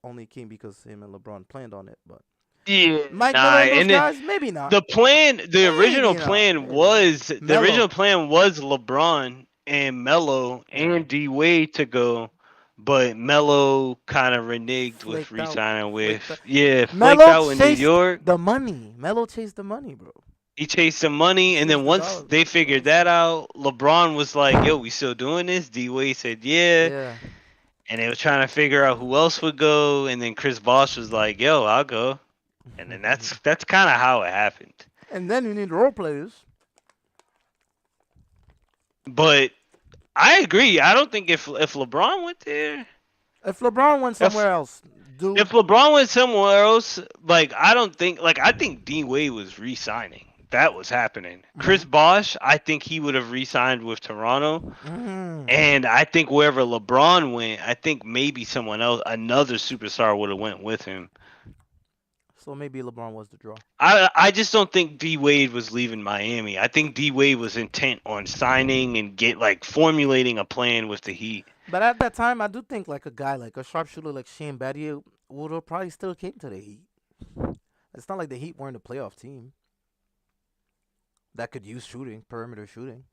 only came because him and LeBron planned on it, but Yeah, Mike nah. Miller and those And then guys, maybe not. the Maybe not. Maybe not. Melo original plan was LeBron and Melo Yeah. and D Wade to go, but Melo kind of reneged with Flaked out. re-signing with Flaked out. flaked Melo out in New chased York. the money. Melo chased the money, bro. He chased some He money, and then chased the once dollars. they You know what I'm figured that saying? out, LeBron was like, "Yo, we still doing this?" D Wade said, "Yeah," Yeah. and they were trying to figure out who else would go, and then Chris Bosh was like, "Yo, I'll go," and then that's kind of how it happened. And then you need role players. But I agree. I don't think if LeBron went there, If LeBron went if somewhere else, if dude. LeBron went somewhere else, like I don't think like I think D Wade was re-signing. That was happening. Chris Mhm. Bosh, I think he would have re-signed with Toronto. Mm. And I think wherever LeBron went, I think maybe someone else, another superstar, would have went with him. So maybe LeBron was the draw. I just don't think D Wade was leaving Miami. I think D Wade was intent on signing and get like formulating a plan with the Heat. But at that time, I do think like a guy like a sharpshooter like Shane Battier would have probably still came to the Heat. It's not like the Heat weren't a playoff team that could use shooting, perimeter shooting.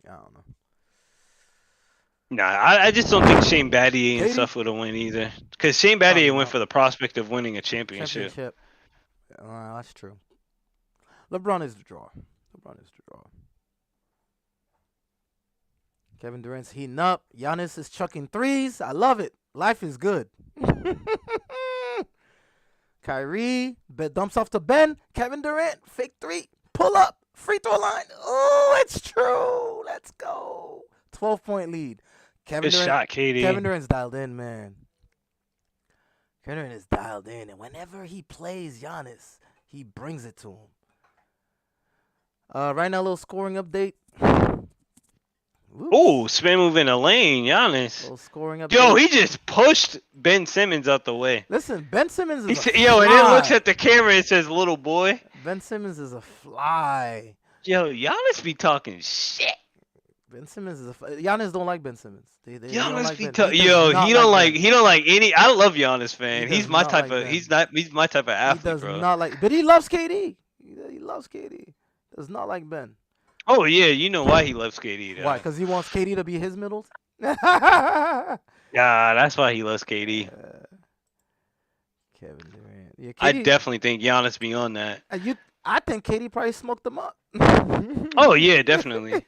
I don't know. Nah, I just don't think Shane Battier and Katie, stuff would have won either. Because Shane probably Battier went not. for the prospect of winning a championship. Championship. That's true. LeBron is the draw. LeBron is the draw. Kevin Durant's heating up. Giannis is chucking threes. I love it. Life is good. Kyrie dumps off to Ben. Kevin Durant, fake three. Pull up. Free throw line. Oh, it's true. Let's go. 12-point lead. Kevin Good Durant. shot, KD. Kevin Durant's dialed in, man. Kevin Durant is dialed in, and whenever he plays Giannis, he brings it to him. Right now, a little scoring update. Whoops. Oh, spin move in the lane, Giannis. Little scoring update. Yo, he just pushed Ben Simmons out the way. Listen, Ben Simmons He is a said, fly. yo, and then looks at the camera and says, "Little boy." Ben Simmons is a fly. Yo, Giannis be talking shit. Ben Simmons is a Giannis don't like Ben Simmons. They don't Giannis like be Ben. talking. He does Yo, not he don't like Ben. he don't like any. I love Giannis, fan. He He's does my not type like of. Ben. He's my type of He athlete, does bro. not like, but he loves KD. He loves KD. Does not like Ben. Oh yeah, you know why he loves KD though. Why? Because he wants KD to be his middles. Yeah, Yeah, that's why he loves KD. Kevin Durant. Yeah, I KD. definitely think Giannis beyond that. I think KD probably smoked them up. Oh yeah, definitely.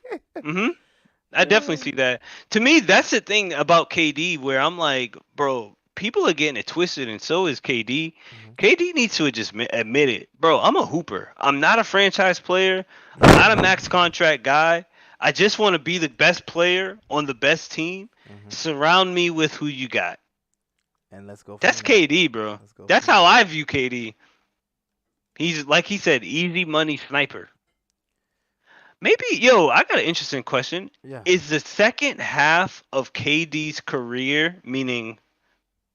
I definitely see that. To me, that's the thing about KD where I'm like, bro, people are getting it twisted, and so is KD. KD needs to just admit it, bro. I'm a hooper. I'm not a franchise player. I'm not a max contract guy. I just want to be the best player on the best team. Surround me with who you got. And let's go. That's KD, bro. That's how I view KD. He's like he said, easy money sniper. Maybe, yo, I got an interesting question. Yeah. Is the second half of KD's career, meaning,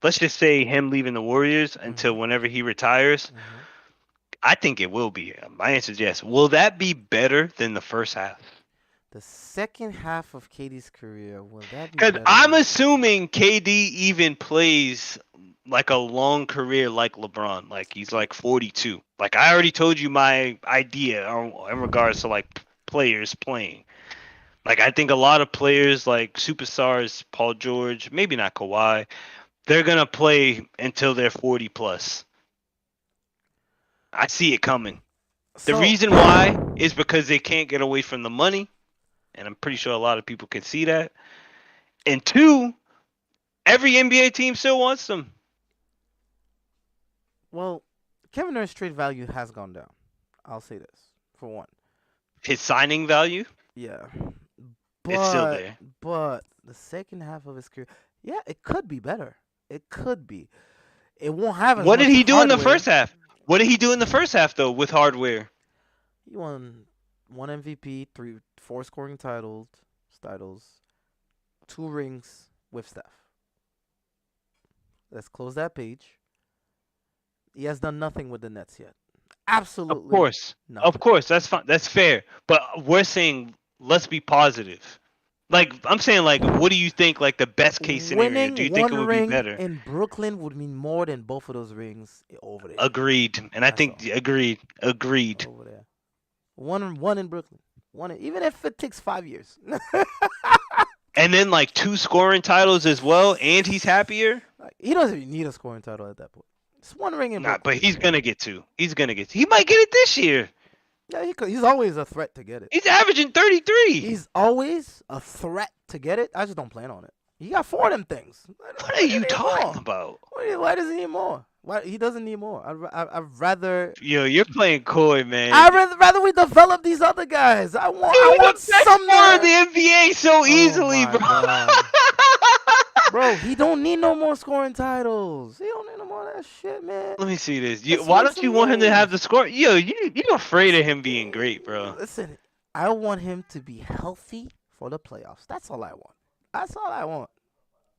let's just say him leaving the Warriors until whenever he retires, I think it will be. My answer is yes. Will that be better than the first half? The second half of KD's career, will that be Because better I'm than- assuming KD even plays like a long career like LeBron. Like he's like 42. Like I already told you my idea in regards to like players playing. Like I think a lot of players like superstars, Paul George, maybe not Kawhi, they're gonna play until they're 40 plus. I see it coming. The So, reason why is because they can't get away from the money, and I'm pretty sure a lot of people can see that. And two, every NBA team still wants them. well, Kevin Durant's trade value has gone down. I'll say this for one. His signing value, Yeah, it's still but there. but the second half of his career, yeah, it could be better. It could be. It won't have as What did much he do in the hardware. first half? What did he do in the first half though with hardware? He won one MVP, four scoring titles, two rings with Steph. Let's close that page. He has done nothing with the Nets yet. Of Absolutely course, of nothing. course, that's fine. That's fair. But we're saying let's be positive. Like I'm saying, like what do you think? Like the best case scenario? Do Winning you think it one would be ring better? in Brooklyn would mean more than both of those rings over there. Agreed. And I That's think all. agreed. Over there. One in Brooklyn. Even if it takes 5 years. And then like two scoring titles as well, and he's happier. Like, he doesn't even need a scoring title at that point. It's one ring in Nah, Brooklyn. but he's gonna get two. He's gonna get. He might get it this year. Yeah, he's always a threat to get it. He's averaging 33. He's always a threat to get it. I just don't plan on it. He got four of them things. What are you talking about? Why does he need more? Why he doesn't need more? I'd rather. Yo, you're playing coy, man. I'd rather we develop these other guys. I He want was the best scorer in Sumner. the NBA so Oh easily, my bro. god. Bro, he don't need no more scoring titles. He don't need no more of that shit, man. Let me see this. Let's Why win don't you some want him to have games. the score? Yo, you're afraid of him being great, bro. Listen, I want him to be healthy for the playoffs. That's all I want. That's all I want.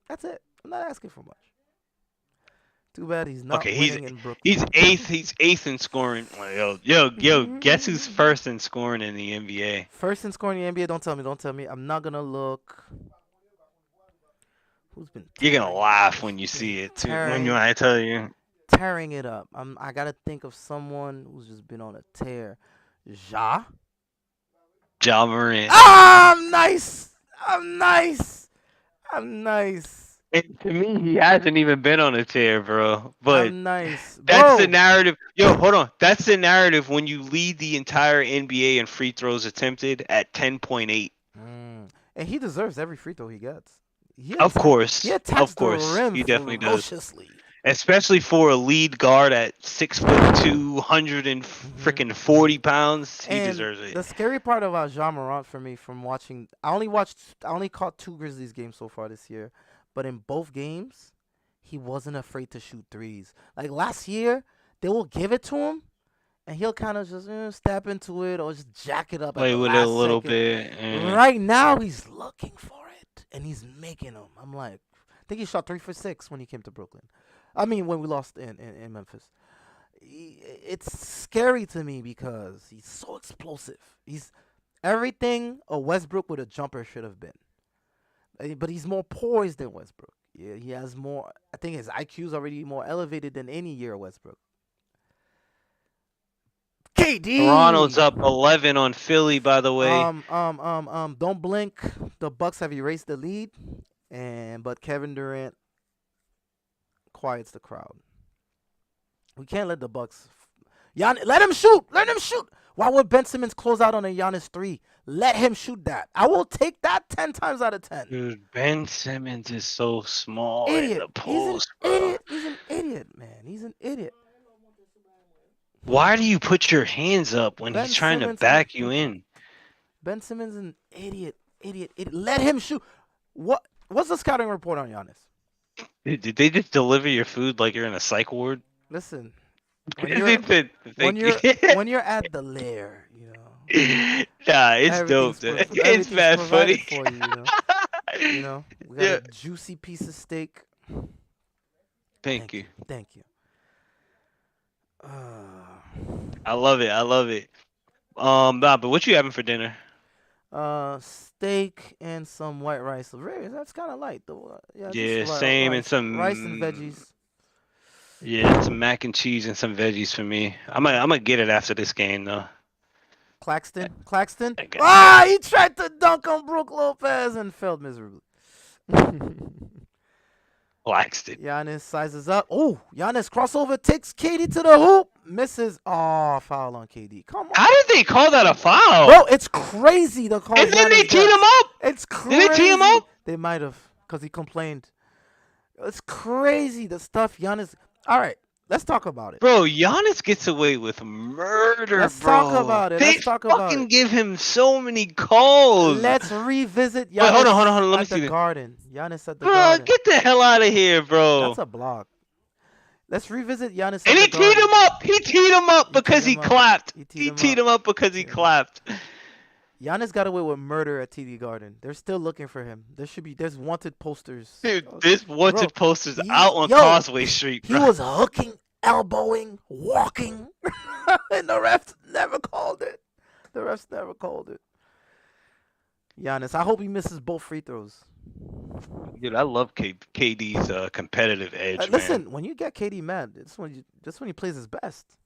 That's it. I'm not asking for much. Too bad he's not Okay, winning in he's Brooklyn. eighth. He's eighth in scoring. Yo. Guess who's first in scoring in the NBA? First in scoring in the NBA. Don't tell me. Don't tell me. I'm not gonna look. Who's been You're gonna tearing? laugh when you Who's been see it too. tearing I tell you, tearing it up? I gotta think of someone who's just been on a tear. Ja. Ja Morant. Ah, I'm nice. I'm nice. I'm nice. And to me, he hasn't even been on a tear, bro. But I'm nice, that's the bro. narrative. Yo, hold on. That's the narrative when you lead the entire NBA in free throws attempted at 10.8. And he deserves every free throw he gets. Of He course, attacks the rim he definitely does. ferociously. Especially for a lead guard at 6'2", 100 and Mhm. freaking 40 pounds, he And deserves it. the scary part about Ja Morant for me from watching, I only caught two Grizzlies games so far this year, but in both games, he wasn't afraid to shoot threes. Like last year, they will give it to him, and he'll kind of just step into it or just jack it up at Play the with it a last little second. bit. Right now, he's looking for it, and he's making them. I'm like, I think he shot 3 for 6 when he came to Brooklyn. I mean, when we lost in Memphis. It's scary to me because he's so explosive. He's everything a Westbrook with a jumper should have been. But he's more poised than Westbrook. Yeah, he has more. I think his IQ is already more elevated than any year Westbrook. Toronto's KD. up 11 on Philly, by the way. Don't blink. The Bucks have erased the lead, but Kevin Durant quiets the crowd. We can't let the Bucks. Let him shoot. Let him shoot. Why would Ben Simmons close out on a Giannis 3? Let him shoot that. I will take that 10 times out of 10. Dude, Ben Simmons is so small in Idiot. the He's an post, bro. idiot. He's an idiot, man. He's an idiot. Why do you put your hands up when Ben he's trying to Simmons, an back you idiot. in? Ben Simmons, an idiot. Idiot. Let him shoot. What's the scouting report on Giannis? Dude, did they just deliver your food like you're in a psych ward? Listen, when you're when you're when you're at the LAIR, Nah, it's dope. Dude. It's bad funny. for you. We got Yeah. a juicy piece of steak. Thank you. Thank you. I love it. Nah, but what you having for dinner? Steak and some white rice. Really, that's kind of light though. Yeah, Yeah, just same, and rice, some rice and veggies. Yeah, some mac and cheese and some veggies for me. I'm gonna get it after this game though. Claxton. I got- He tried to dunk on Brook Lopez and failed miserably. Claxton. Giannis sizes up. Oh, Giannis crossover takes KD to the hoop. Misses. Oh, foul on KD. Come on. How did they call that a foul? Bro, it's crazy the calls And then they Giannis teed him gets. up. It's Did they tee him crazy. up? They might have, because he complained. It's crazy the stuff Giannis. All right, let's talk about it. Bro, Giannis gets away with murder, Let's talk bro. about it. They Let's talk about fucking it. give him so many calls. Let's revisit Wait, hold on, hold on, Giannis hold on. Let me at the see this. Garden. Giannis at the Bro, Garden. get the hell out of here, bro. That's a block. Let's revisit Giannis And at he the teed Garden. him up. He teed him up He teed because he him up. clapped. He teed He him teed up. him up because he Teed him up. clapped. Giannis got away with murder at TD Garden. They're still looking for him. There's wanted posters. Dude, this wanted Bro, posters out on yo, Causeway Street, he bro. was hooking, elbowing, walking, and the refs never called it. The refs never called it. Giannis, I hope he misses both free throws. Dude, I love KD's competitive edge, man. Listen, when you get KD mad, it's when he plays his best.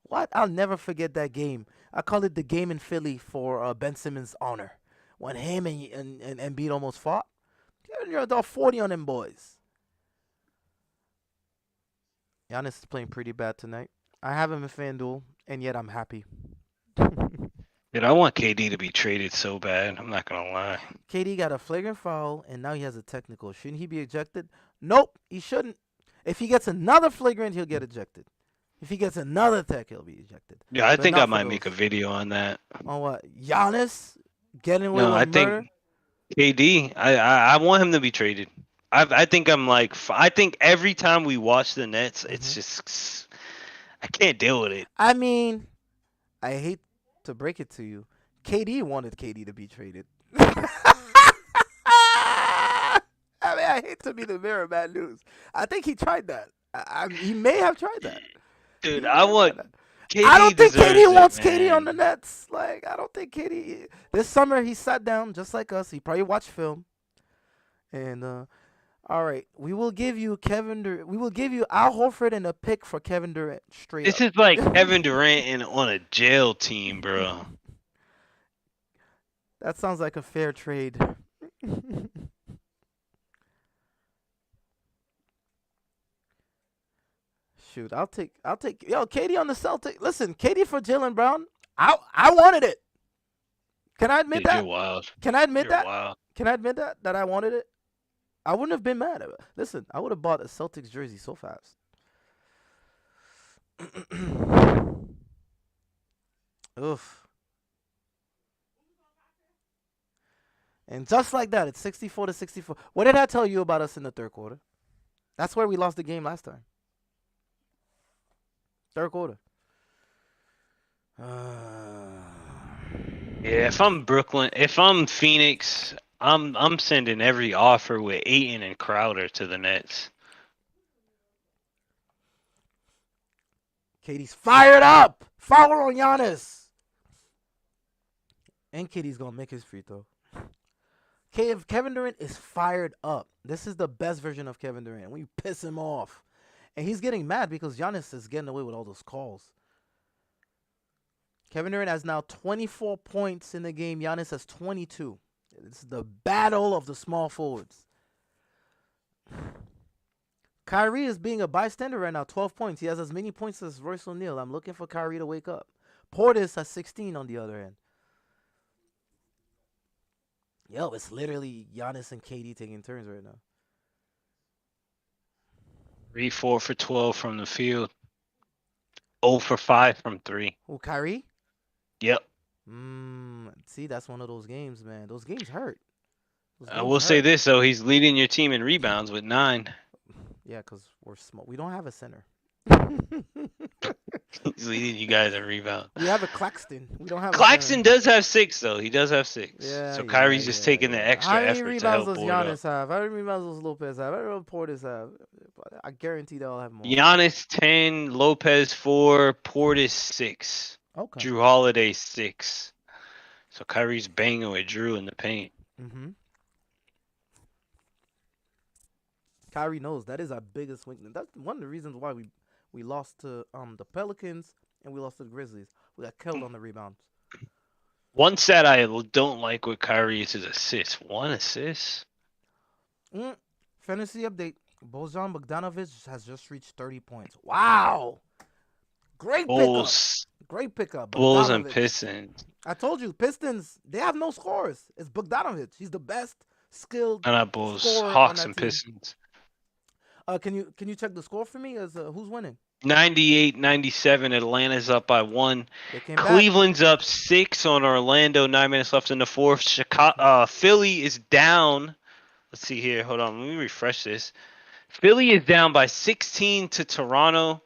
What? I'll never forget that game. I call it the game in Philly for Ben Simmons' honor. When him and Embiid almost fought. You're about 40 on them boys. Giannis is playing pretty bad tonight. I have him in FanDuel, and yet I'm happy. Dude, I want KD to be traded so bad. I'm not gonna lie. KD got a flagrant foul, and now he has a technical. Shouldn't he be ejected? Nope, he shouldn't. If he gets another flagrant, he'll get ejected. If he gets another tech, he'll be ejected. Yeah, I But think not I for might those. make a video on that. On what? Giannis getting away No, with I murder? think KD. I want him to be traded. I think I'm like I think every time we watch the Nets, it's just I can't deal with it. I mean, I hate to break it to you. KD wanted KD to be traded. I mean, I hate to be the bearer of bad news. I think he tried that. He may have tried that. He Dude, may I have want tried that. KD. I don't think deserves KD it, wants KD on man. the Nets. Like, I don't think KD. This summer, he sat down just like us. He probably watched film. And, all right, we will give you Kevin Durant. We will give you Al Horford and a pick for Kevin Durant straight This up. is like Kevin Durant on a jail team, bro. That sounds like a fair trade. Shoot, I'll take yo Katie on the Celtic. Listen, Katie for Jalen Brown. I wanted it. Can I admit Dude, you're that? wild. Can I admit You're that? wild. Can I admit that I wanted it? I wouldn't have been mad. Listen, I would have bought a Celtics jersey so fast. Oof. And just like that, it's 64-64. What did I tell you about us in the third quarter? That's where we lost the game last time. Third quarter. Yeah, if I'm Brooklyn, if I'm Phoenix, I'm sending every offer with Ayton and Crowder to the Nets. Katie's fired up. Foul on Giannis. And Katie's going to make his free throw. Kevin Durant is fired up. This is the best version of Kevin Durant. We piss him off. And he's getting mad because Giannis is getting away with all those calls. Kevin Durant has now 24 points in the game. Giannis has 22. It's the battle of the small forwards. Kyrie is being a bystander right now. 12 points. He has as many points as Royce O'Neal. I'm looking for Kyrie to wake up. Portis has 16 on the other end. Yo, it's literally Giannis and KD taking turns right now. 3-4 for 12 from the field. 0 for 5 from 3. Who, Kyrie? Yep. See, that's one of those games, man. Those games hurt. I will say this though, he's leading your team in rebounds with 9. Yeah, because we're small. We don't have a center. He's leading you guys in rebounds. We have a Claxton. We don't have Claxton a center. does have 6 though. He does have 6. Yeah, So Kyrie's just taking the extra How many effort to rebounds help does board up. Giannis have? How many rebounds does Lopez have? How many Portis have? I guarantee they'll have more. Giannis 10, Lopez 4, Portis 6, Okay. Drew Holiday 6. So Kyrie's banging with Drew in the paint. Mm-hmm. Kyrie knows that is our biggest weakness. That's one of the reasons why we lost to the Pelicans and we lost to the Grizzlies. We got killed on the rebounds. One stat I don't like with Kyrie is his assists. 1 assist? Fantasy update. Bojan Bogdanovic has just reached 30 points. Wow. Great pickup. Bulls, Great pickup. Bulls and Bogdanovic. Pistons. I told you, Pistons, they have no scores. It's Bogdanovic. He's the best skilled Not Bulls, scorer on Hawks that and team. Pistons. Can you check the score for me? As who's winning? 98-97. Atlanta's up by 1. They came back. Cleveland's up 6 on Orlando. 9 minutes left in the fourth. Philly is down. Let's see here. Hold on. Let me refresh this. Philly is down by 16 to Toronto.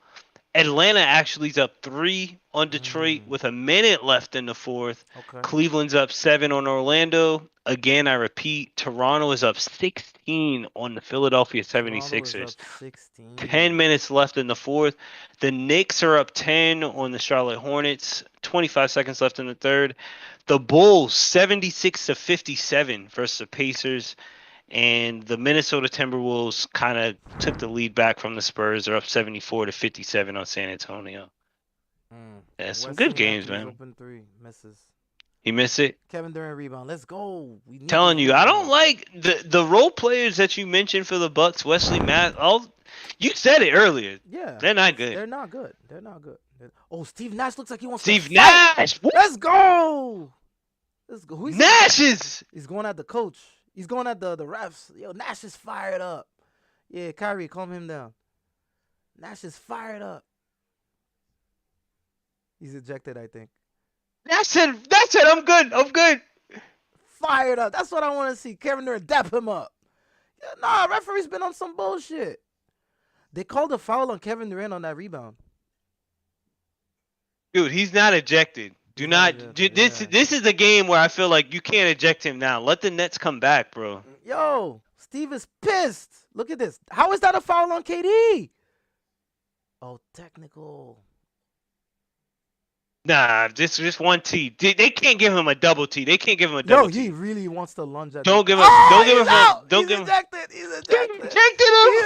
Atlanta actually is up 3 on Detroit with a minute left in the fourth. Okay. Cleveland's up 7 on Orlando. Again, I repeat, Toronto is up 16 on the Philadelphia 76ers. 16. 10 minutes left in the fourth. The Knicks are up 10 on the Charlotte Hornets. 25 seconds left in the third. The Bulls 76 to 57 versus the Pacers. And the Minnesota Timberwolves kind of took the lead back from the Spurs. They're up 74 to 57 on San Antonio. Yeah, some good games, man. Open three, misses. He missed it. Kevin Durant rebound. Let's go. We need Telling this you, I rebound. don't like the role players that you mentioned for the Bucks. Wesley you said it earlier. Yeah. They're not good. They're not good. They're not good. Oh, Steve Nash looks like he wants Steve to fight. Nash. What? Let's go. Let's go. Who's Nash is. He's going at the coach. He's going at the refs. Yo, Nash is fired up. Yeah, Kyrie, calm him down. Nash is fired up. He's ejected, I think. That's it. I'm good. Fired up. That's what I want to see. Kevin Durant dap him up. Yeah, nah, referee's been on some bullshit. They called a foul on Kevin Durant on that rebound. Dude, he's not ejected. Do not. This is a game where I feel like you can't eject him now. Let the Nets come back, bro. Yo, Steve is pissed. Look at this. How is that a foul on KD? Oh, technical. Nah, just one T. They can't give him a double T. They can't give him a double T. Yo, he really wants to lunge at. Don't give him. Oh, Don't give him. out. Don't He's give him. ejected. He's They ejected. ejected him.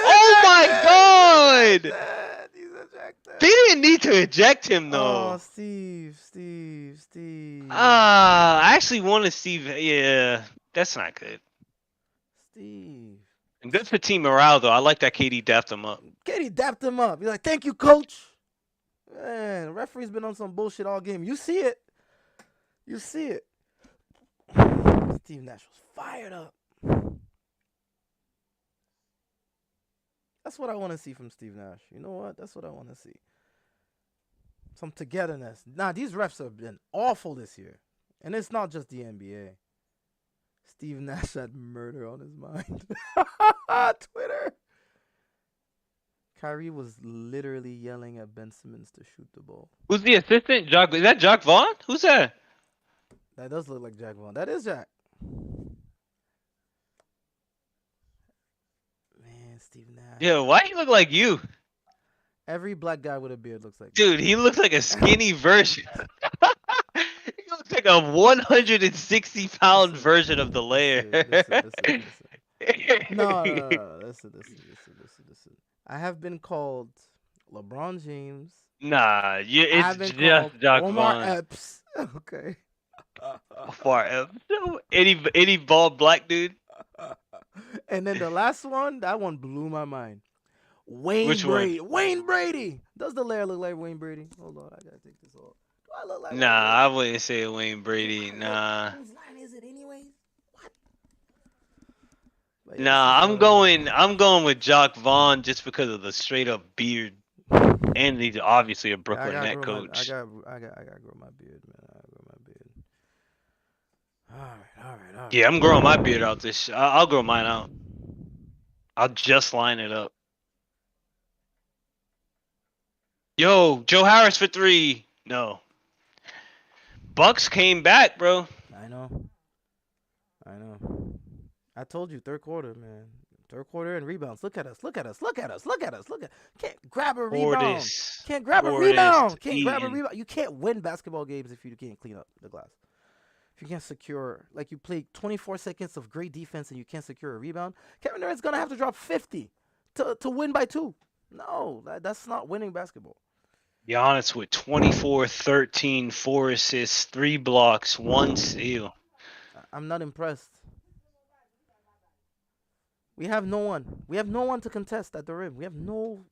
Oh my God! He's ejected. They didn't need to eject him though. Oh, Steve. I actually wanted Steve. Yeah, that's not good. Steve. And good for team morale though. I like that KD dapped him up. KD dapped him up. He's like, "Thank you, coach." Man, referee's been on some bullshit all game. You see it. Steve Nash was fired up. That's what I want to see from Steve Nash. You know what? That's what I want to see. Some togetherness. Nah, these refs have been awful this year. And it's not just the NBA. Steve Nash had murder on his mind. Twitter. Kyrie was literally yelling at Ben Simmons to shoot the ball. Who's the assistant? Is that Jock Vaughn? Who's that? That does look like Jack Vaughn. That is Jack. Man, Steve Nash. Yeah, why he look like you? Every black guy with a beard looks like Dude, he looks like a skinny version. He looks like a 160-pound version of the LAIR. Listen. No. Listen. I have been called LeBron James. Nah, it's just Jock Omar Vaughn. Epps. Okay. Far Epps. Any bald black dude? And then the last one, that one blew my mind. Wayne Which Brady. one? Wayne Brady. Does the LAIR look like Wayne Brady? Hold on, I gotta take this off. Do I look like Nah, I wouldn't say Wayne Brady. Nah. Whose line is it anyways? What? Like, Nah, I'm going with Jock Vaughn just because of the straight up beard. And he's obviously a Brooklyn Net coach. I gotta grow my beard, man. I gotta grow my beard. All right. Yeah, I'm growing my beard out I'll grow mine out. I'll just line it up. Yo, Joe Harris for 3. No. Bucks came back, bro. I know. I told you, third quarter, man. Third quarter and rebounds. Look at us. Can't grab a rebound. Can't grab a rebound. You can't win basketball games if you can't clean up the glass. If you can't secure, like you play 24 seconds of great defense and you can't secure a rebound, Kevin Durant's going to have to drop 50 to win by 2. No, that's not winning basketball. Giannis with 24, 13, 4 assists, 3 blocks, 1 steal. I'm not impressed. We have no one. We have no one to contest at the rim. We have no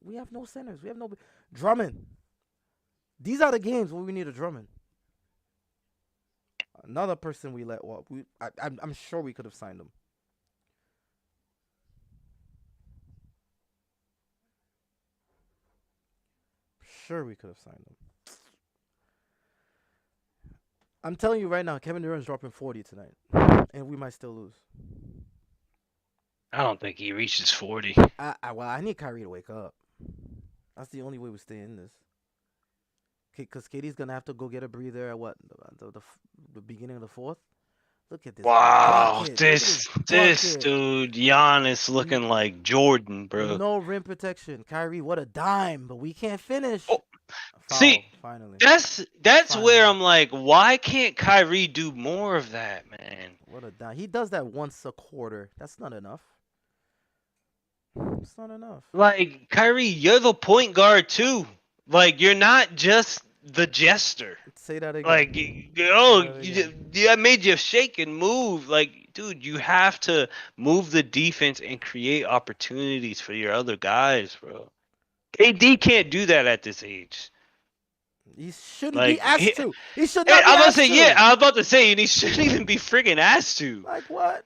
centers. We have no Drummond. These are the games where we need a Drummond. Another person we let walk. I'm sure we could have signed him. Sure we could have signed him. I'm telling you right now, Kevin Durant's dropping 40 tonight, and we might still lose. I don't think he reaches 40. I need Kyrie to wake up. That's the only way we stay in this. Because Katie's gonna have to go get a breather at what the beginning of the fourth. Look at this Wow, bucket. Look at this bucket. dude, Giannis looking like Jordan, bro. No rim protection. Kyrie, what a dime, but we can't finish. Oh, Foul, see, finally. that's where Finally. I'm like, why can't Kyrie do more of that, man? What a dime. He does that once a quarter. That's not enough. It's not enough. Like Kyrie, you're the point guard too. Like you're not just the jester. Say that again. Like, Say that again. I made you shake and move. Like, dude, you have to move the defense and create opportunities for your other guys, bro. KD can't do that at this age. He shouldn't be Like, asked to. He should not be I was about to asked say, to. yeah, I was about to say, and he shouldn't even be friggin' asked to. Like what?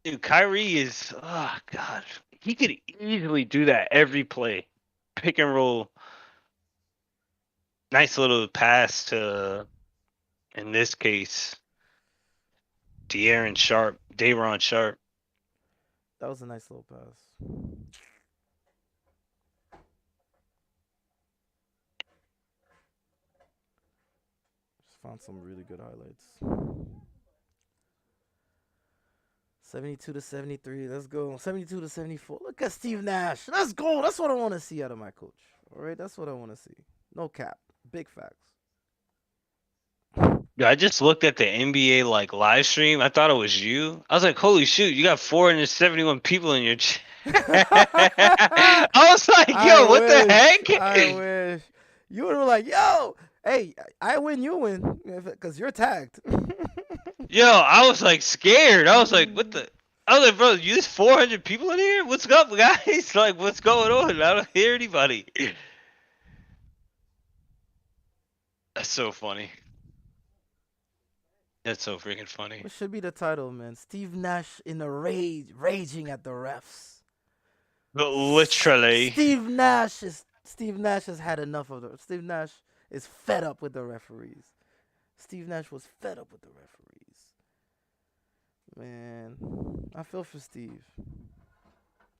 Dude, Kyrie is, oh, God. He could easily do that every play. Pick and roll. Nice little pass to, in this case, Day'Ron Sharp. That was a nice little pass. Just found some really good highlights. 72 to 73. Let's go. 72 to 74. Look at Steve Nash. Let's go. That's what I want to see out of my coach. All right, that's what I want to see. No cap. Big facts. Yeah, I just looked at the NBA like live stream. I thought it was you. I was like, "Holy shoot! You got 471 people in your chat." I was like, "Yo, what the heck?" I wish. You were like, yo, hey, I win, you win, because you're tagged. Yo, I was like scared. I was like, "What the?" I was like, "Bro, you just 400 people in here? What's up, guys? Like, what's going on? I don't hear anybody." That's so funny. That's so freaking funny. What should be the title, man? Steve Nash in a rage, raging at the refs. But literally. Steve Nash has had enough of the. Steve Nash is fed up with the referees. Steve Nash was fed up with the referees. Man, I feel for Steve.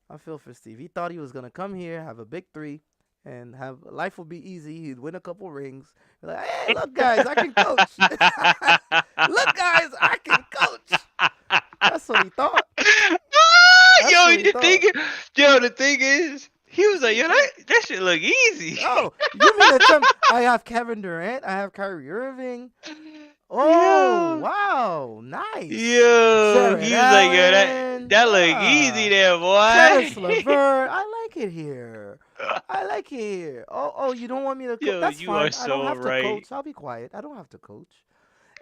I feel for Steve. He thought he was gonna come here, have a big three, and have life would be easy. He'd win a couple rings. Be like, hey, look, guys, I can coach. Look, guys, I can coach. That's what he thought. That's Yo, what he thought. the thing is, he was like, yo, that shit look easy. Oh, you mean to tell me I have Kevin Durant, I have Kyrie Irving. Oh, Yo, wow, nice. yo, Jared he was like, yo, Allen. that look easy there, Karis boy. LeVert. I like it here. I like it here. Oh, you don't want me to coach? Yo, That's you are fine. I don't so have to right. coach. I'll be quiet. I don't have to coach.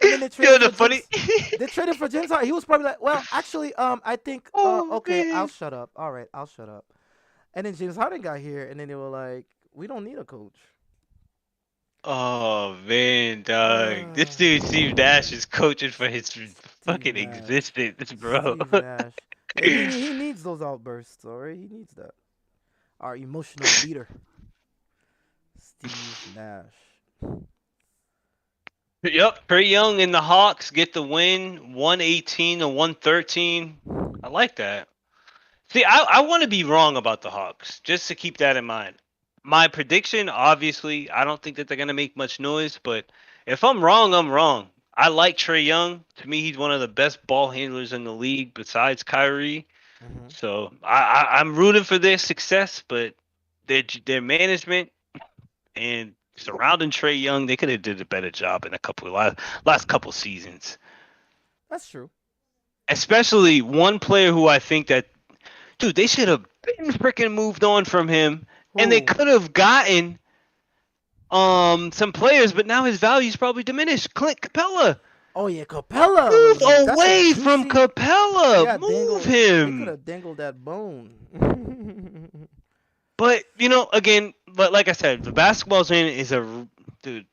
And then they Yo, traded the for funny. James. They traded for James Harden. He was probably like, well, actually, I think, Oh okay, I'll man. shut up. All right, I'll shut up. And then James Harden got here, and then they were like, we don't need a coach. Oh man, dog. This Uh, dude Steve Nash is coaching for his Steve fucking Nash. existence, bro. Steve Nash. He needs those outbursts, all right? He needs that. Our emotional leader, Steve Nash. Yep, Trey Young and the Hawks get the win, 118 to 113. I like that. See, I want to be wrong about the Hawks, just to keep that in mind. My prediction, obviously, I don't think that they're gonna make much noise, but if I'm wrong, I'm wrong. I like Trey Young. To me, he's one of the best ball handlers in the league besides Kyrie. Mm-hmm. So I'm rooting for their success, but their management and surrounding Trey Young, they could have did a better job in a couple of last couple seasons. That's true. Especially one player who I think that, dude, they should have been freaking moved on from him, and they Who? could have gotten. Some players, but now his value is probably diminished. Clint Capella. Oh yeah, Capella Move was that's a away from juicy. Capella. Yeah, Move dangle. They could him. have dangled that bone. But again, but like I said, the basketball's in is a dude.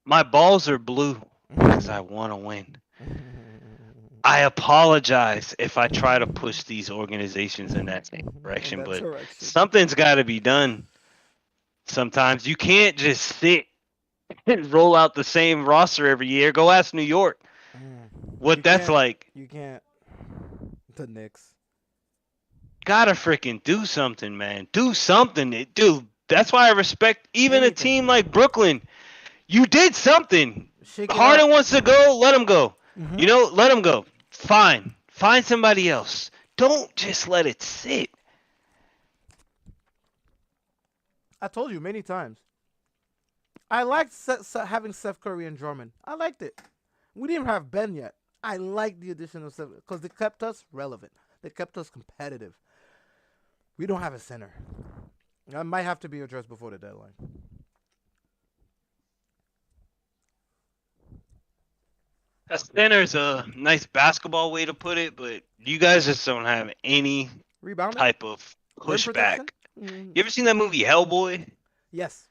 My balls are blue because I want to win. I apologize if I try to push these organizations in that same In direction, that but direction. something's got to be done. Sometimes you can't just sit and roll out the same roster every year. Go ask New York Mm. You what that's can't. like. You can't. The Knicks. Gotta freaking do something, man. Do something, dude. That's why I respect even a Anything. team like Brooklyn. You did something. Shake it up. Harden wants to go, let him go. Hmm. Let him go. Fine. Find somebody else. Don't just let it sit. I told you many times. I liked having Seth Curry and Drummond. I liked it. We didn't have Ben yet. I liked the addition of Seth because they kept us relevant. They kept us competitive. We don't have a center. That might have to be addressed before the deadline. A center's a nice basketball way to put it, but you guys just don't have any Rebounding, type of rim protection. pushback. You ever seen that movie Hellboy? Yes.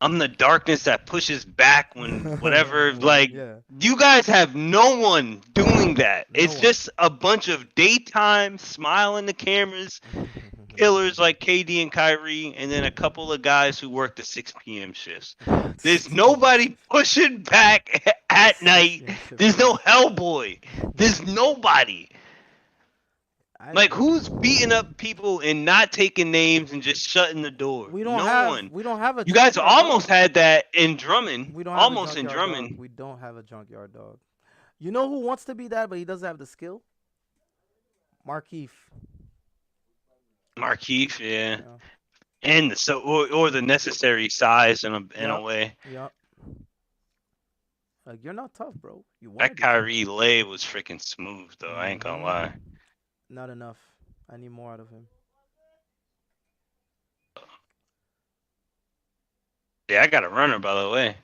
I'm the darkness that pushes back when whatever. Like, Yeah. you guys have no one doing that. No It's one. just a bunch of daytime smiling the cameras, killers like KD and Kyrie, and then a couple of guys who work the 6 p.m. shifts. There's nobody pushing back at night. There's no Hellboy. There's nobody. I Like, agree. who's beating up people and not taking names and just shutting the door? We don't No have one. we don't have a You guys junkyard almost dog. had that in Drummond. We don't have a Almost in junkyard dog. Drummond. We don't have a junkyard dog. You know who wants to be that, but he doesn't have the skill? Markeith. Markeith, yeah. Yeah. And or the necessary size in a Yep. way. Yep. Like you're not tough, bro. You want to That be tough. Kyrie lay was freaking smooth though. I ain't gonna lie. Not enough. I need more out of him. Yeah, I got a runner by the way.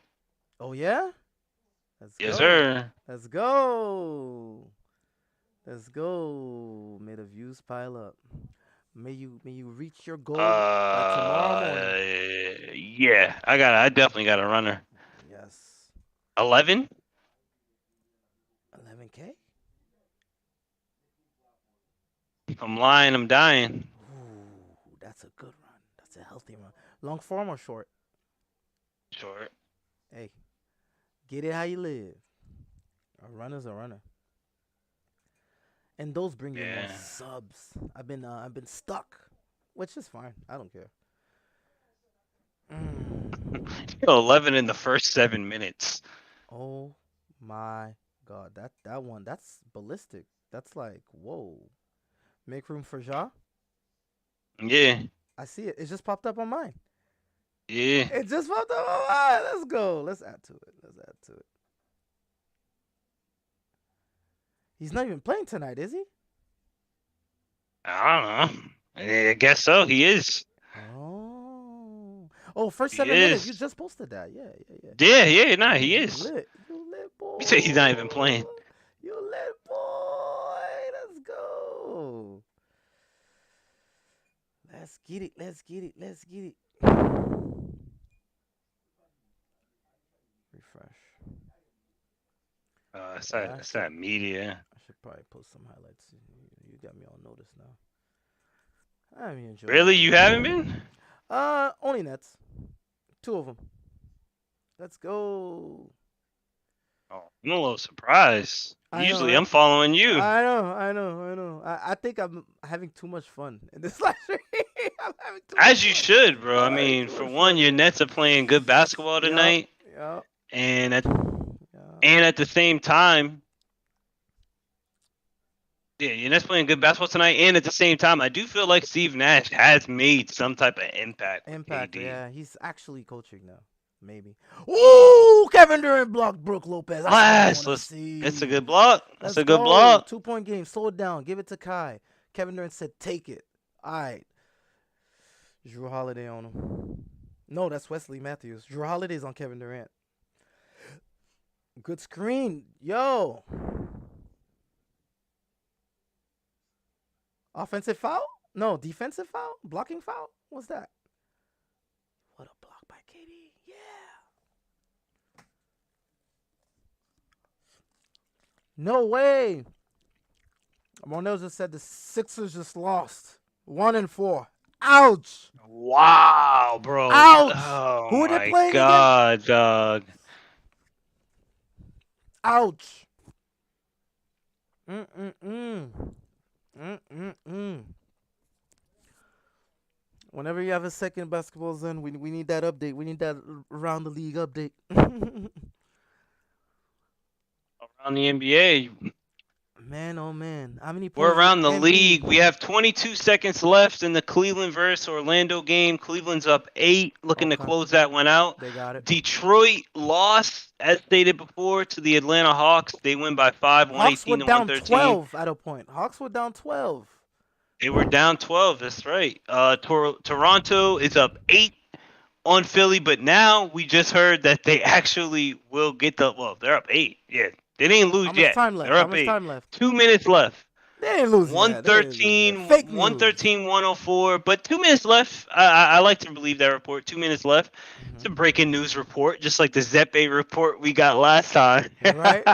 Oh yeah. Let's Yes, go. sir. Let's go. Let's go. May the views pile up. May you reach your goal by tomorrow morning. Yeah, I definitely got a runner. Yes. 11? 11K? If I'm lying, I'm dying. Ooh, that's a good run. That's a healthy run. Long form or short? Short. Hey, get it how you live. A runner's a runner. And those bring you more Yeah. subs. I've been stuck, which is fine. I don't care. 11 in the first 7 minutes. Oh my god, that one, that's ballistic. That's like, whoa. Make room for Ja. Yeah. I see it. It just popped up on mine. Yeah. It just popped up on mine. Let's go. Let's add to it. Let's add to it. He's not even playing tonight, is he? I don't know. I guess so. He is. Oh, first He 7 minutes. You is. just posted that. Yeah, yeah, yeah. Yeah, nah, he You is. lit. You lit, boy. You say he's not even playing. You lit, boy. Let's go. Let's get it. Let's get it. Let's get it. Refresh. It's that media. I should probably post some highlights. You got me on notice now. I mean, enjoy. Really? You haven't been? Only Nets. 2 of them. Let's go. Oh, I'm a little surprised. I know, Usually right? I'm following you. I know. I think I'm having too much fun in this live stream. I'm having too much As you fun. should, bro. I I'm having mean, too for much one, fun. your Nets are playing good basketball tonight, Yup. and Yup. at the same time, yeah, your Nets playing good basketball tonight, and at the same time, I do feel like Steve Nash has made some type of impact. With Impact. KD. Yeah, he's actually coaching now. Maybe. Ooh, Kevin Durant blocked Brooke Lopez. That's what I Yes, want to see. that's a good block. That's Let's a good go. block. 2-point game. Slow it down. Give it to Kai. Kevin Durant said, "Take it." All right. Drew Holiday on him. No, that's Wesley Matthews. Drew Holiday's on Kevin Durant. Good screen. Yo. Offensive foul? No, defensive foul? Blocking foul? What's that? What a block by KD. Yeah. No way. Monel just said the Sixers just lost. 1-4. Ouch. Wow, bro. Ouch. Oh Who are they my playing again? God, dog. Ouch. Mm-mm-mm. Mm-mm-mm. Whenever you have a second basketball zone, we need that update. We need that around the league update. Around the NBA, Man, oh man. How many we're points did around the league. We Embiid? have 22 seconds left in the Cleveland versus Orlando game. Cleveland's up 8, looking to Okay. close that one out. They got it. Detroit lost, as stated before, to the Atlanta Hawks. They win by 5, Hawks were 118 to down 113. 12 at a point. Hawks were down 12. They were down 12. That's right. Toronto is up 8 on Philly, but now we just heard that they actually will get the. Well, they're up 8. Yeah, they didn't How lose much yet. time They're left? How up much 8. time left? 2 minutes left. They didn't lose yet. They didn't lose yet. 113, Fake news. 113, 104. But 2 minutes left. I like to believe that report. 2 minutes left. It's a Mhm. breaking news report, just like the Zeppe report we got last time. Right?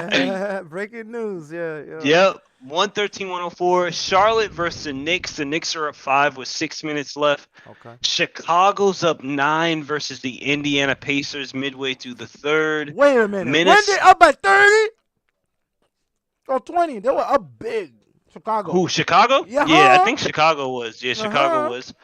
Breaking news. Yeah, yeah. Yep. 113, 104. Charlotte versus the Knicks. The Knicks are up 5 with 6 minutes left. Okay. Chicago's up 9 versus the Indiana Pacers midway through the third. Wait a minute. When they Minutes. up by 30 or 20? They were up big. Chicago. Who? Chicago? Yeah. Yeah, I think Chicago was. Yeah, Chicago Uh-huh. was.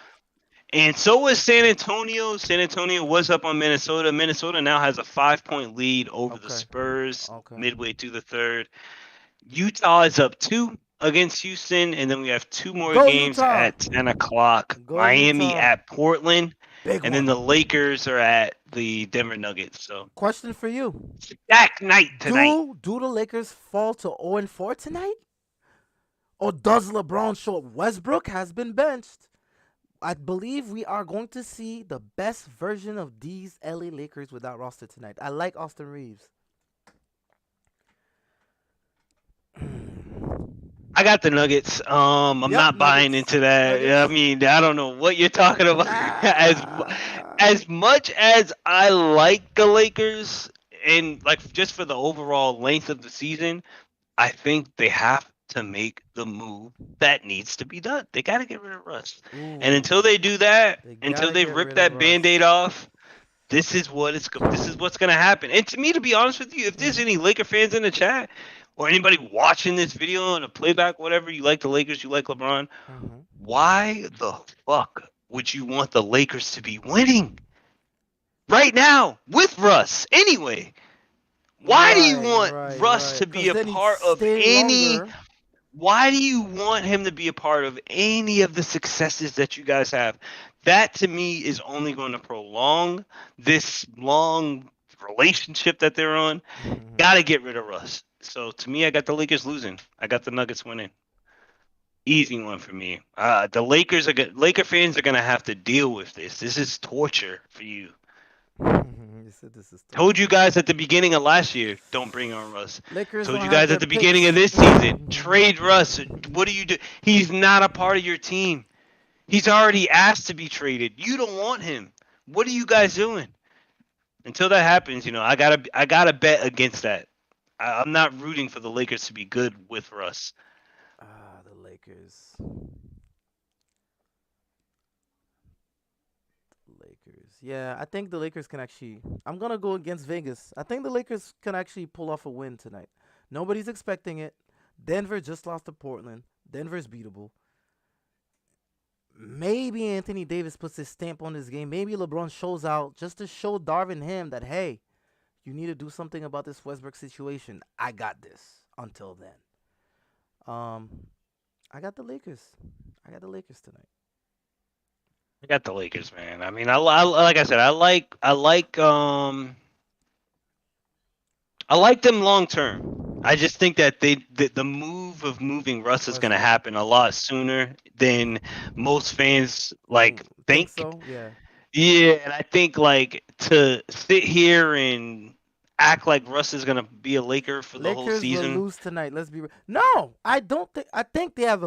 And so was San Antonio. San Antonio was up on Minnesota. Minnesota now has a 5-point lead over the Okay. Spurs Okay. midway through the third. Utah is up 2 against Houston, and then we have 2 more Go games Utah. at 10 o'clock. Go Miami Utah. at Portland, Big and then one. the Lakers are at the Denver Nuggets. So Question for you. stack night tonight. Do the Lakers fall to 0-4 tonight? Or does LeBron show up? Westbrook has been benched. I believe we are going to see the best version of these LA Lakers without roster tonight. I like Austin Reeves. I got the Nuggets. I'm Yep, not buying Nuggets. into that. I Nuggets. mean, I don't know what you're talking about. as Ah. as much as I like the Lakers, and like just for the overall length of the season, I think they have to make the move that needs to be done. They got to get rid of Russ, and Ooh, until they do that, they until gotta they get rip rid of that Russ. Band-Aid off, this is what's gonna happen. And to me, to be honest with you, if there's any Laker fans in the chat or anybody watching this video on a playback, whatever, you like the Lakers, you like LeBron, Mm-hmm. why the fuck would you want the Lakers to be winning right now with Russ? Anyway, why do you Right, want right, Russ right. to be Because a then he'd part of stay any? longer. Why do you want him to be a part of any of the successes that you guys have? That to me is only going to prolong this long relationship that they're on. Mhm. Got to get rid of Russ. So to me, I got the Lakers losing. I got the Nuggets winning. Easy one for me. The Laker fans are gonna have to deal with this. This is torture for you. You said this is Told you torture. guys at the beginning of last year, don't bring on Russ. Lakers Told don't you have guys their at the beginning of picks. this season, trade Russ. What do you do? He's not a part of your team. He's already asked to be traded. You don't want him. What are you guys doing? Until that happens, I gotta bet against that. I'm not rooting for the Lakers to be good with Russ. The Lakers. Lakers. Yeah, I think the Lakers can actually. I'm gonna go against Vegas. I think the Lakers can actually pull off a win tonight. Nobody's expecting it. Denver just lost to Portland. Denver's beatable. Maybe Anthony Davis puts his stamp on this game. Maybe LeBron shows out just to show Darvin Ham that hey, you need to do something about this Westbrook situation. I got this. Until then, um, I got the Lakers. I got the Lakers tonight. I got the Lakers, man. I mean, like I said, I like them long term. I just think that the move of moving Russ is going to Westbrook. happen a lot sooner than most fans like Think think. so? Yeah. Yeah, and I think like to sit here and act like Russ is gonna be a Laker for the whole Lakers will season? lose tonight. Let's be real. No, I don't think. I think they have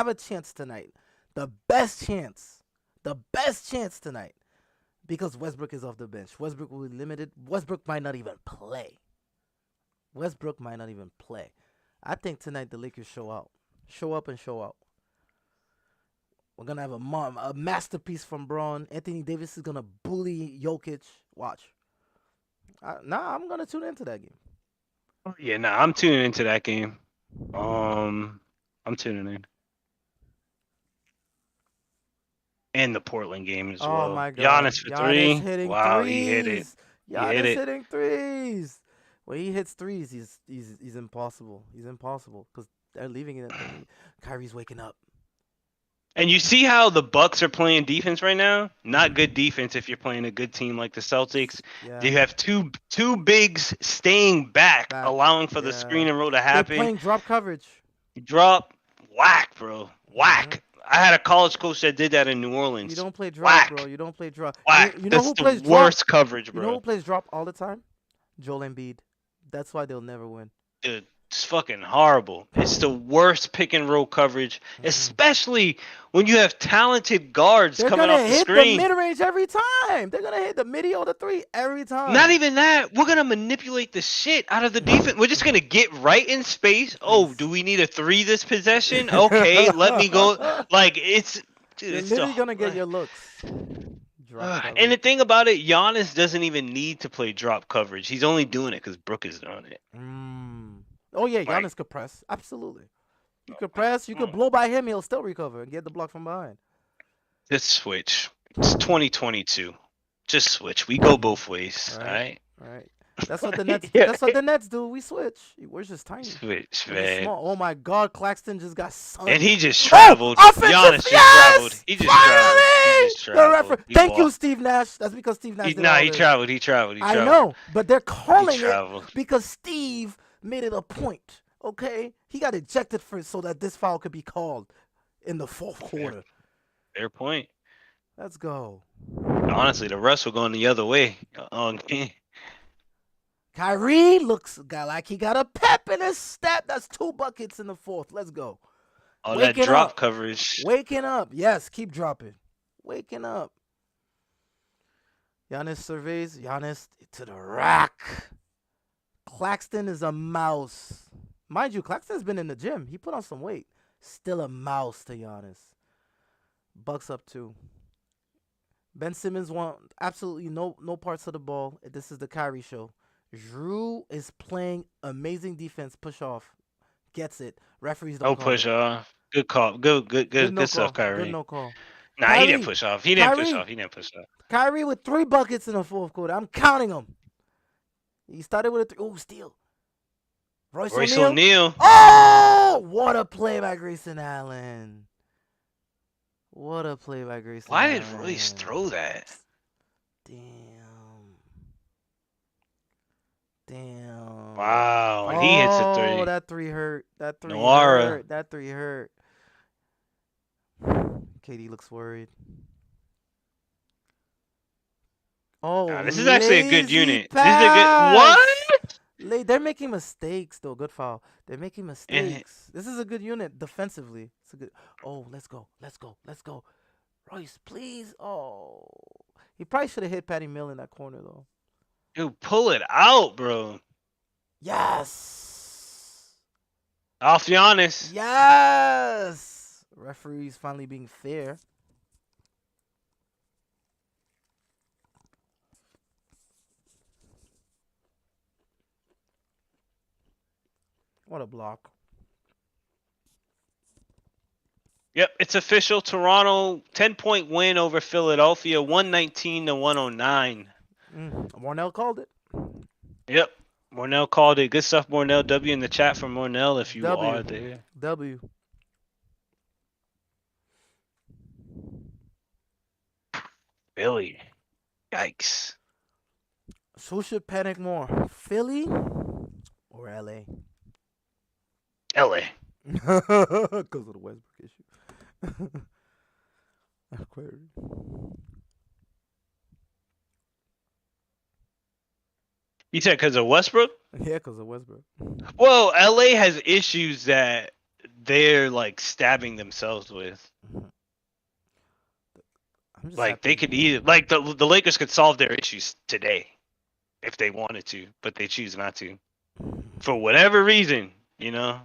a chance tonight. The best chance. The best chance tonight because Westbrook is off the bench. Westbrook will be limited. Westbrook might not even play. Westbrook might not even play. I think tonight the Lakers show out. Show up and show out. We're gonna have a masterpiece from Braun. Anthony Davis is gonna bully Jokic. Watch. I'm gonna tune into that game. Yeah, nah, I'm tuning into that game. I'm tuning in. And the Portland game as Oh well. my God, Giannis for Giannis three. hitting Wow, he hit it. threes. He hit Giannis it. hitting threes. When he hits threes, he's impossible. He's impossible because they're leaving it. Kyrie's waking up. And you see how the Bucks are playing defense right now? Not Mhm. good defense if you're playing a good team like the Celtics. Yeah, You have two bigs staying back, back. allowing for the Yeah, screen and roll to they're happen. playing drop coverage. Drop, whack, bro, Mhm. whack. I had a college coach that did that in New You Orleans. don't play drop, bro. Whack, You don't play drop. whack. You know That's who the plays drop? worst coverage, You know bro. who plays drop all the time? Joel Embiid. That's why they'll never win. Dude, it's fucking horrible. It's the worst pick and roll coverage, Mhm. especially when you have talented guards They're coming gonna off the hit the screen. mid range every time. They're gonna hit the midi or the three every time. Not even that. We're gonna manipulate the shit out of the defense. We're just gonna get right in space. Oh, do we need a three this possession? Okay, let me go. Like it's, dude, You're it's the. literally gonna get your looks. Drop And the coverage. thing about it, Giannis doesn't even need to play drop coverage. He's only doing it because Brook is doing it. Oh yeah, Like, Giannis could press. Absolutely. You could press. You could mm, blow by him. He'll still recover and get the block from behind. just switch. It's 2022. Just switch. We go both ways. All All right. right. All right. That's what the Nets. Yeah. That's what the Nets do. We switch. We're just tiny. Switch, We're just man. small. Oh my God, Claxton just got And sunned. he just Oh, traveled. offensive! Giannis just traveled. Yes! He just traveled. He Finally! just The traveled. referee. He Thank you, walked. Steve Nash. That's because Steve Nash did Nah, all he this. traveled. He traveled. He I traveled. know, but they're He calling it traveled. because Steve made it a point. Okay, he got ejected for so that this foul could be called in the fourth quarter. Fair point. Let's go. Honestly, the refs were going the other way. Kyrie got like he got a pep in his step. That's 2 buckets in the fourth. Let's go. All that Waking drop up. coverage. Waking up. Yes, keep dropping. Waking up. Giannis surveys. Giannis to the rack. Claxton is a mouse. Mind you, Claxton's been in the gym. He put on some weight. Still a mouse to Giannis. Bucks up 2. Ben Simmons want absolutely no parts of the ball. This is the Kyrie show. Drew is playing amazing defense. Push off. Gets it. Referees don't No call push it. off. Good call. Good No stuff, call. Good Kyrie. no call. Nah, he didn't push off. He didn't push off. He didn't push off. Kyrie with 3 buckets in the fourth quarter. I'm counting them. He started with a 3. Oh, steal. Royce O'Neal. Oh, what a play by Grayson Allen. What a play by Grayson Why Allen. did Royce throw that? Damn. Wow, and he hits a 3. Oh, that 3 hurt. That 3 Noara. hurt. That 3 hurt. KD looks worried. Oh, Nah, this is actually a good lazy unit. This is a pass. good. What? They're making mistakes though. Good foul. They're making mistakes. This is a good unit defensively. It's a good. Oh, let's go. Let's go. Let's go. Royce, please. Oh, he probably should have hit Patty Mill in that corner though. Dude, pull it out, bro. Yes. Off Giannis. Yes. Referees finally being fair. What a block. Yep, it's official. Toronto 10-point win over Philadelphia, 119-109. Mornell called it. Yep. Mornell called it. Good stuff, Mornell. W in the chat for Mornell if you are there. W. Philly. Yikes. So who should panic more, Philly or LA? LA. Because of the Westbrook issue. Clarity. You said because of Westbrook? Yeah, because of Westbrook. Well, LA has issues that they're like stabbing themselves with. Mhm. I'm just Like they happy. could either like the Lakers could solve their issues today if they wanted to, but they choose not to for whatever reason, you know.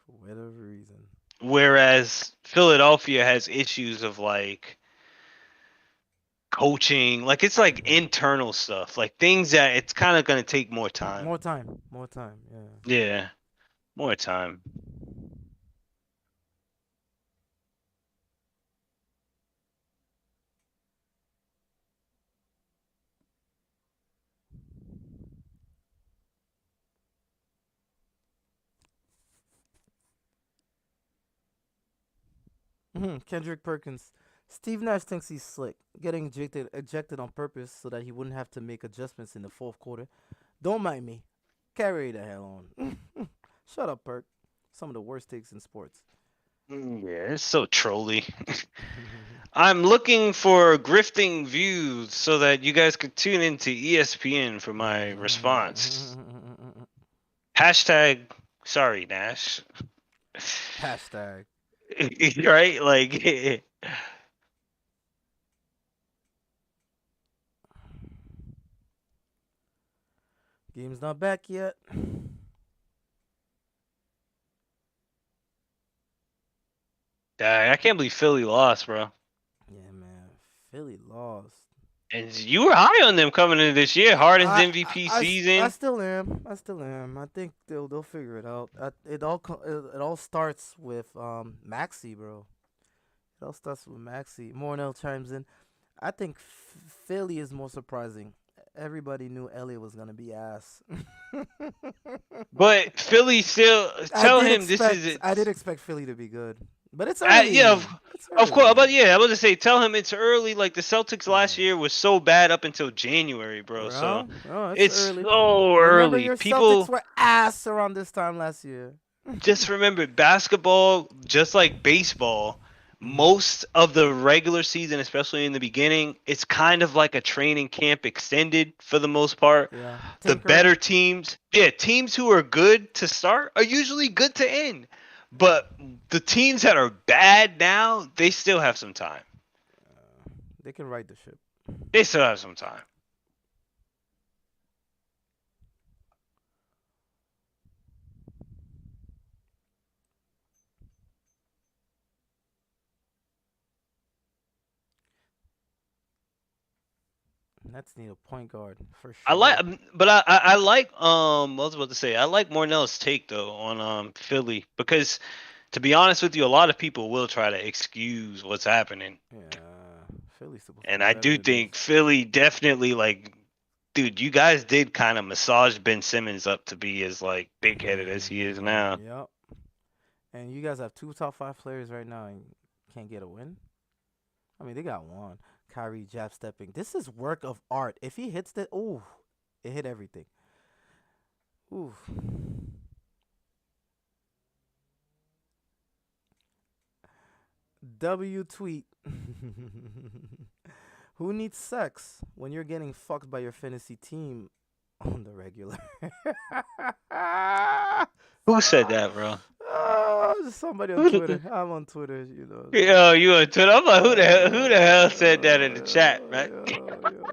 For whatever reason. Whereas Philadelphia has issues of like coaching, like it's like Mhm. internal stuff, like things that it's kind of gonna take more time. More time. More time. Yeah. Yeah, more time. Kendrick Perkins. Steve Nash thinks he's slick, getting ejected on purpose so that he wouldn't have to make adjustments in the fourth quarter. Don't mind me. Carry the hell on. Shut up, Perk. Some of the worst takes in sports. Yeah, it's so trolly. I'm looking for grifting views so that you guys could tune into ESPN for my response. Hashtag sorry Nash. Hashtag. Right? Like Game's not back yet. I can't believe Philly lost, bro. Yeah, man. Philly lost. And you were high on them coming into this year. Harden's MVP I season. still am. I still am. I think they'll figure it out. It all starts with Maxi, bro. It all starts with Maxi. Mornell chimes in. I think Philly is more surprising. Everybody knew LA was gonna be ass. But Philly still tell him this is I did it. expect Philly to be good, but it's Yeah, early. It's of course. early, But yeah, I was gonna say, tell him it's early. Like the Celtics last yeah. year was so bad up until January, bro. So Well, oh, it's it's early. so Remember, early. your Celtics People were ass around this time last year. just remember basketball, just like baseball. Mhm. Most of the regular season, especially in the beginning, it's kind of like a training camp extended for the most part. Yeah, The tinkering. better teams, yeah, teams who are good to start are usually good to end. But the teams that are bad now, they still have some time. They can right the ship. They still have some time. Nets need a point guard for I like, sure. but I like I was about to say I like Mornell's take though on Philly because to be honest with you, a lot of people will try to excuse what's happening, Yeah, Philly's supposed to and be I better do than this. think Philly definitely like, dude, you guys did kind of massage Ben Simmons up to be as like big headed as he is now. Yep. And you guys have two top five players right now and can't get a win. I mean, they got one. Kyrie jab stepping. This is work of art. If he hits that, ooh, it hit everything. Ooh. W tweet. Who needs sex when you're getting fucked by your fantasy team on the regular? Who said that, bro? Somebody on Twitter. I'm on Twitter, you know. Yo, you on Twitter? I'm like, who the hell said that in the chat, man? Yo.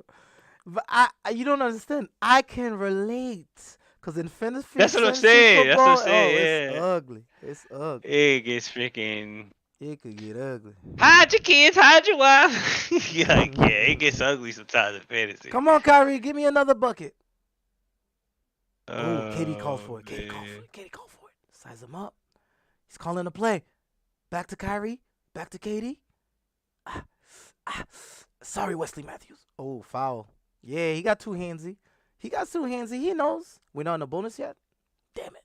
But you don't understand. I can relate. Because in That's what I'm fantasy saying. That's what I'm football, oh, it's saying. Yeah, ugly. It's ugly. it gets freaking. It could get ugly. Hide your kids, hide your wife. Yeah, like, yeah, it gets ugly sometimes in fantasy. Come on, Kyrie, give me another bucket. Oh, KD called Oh for it. KD called for man. it. KD called for it. Size him up. He's calling a play. Back to Kyrie. Back to KD. Ah, ah. Sorry, Wesley Matthews. Oh, foul. Yeah, he got too handsy. He got too handsy. He knows. We're not in the bonus yet. Damn it.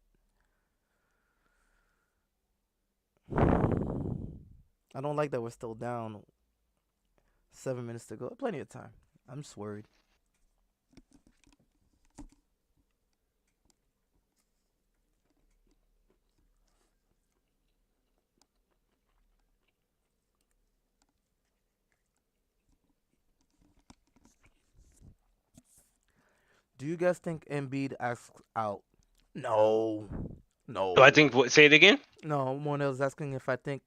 I don't like that we're still down. 7 minutes to go. Plenty of time. I'm just worried. Do you guys think Embiid asks out? No. So I No. think what say it again? No, Monel's asking if I think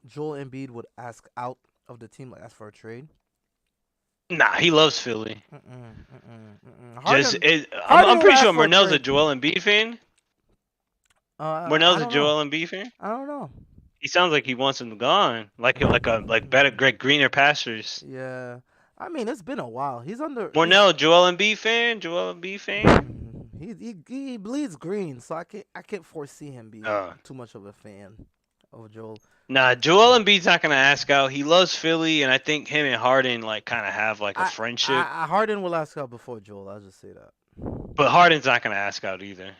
Joel Embiid would ask out of the team, like ask for a trade. Nah, he loves Philly. Just Harden, I'm Harden will pretty ask sure for a Mornell's a trade. Joel Embiid fan. I Mornell's a don't know. Joel Embiid fan. I don't know. He sounds like he wants him gone, like better, greener pastures. Yeah, I mean it's been a while. He's under. He's Mornell, Joel Embiid fan. Joel Embiid fan. he bleeds green, so I can't foresee him being Uh, too much of a fan of Joel. nah, Joel Embiid's not gonna ask out. He loves Philly, and I think him and Harden like kind of have like a friendship. Harden will ask out before Joel. I'll just say that But Harden's not gonna ask out either.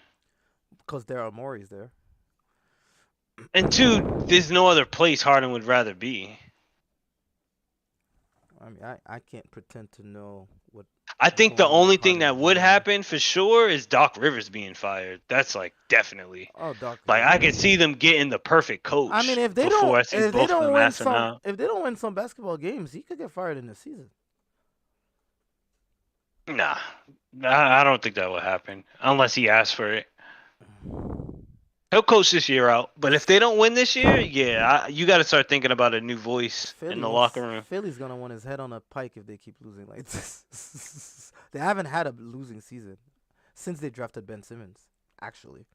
because there are Morris there. And two, there's no other place Harden would rather be. I mean, I can't pretend to know what I is think the going on in only thing Harden's that would mind. happen for sure is Doc Rivers being fired. That's like definitely. Oh, Doc. Like I could see them getting the perfect I mean, coach before I see both of them asking out. if they don't win some basketball games, he could get fired in the season. Nah, I don't think that will happen unless he asks for it. He'll coach this year out, but if they don't win this year, yeah, you got to start thinking about a new voice in the locker room. Philly's gonna want his head on a pike if they keep losing like this. They haven't had a losing season since they drafted Ben Simmons. Actually,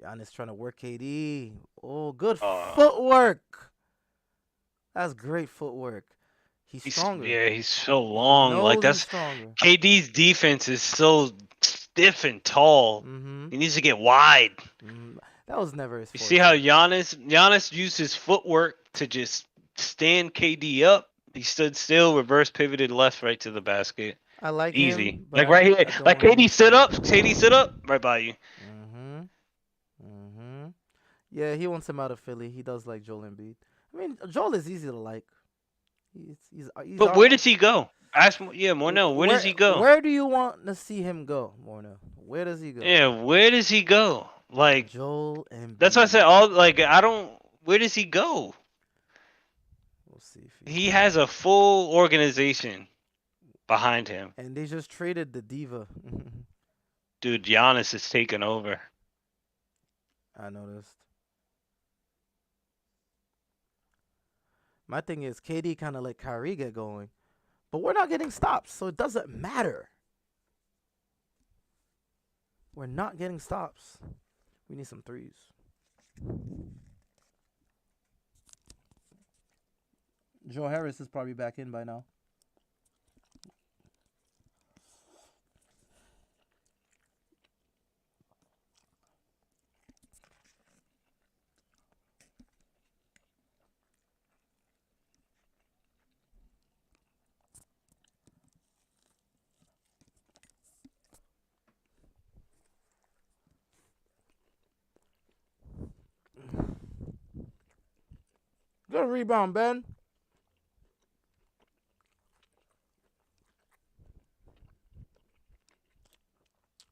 Giannis trying to work KD. Oh, good Uh, footwork. That's great footwork. He's he's stronger. yeah, he's so He long. Like knows he's that's stronger. KD's defense is so stiff and tall. Mm-hmm. He needs to get wide. That was never his You forte. see how Giannis used his footwork to just stand KD up. He stood still, reverse pivoted left, right to the basket. I like Easy. him, but Like right here. I don't Like want him KD to stood stay. up. KD stood up right by you. Mm-hmm. Mm-hmm. Yeah, he wants him out of Philly. He does like Joel Embiid. I mean, Joel is easy to like. He's But where does he go? Ask yeah, Mornell, where does he go? where do you want to see him go, Morna? Where does he go? Yeah, where does he go? Like Joel Embiid. that's why I said all like I don't where does he go? We'll see if He has a full organization behind him. And they just traded the diva. Dude, Giannis is taking over. I noticed. My thing is, KD kind of let Kyrie get going, but we're not getting stops, so it doesn't matter. We're not getting stops. We need some threes. Joe Harris is probably back in by now. Good rebound, Ben.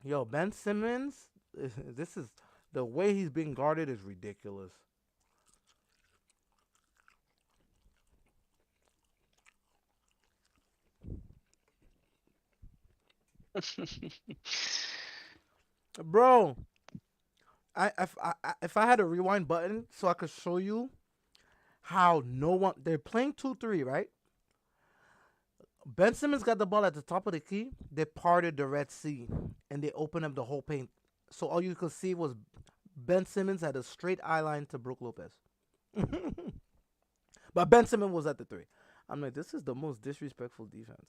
Yo, Ben Simmons, this is the way he's being guarded is ridiculous. Bro, if I had a rewind button so I could show you how no one they're playing 2-3, right? Ben Simmons got the ball at the top of the key. They parted the Red Sea and they opened up the whole paint. So all you could see was Ben Simmons had a straight eye line to Brook Lopez. But Ben Simmons was at the three. I'm like, this is the most disrespectful defense.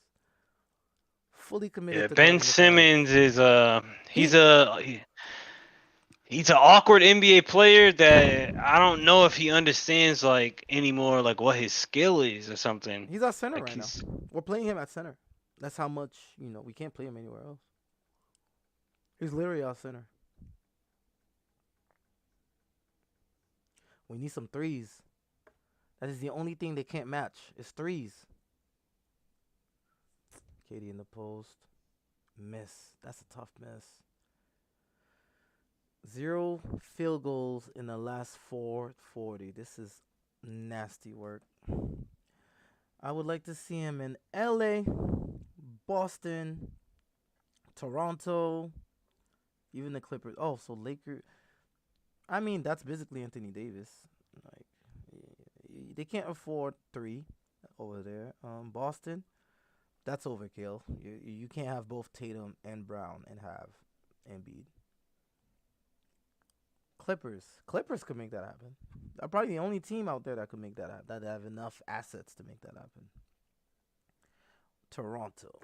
Fully committed Yeah, to Ben guarding the pass. Simmons is he's an awkward NBA player that I don't know if he understands like anymore like what his skill is or something. He's at center Like right now. We're playing him at center. That's how much, we can't play him anywhere else. He's literally out center. We need some threes. That is the only thing they can't match. Is threes. Katie in the post. Miss. That's a tough miss. Zero field goals in the last 440. This is nasty work. I would like to see him in LA, Boston, Toronto, even the Clippers. Oh, so Lakers. I mean, that's basically Anthony Davis. Like, they can't afford three over there. Boston, that's overkill. You can't have both Tatum and Brown and have Embiid. Clippers could make that happen. They're probably the only team out there that could make that happen. That have enough assets to make that happen. Toronto,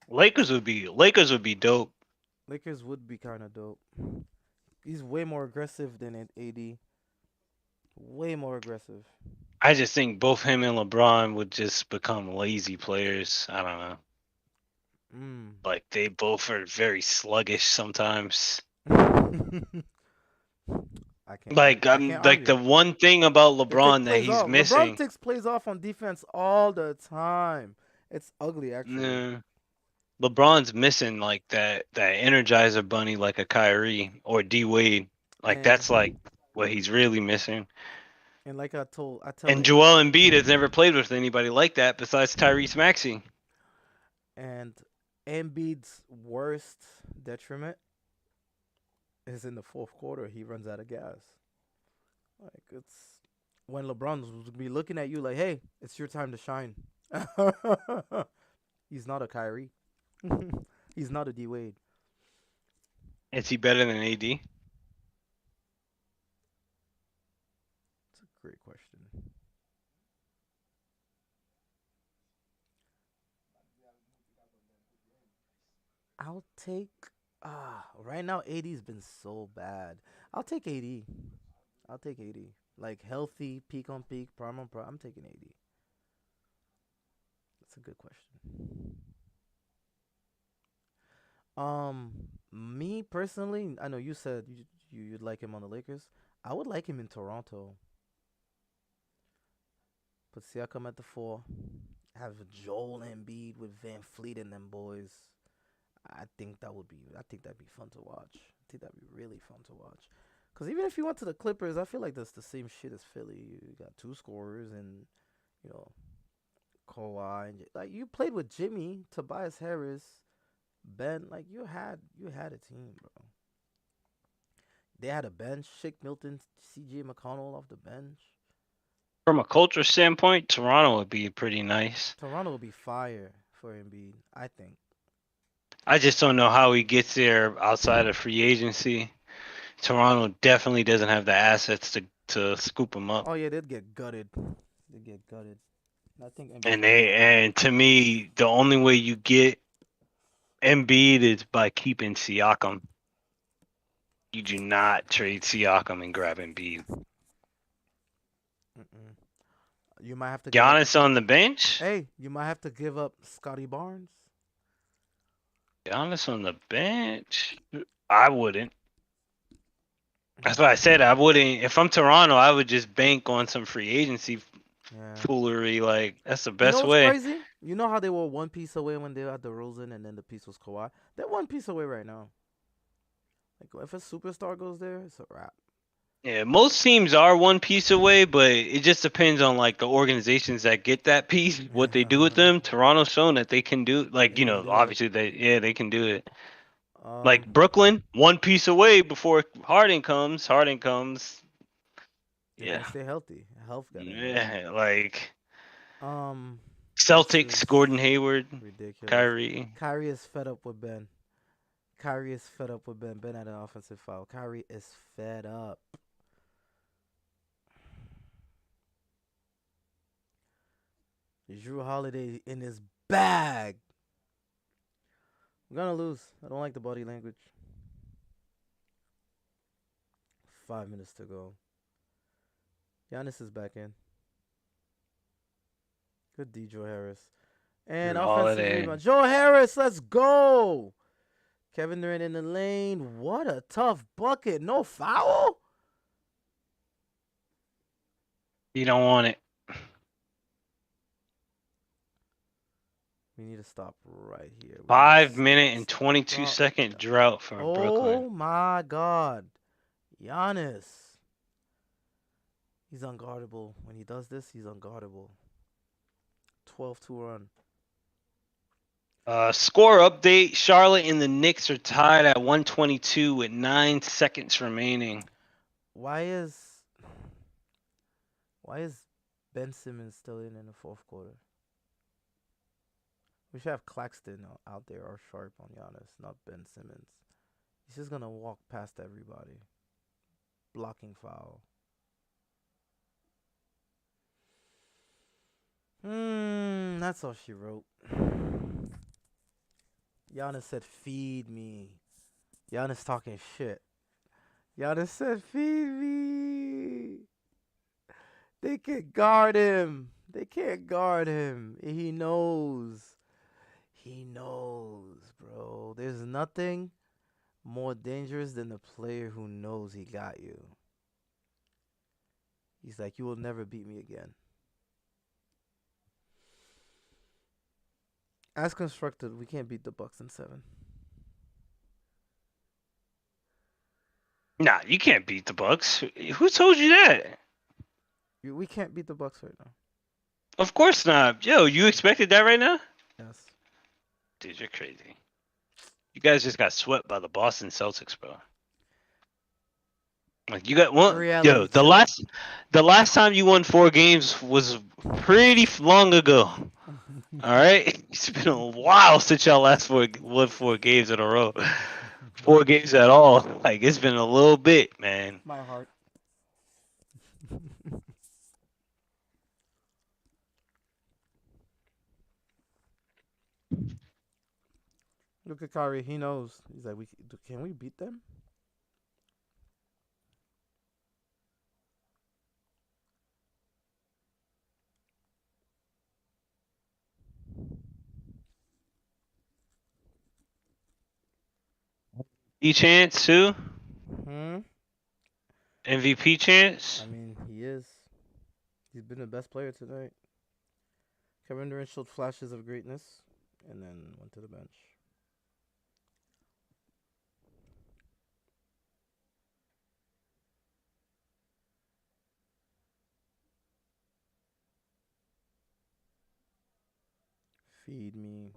Lakers would be dope. Lakers would be kind of dope. He's way more aggressive than AD. Way more aggressive. I just think both him and LeBron would just become lazy players. I don't know. Mm. Like they both are very sluggish sometimes. Like I I'm can't like the argue. one thing about They take LeBron that plays he's off. LeBron missing. takes plays off on defense all the time. It's ugly, actually. Nah, LeBron's missing like that Energizer bunny like a Kyrie or D Wade. Like that's like And what he's really missing. like I tell And it. Joel Embiid has never played with anybody like that besides Tyrese Maxey. And Embiid's worst detriment is in the fourth quarter. He runs out of gas. Like it's when LeBron would be looking at you like, "Hey, it's your time to shine." He's not a Kyrie. He's not a D Wade. Is he better than AD? It's a great question. I'll take right now AD's been so bad. I'll take AD. I'll take AD. Like healthy, peak on peak, prime on prime. I'm taking AD. That's a good question. Me personally, I know you said you'd like him on the Lakers. I would like him in Toronto. Put Siakam at the four. Have Joel Embiid with Van Fleet and them boys. I think that'd be fun to watch. I think that'd be really fun to watch. Cause even if you went to the Clippers, I feel like that's the same shit as Philly. You got two scorers and you know Kawhi and like you played with Jimmy, Tobias Harris, Ben. Like you had a team, bro. They had a bench. Shake Milton, C.J. McConnell off the bench. From a culture standpoint, Toronto would be pretty nice. Toronto will be fire for Embiid, I think. I just don't know how he gets there outside of free agency. Toronto definitely doesn't have the assets to scoop him up. Oh yeah, they'd get gutted. They'd get gutted. I think Embiid's And gonna they get gutted. and to me, the only way you get Embiid is by keeping Siakam. You do not trade Siakam and grab Embiid. Mm-mm. You might have to give up. Giannis on the bench. Hey, you might have to give up Scotty Barnes. Giannis on the bench. I wouldn't. That's Mm. why I said I wouldn't. If I'm Toronto, I would just bank on some free agency Yeah. foolery. Like that's the You know best what's way. crazy? You know how they were one piece away when they had DeRozan and then the piece was Kawhi? They're one piece away right now. Like if a superstar goes there, it's a wrap. Yeah, most teams are one piece away, but it just depends on like the organizations that get that piece, what they do with them. Toronto's shown that they can do like, They can do it. obviously they can do it. Like Um, Brooklyn, one piece away before Harden comes. Harden comes. they gotta Yeah. stay healthy. Health gotta be there. Yeah, like Um, this Celtics, is Gordon Hayward, ridiculous. Kyrie. Kyrie is fed up with Ben. Kyrie is fed up with Ben. Ben had an offensive foul. Kyrie is fed up. Drew Holiday in his bag. We're gonna lose. I don't like the body language. 5 minutes to go. Giannis is back in. Good D, Joe Harris. And Drew offensive Holiday. rebound. Joe Harris, let's go. Kevin Durant in the lane. What a tough bucket. No foul? You don't want it. We need to stop right here. We need to 5 minute and 22 stop. second drought for Brooklyn. Oh my God. Giannis. He's unguardable. When he does this, he's unguardable. 12-2 run. Score update: Charlotte and the Knicks are tied at 122 with 9 seconds remaining. Why is why is Ben Simmons still in the fourth quarter? We should have Claxton out there or Sharp on Giannis, not Ben Simmons. He's just gonna walk past everybody. Blocking foul. That's all she wrote. Giannis said, "Feed me." Giannis talking shit. Giannis said, "Feed me." They can't guard him. They can't guard him. He knows. He knows, bro. There's nothing more dangerous than the player who knows he got you. He's like, "You will never beat me again." As constructed, we can't beat the Bucks in 7. Nah, you can't beat the Bucks. Who told you that? We can't beat the Bucks right now. Of course not. Yo, you expected that right now? Yes. Dude, you're crazy. You guys just got swept by the Boston Celtics, bro. Like you got one. Reality Yo, the check. last time you won 4 games was pretty long ago. All right, it's been a while since y'all last won 4 games in a row. 4 games at all. Like it's been a little bit, man. My heart. Look at Kyrie. He knows. He's like, can we beat them? E chance too. Hmm. MVP chance. I mean, he is. He's been the best player tonight. Kevin Durant showed flashes of greatness, and then went to the bench. Feed me.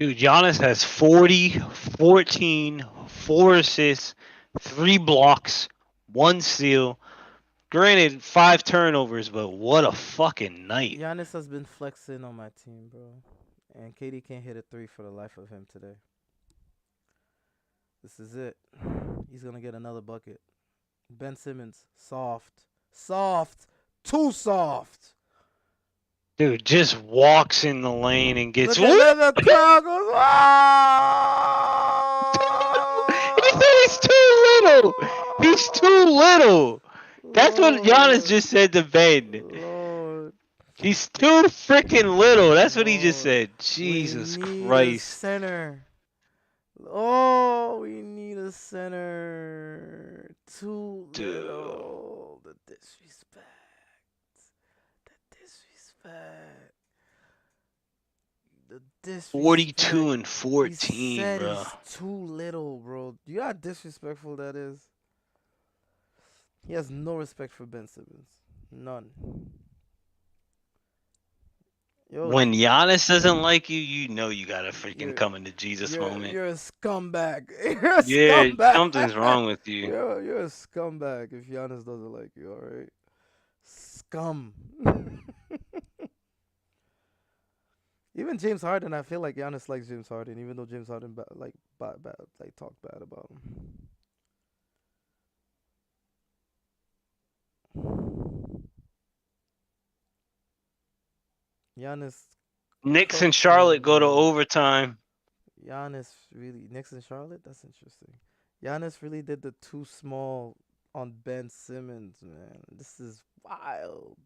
Dude, Giannis has 40, 14, 4 assists, 3 blocks, 1 steal. Granted, 5 turnovers, but what a fucking night. Giannis has been flexing on my team, bro. And KD can't hit a 3 for the life of him today. This is it. He's going to get another bucket. Ben Simmons, soft. Soft. Too soft. Dude just walks in the lane and gets. Look at the crowd goes, He said he's too little. He's too little. That's what Giannis just said to Ben. Lord. He's too freaking little. That's what he just Lord. said. Jesus We need Christ. a center. Oh, we need a center. Too little. The disrespect. The disrespect. The disrespect. 42 and He 14, said bro. he's too little, bro. You know how disrespectful that is? He has no respect for Ben Simmons. None. Yo, When Giannis doesn't like you, you know you got a freaking You're- come into Jesus moment. you're a scumbag. You're a Yeah, scumbag. something's wrong with you. You're a scumbag if Giannis doesn't like you, alright? Scum. Even James Harden, I feel like Giannis likes James Harden, even though James Harden talked bad about him. Giannis. Knicks and Charlotte go to overtime. Giannis really Knicks and Charlotte. That's interesting. Giannis really did the too small on Ben Simmons, man. This is wild.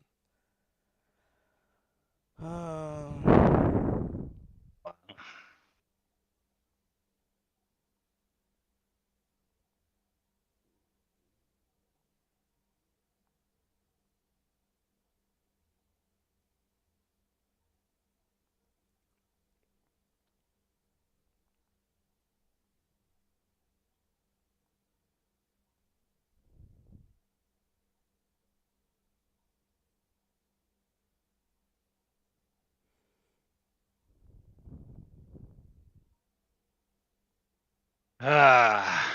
Ah,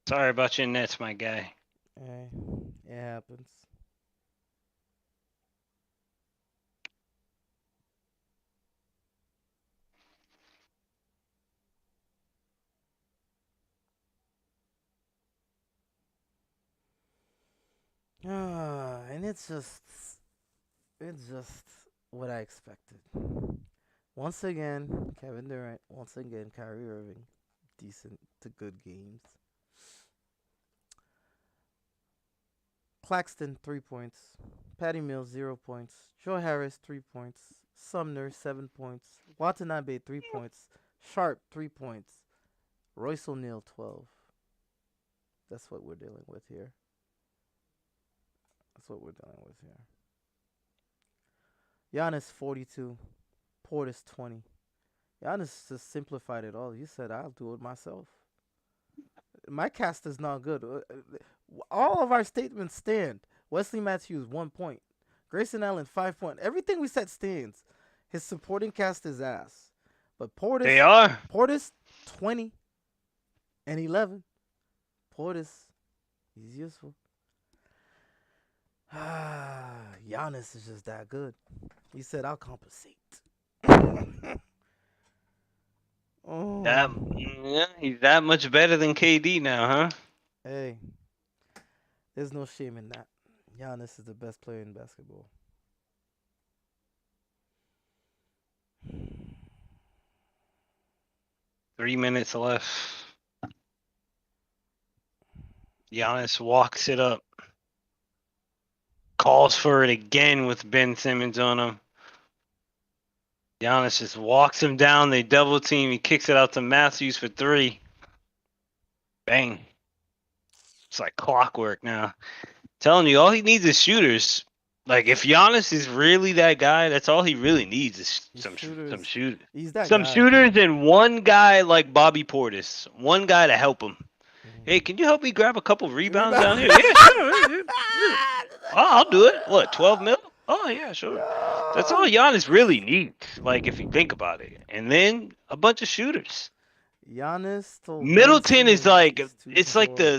sorry about your Nets, my guy. Hey, it happens. And it's just what I expected. Once again, Kevin Durant. Once again, Kyrie Irving. Decent to good games. Claxton, 3 points. Patty Mills, 0 points. Joe Harris, 3 points. Sumner, 7 points. Watanabe, 3 points. Sharp, 3 points. Royce O'Neal, 12. That's what we're dealing with here. That's what we're dealing with here. Giannis, 42. Portis, 20. Giannis just simplified it all. He said, I'll do it myself. My cast is not good. All of our statements stand. Wesley Matthews, 1 point. Grayson Allen, 5 point. Everything we said stands. His supporting cast is ass. But They Portis, are. Portis, 20 and 11. Portis, he's useful. Giannis is just that good. He said, I'll compensate. Oh, Yeah, he's that much better than KD now, huh? hey, there's no shame in that. Giannis is the best player in basketball. 3 minutes left. Giannis walks it up. Calls for it again with Ben Simmons on him. Giannis just walks him down. They double team. He kicks it out to Matthews for 3. Bang. It's like clockwork now. Telling you, all he needs is shooters. Like if Giannis is really that guy, that's all he really needs is He's some shooters. shoot He's that some guy. shooters and one guy like Bobby Portis, one guy to help him. Hey, Mhm. can you help me grab a couple rebounds Rebound. down here? Yeah, sure. Yeah. I'll do it. What, 12 mil? Oh yeah, sure. That's all Yo. Giannis really needs. Like if you think about it, and then a bunch of shooters. Giannis told Ben Middleton is Simmons like he's too it's like short. the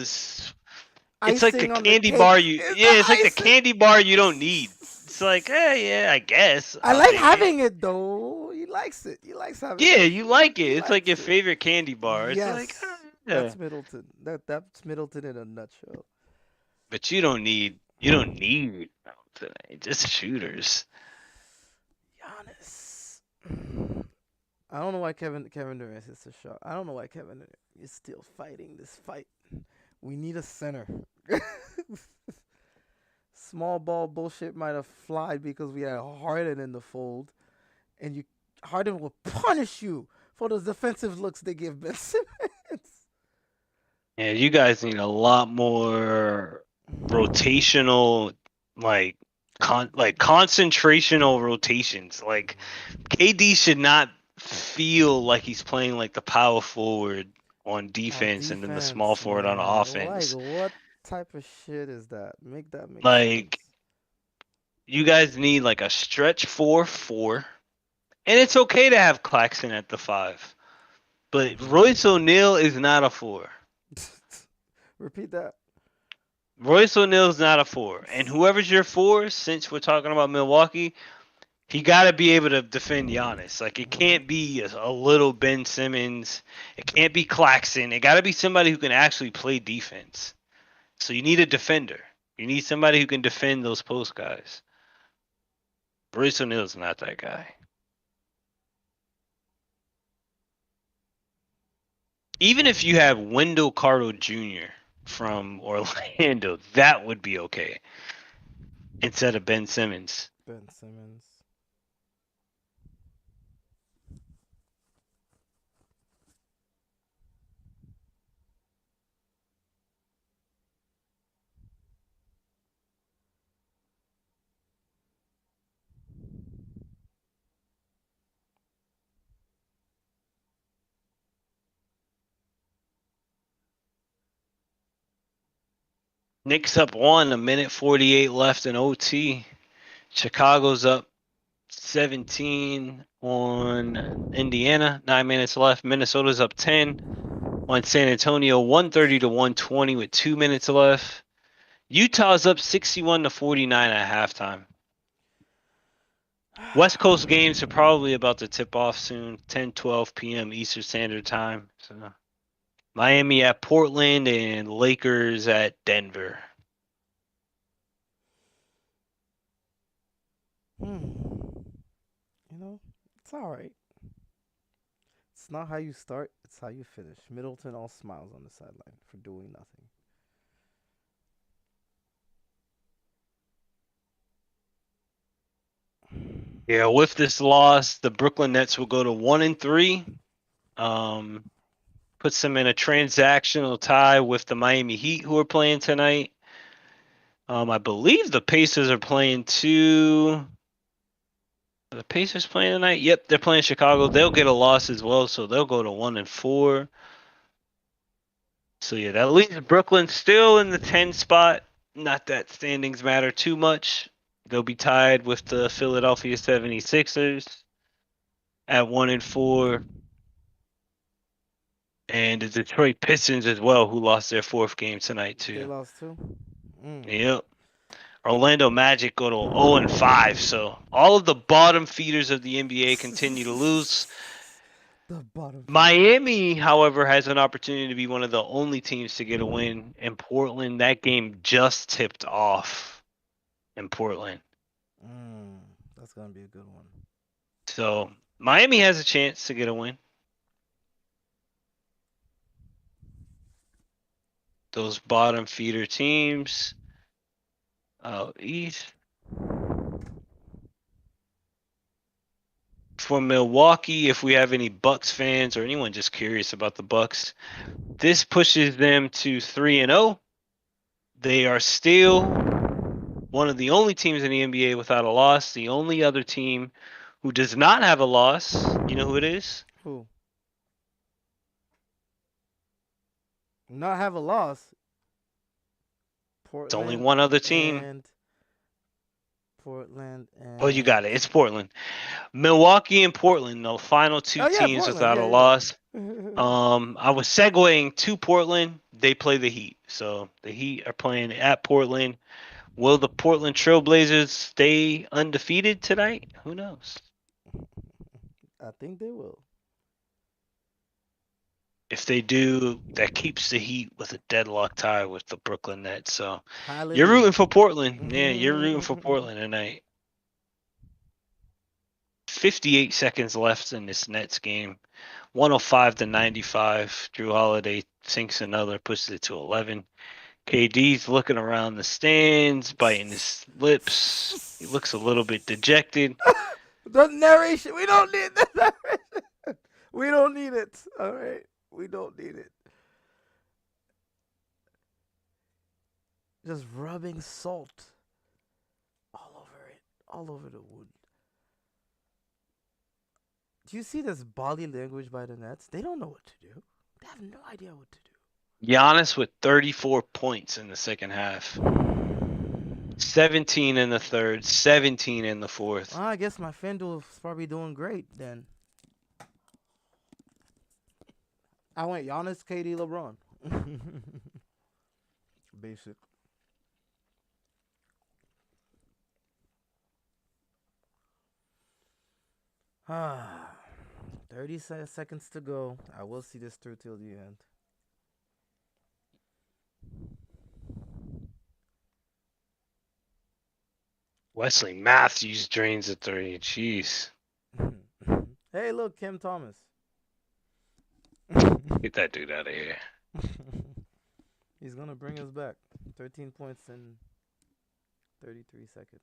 it's like the Icing on the candy cake. bar It's the it's like the icing. candy bar you don't need. It's like, yeah, I guess I I'll like take it. having it though. He likes it. He likes having Yeah, that you shit. like it. He It's like your likes it. favorite candy bar. It's like, Yes. yeah. That's Middleton. That's Middleton in a nutshell. But you don't need just shooters. Giannis. I don't know why Kevin Durant hits a shot. I don't know why Kevin Durant is still fighting this fight. We need a center. Small ball bullshit might have flied because we had Harden in the fold, and you Harden will punish you for those defensive looks they give Ben Simmons. Yeah, you guys need a lot more rotational, like concentrational rotations. Like KD should not feel like he's playing like the power forward on On defense and then the small defense, forward on man. Like, offense. what type of shit is that? Make that make Like sense. you guys need like a stretch 4-4, and it's okay to have Claxton at the 5, but Hmm. Royce O'Neal is not a 4. Repeat that. Royce O'Neal's not a 4, and whoever's your 4, since we're talking about Milwaukee, he got to be able to defend Giannis. Like it Hmm. can't be a little Ben Simmons. It can't be Claxton. It got to be somebody who can actually play defense. So you need a defender. You need somebody who can defend those post guys. Royce O'Neal's not that guy. Even if you have Wendell Carter Jr. from Orlando, that would be okay instead of Ben Simmons. Ben Simmons. Knicks up 1, a minute 48 left in OT. Chicago's up 17 on Indiana. 9 minutes left. Minnesota's up 10 on San Antonio. 130 to 120 with 2 minutes left. Utah's up 61 to 49 at halftime. West Coast games are probably about to tip off soon. 10:12 p.m. Eastern Standard Time. So Miami at Portland and Lakers at Denver. You know, it's all right. It's not how you start, it's how you finish. Middleton all smiles on the sideline for doing nothing. Yeah, with this loss, the Brooklyn Nets will go to 1-3. Um, puts them in a transactional tie with the Miami Heat, who are playing tonight. I believe the Pacers are playing too. Are the Pacers playing tonight? Yep, they're playing Chicago. They'll get a loss as well, so they'll go to 1-4. So yeah, that leaves Brooklyn still in the 10 spot. Not that standings matter too much. They'll be tied with the Philadelphia 76ers at 1-4. And the Detroit Pistons as well, who lost their fourth game tonight They too. lost too. Yep. Orlando Magic go to 0-5. So all of the bottom feeders of the NBA continue to lose. The bottom. Miami, however, has an opportunity to be one of the only teams to get a win. In Portland, that game just tipped off in Portland. That's gonna be a good one. So Miami has a chance to get a win. Those bottom feeder teams. East. For Milwaukee, if we have any Bucks fans or anyone just curious about the Bucks, this pushes them to 3-0. They are still one of the only teams in the NBA without a loss. The only other team who does not have a loss, you know who it is? Who? Not have a loss. It's only Portland one other team. and Portland and. Oh, you got it. It's Portland. Milwaukee and Portland, the final two Oh yeah, teams Portland. without a Yeah, loss. yeah. I was segueing to Portland. They play the Heat. So the Heat are playing at Portland. Will the Portland Trailblazers stay undefeated tonight? Who knows? I think they will. If they do, that keeps the Heat with a deadlock tie with the Brooklyn Nets. So Hallelujah. you're rooting for Portland. Yeah, you're rooting for Portland tonight. 58 seconds left in this Nets game. 105 to 95. Drew Holiday sinks another, pushes it to 11. KD's looking around the stands, biting his lips. He looks a little bit dejected. The narration. We don't need the narration. We don't need it. All right. We don't need it. Just rubbing salt all over it, all over the wood. Do you see this body language by the Nets? They don't know what to do. They have no idea what to do. Giannis with 34 points in the second half. 17 in the third, 17 in the fourth. Well, I guess my FanDuel's probably doing great then. I went Giannis, KD, LeBron. Basic. Ah, 30 seconds to go. I will see this through till the end. Wesley Matthews drains a three. Jeez. Hey, look, Kim Thomas. Get that dude out of here. He's going to bring us back. 13 points in 33 seconds.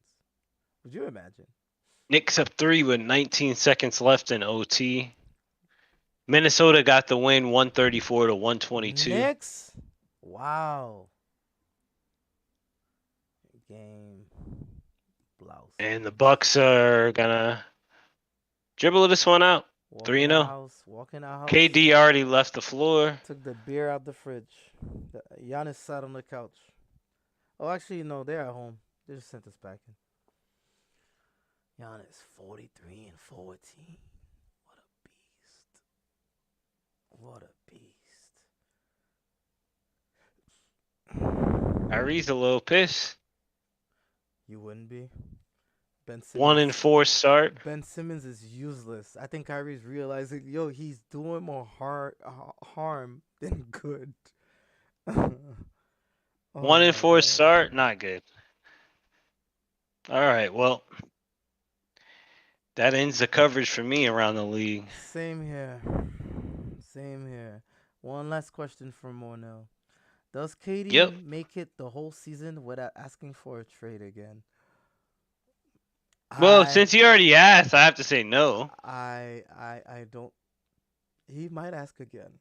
Would you imagine? Knicks up 3 with 19 seconds left in OT. Minnesota got the win 134 to 122. Knicks? Wow. Game. Blouse. And the Bucks are gonna dribble this one out. 3-0. Walking out house. KD already left the floor. Took the beer out the fridge. Giannis sat on the couch. Oh, actually, no, they're at home. They just sent us back in. Giannis 43 and 14. What a beast. What a beast. Kyrie's a little pissed. You wouldn't be. Ben 1 and Simmons. 4 start. Ben Simmons is useless. I think Kyrie's realizing, yo, he's doing more harm than good. Oh One and my four god. start. Not good. All right. Well, that ends the coverage for me around the league. Same here. Same here. One last question for Mornell. Does KD Yep. make it the whole season without asking for a trade again? Well, I since you already asked, I have to say no. I don't. He might ask again.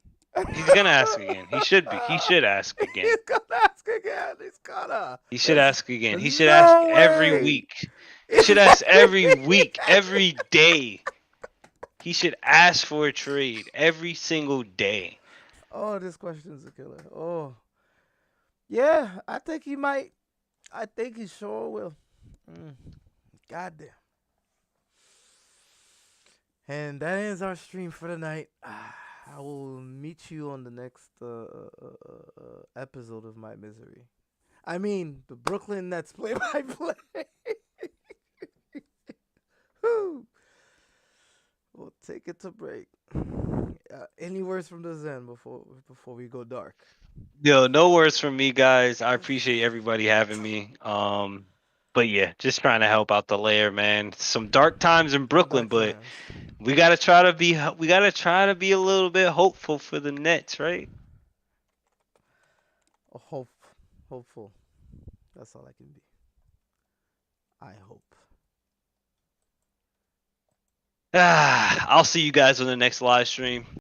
He's gonna ask again. He should be. He should ask again. He's gonna ask again. He's gonna. He should There's ask again. He should ask no every way. week. He should ask every week, every day. He should ask for a trade every single day. Oh, this question's a killer. Oh, yeah. I think he might. I think he sure will. Mm, goddamn. And that ends our stream for the night. I will meet you on the next episode of My Misery. I mean, the Brooklyn Nets play by play. We'll take it to break. Any words from the Zen before we go dark? Yo, no words from me, guys. I appreciate everybody having me. But yeah, just trying to help out the layer, man. Some dark times in Brooklyn, Dark but times. we gotta try to be a little bit hopeful for the Nets, right? Hope, hopeful. That's all I can be. I hope. I'll see you guys on the next live stream.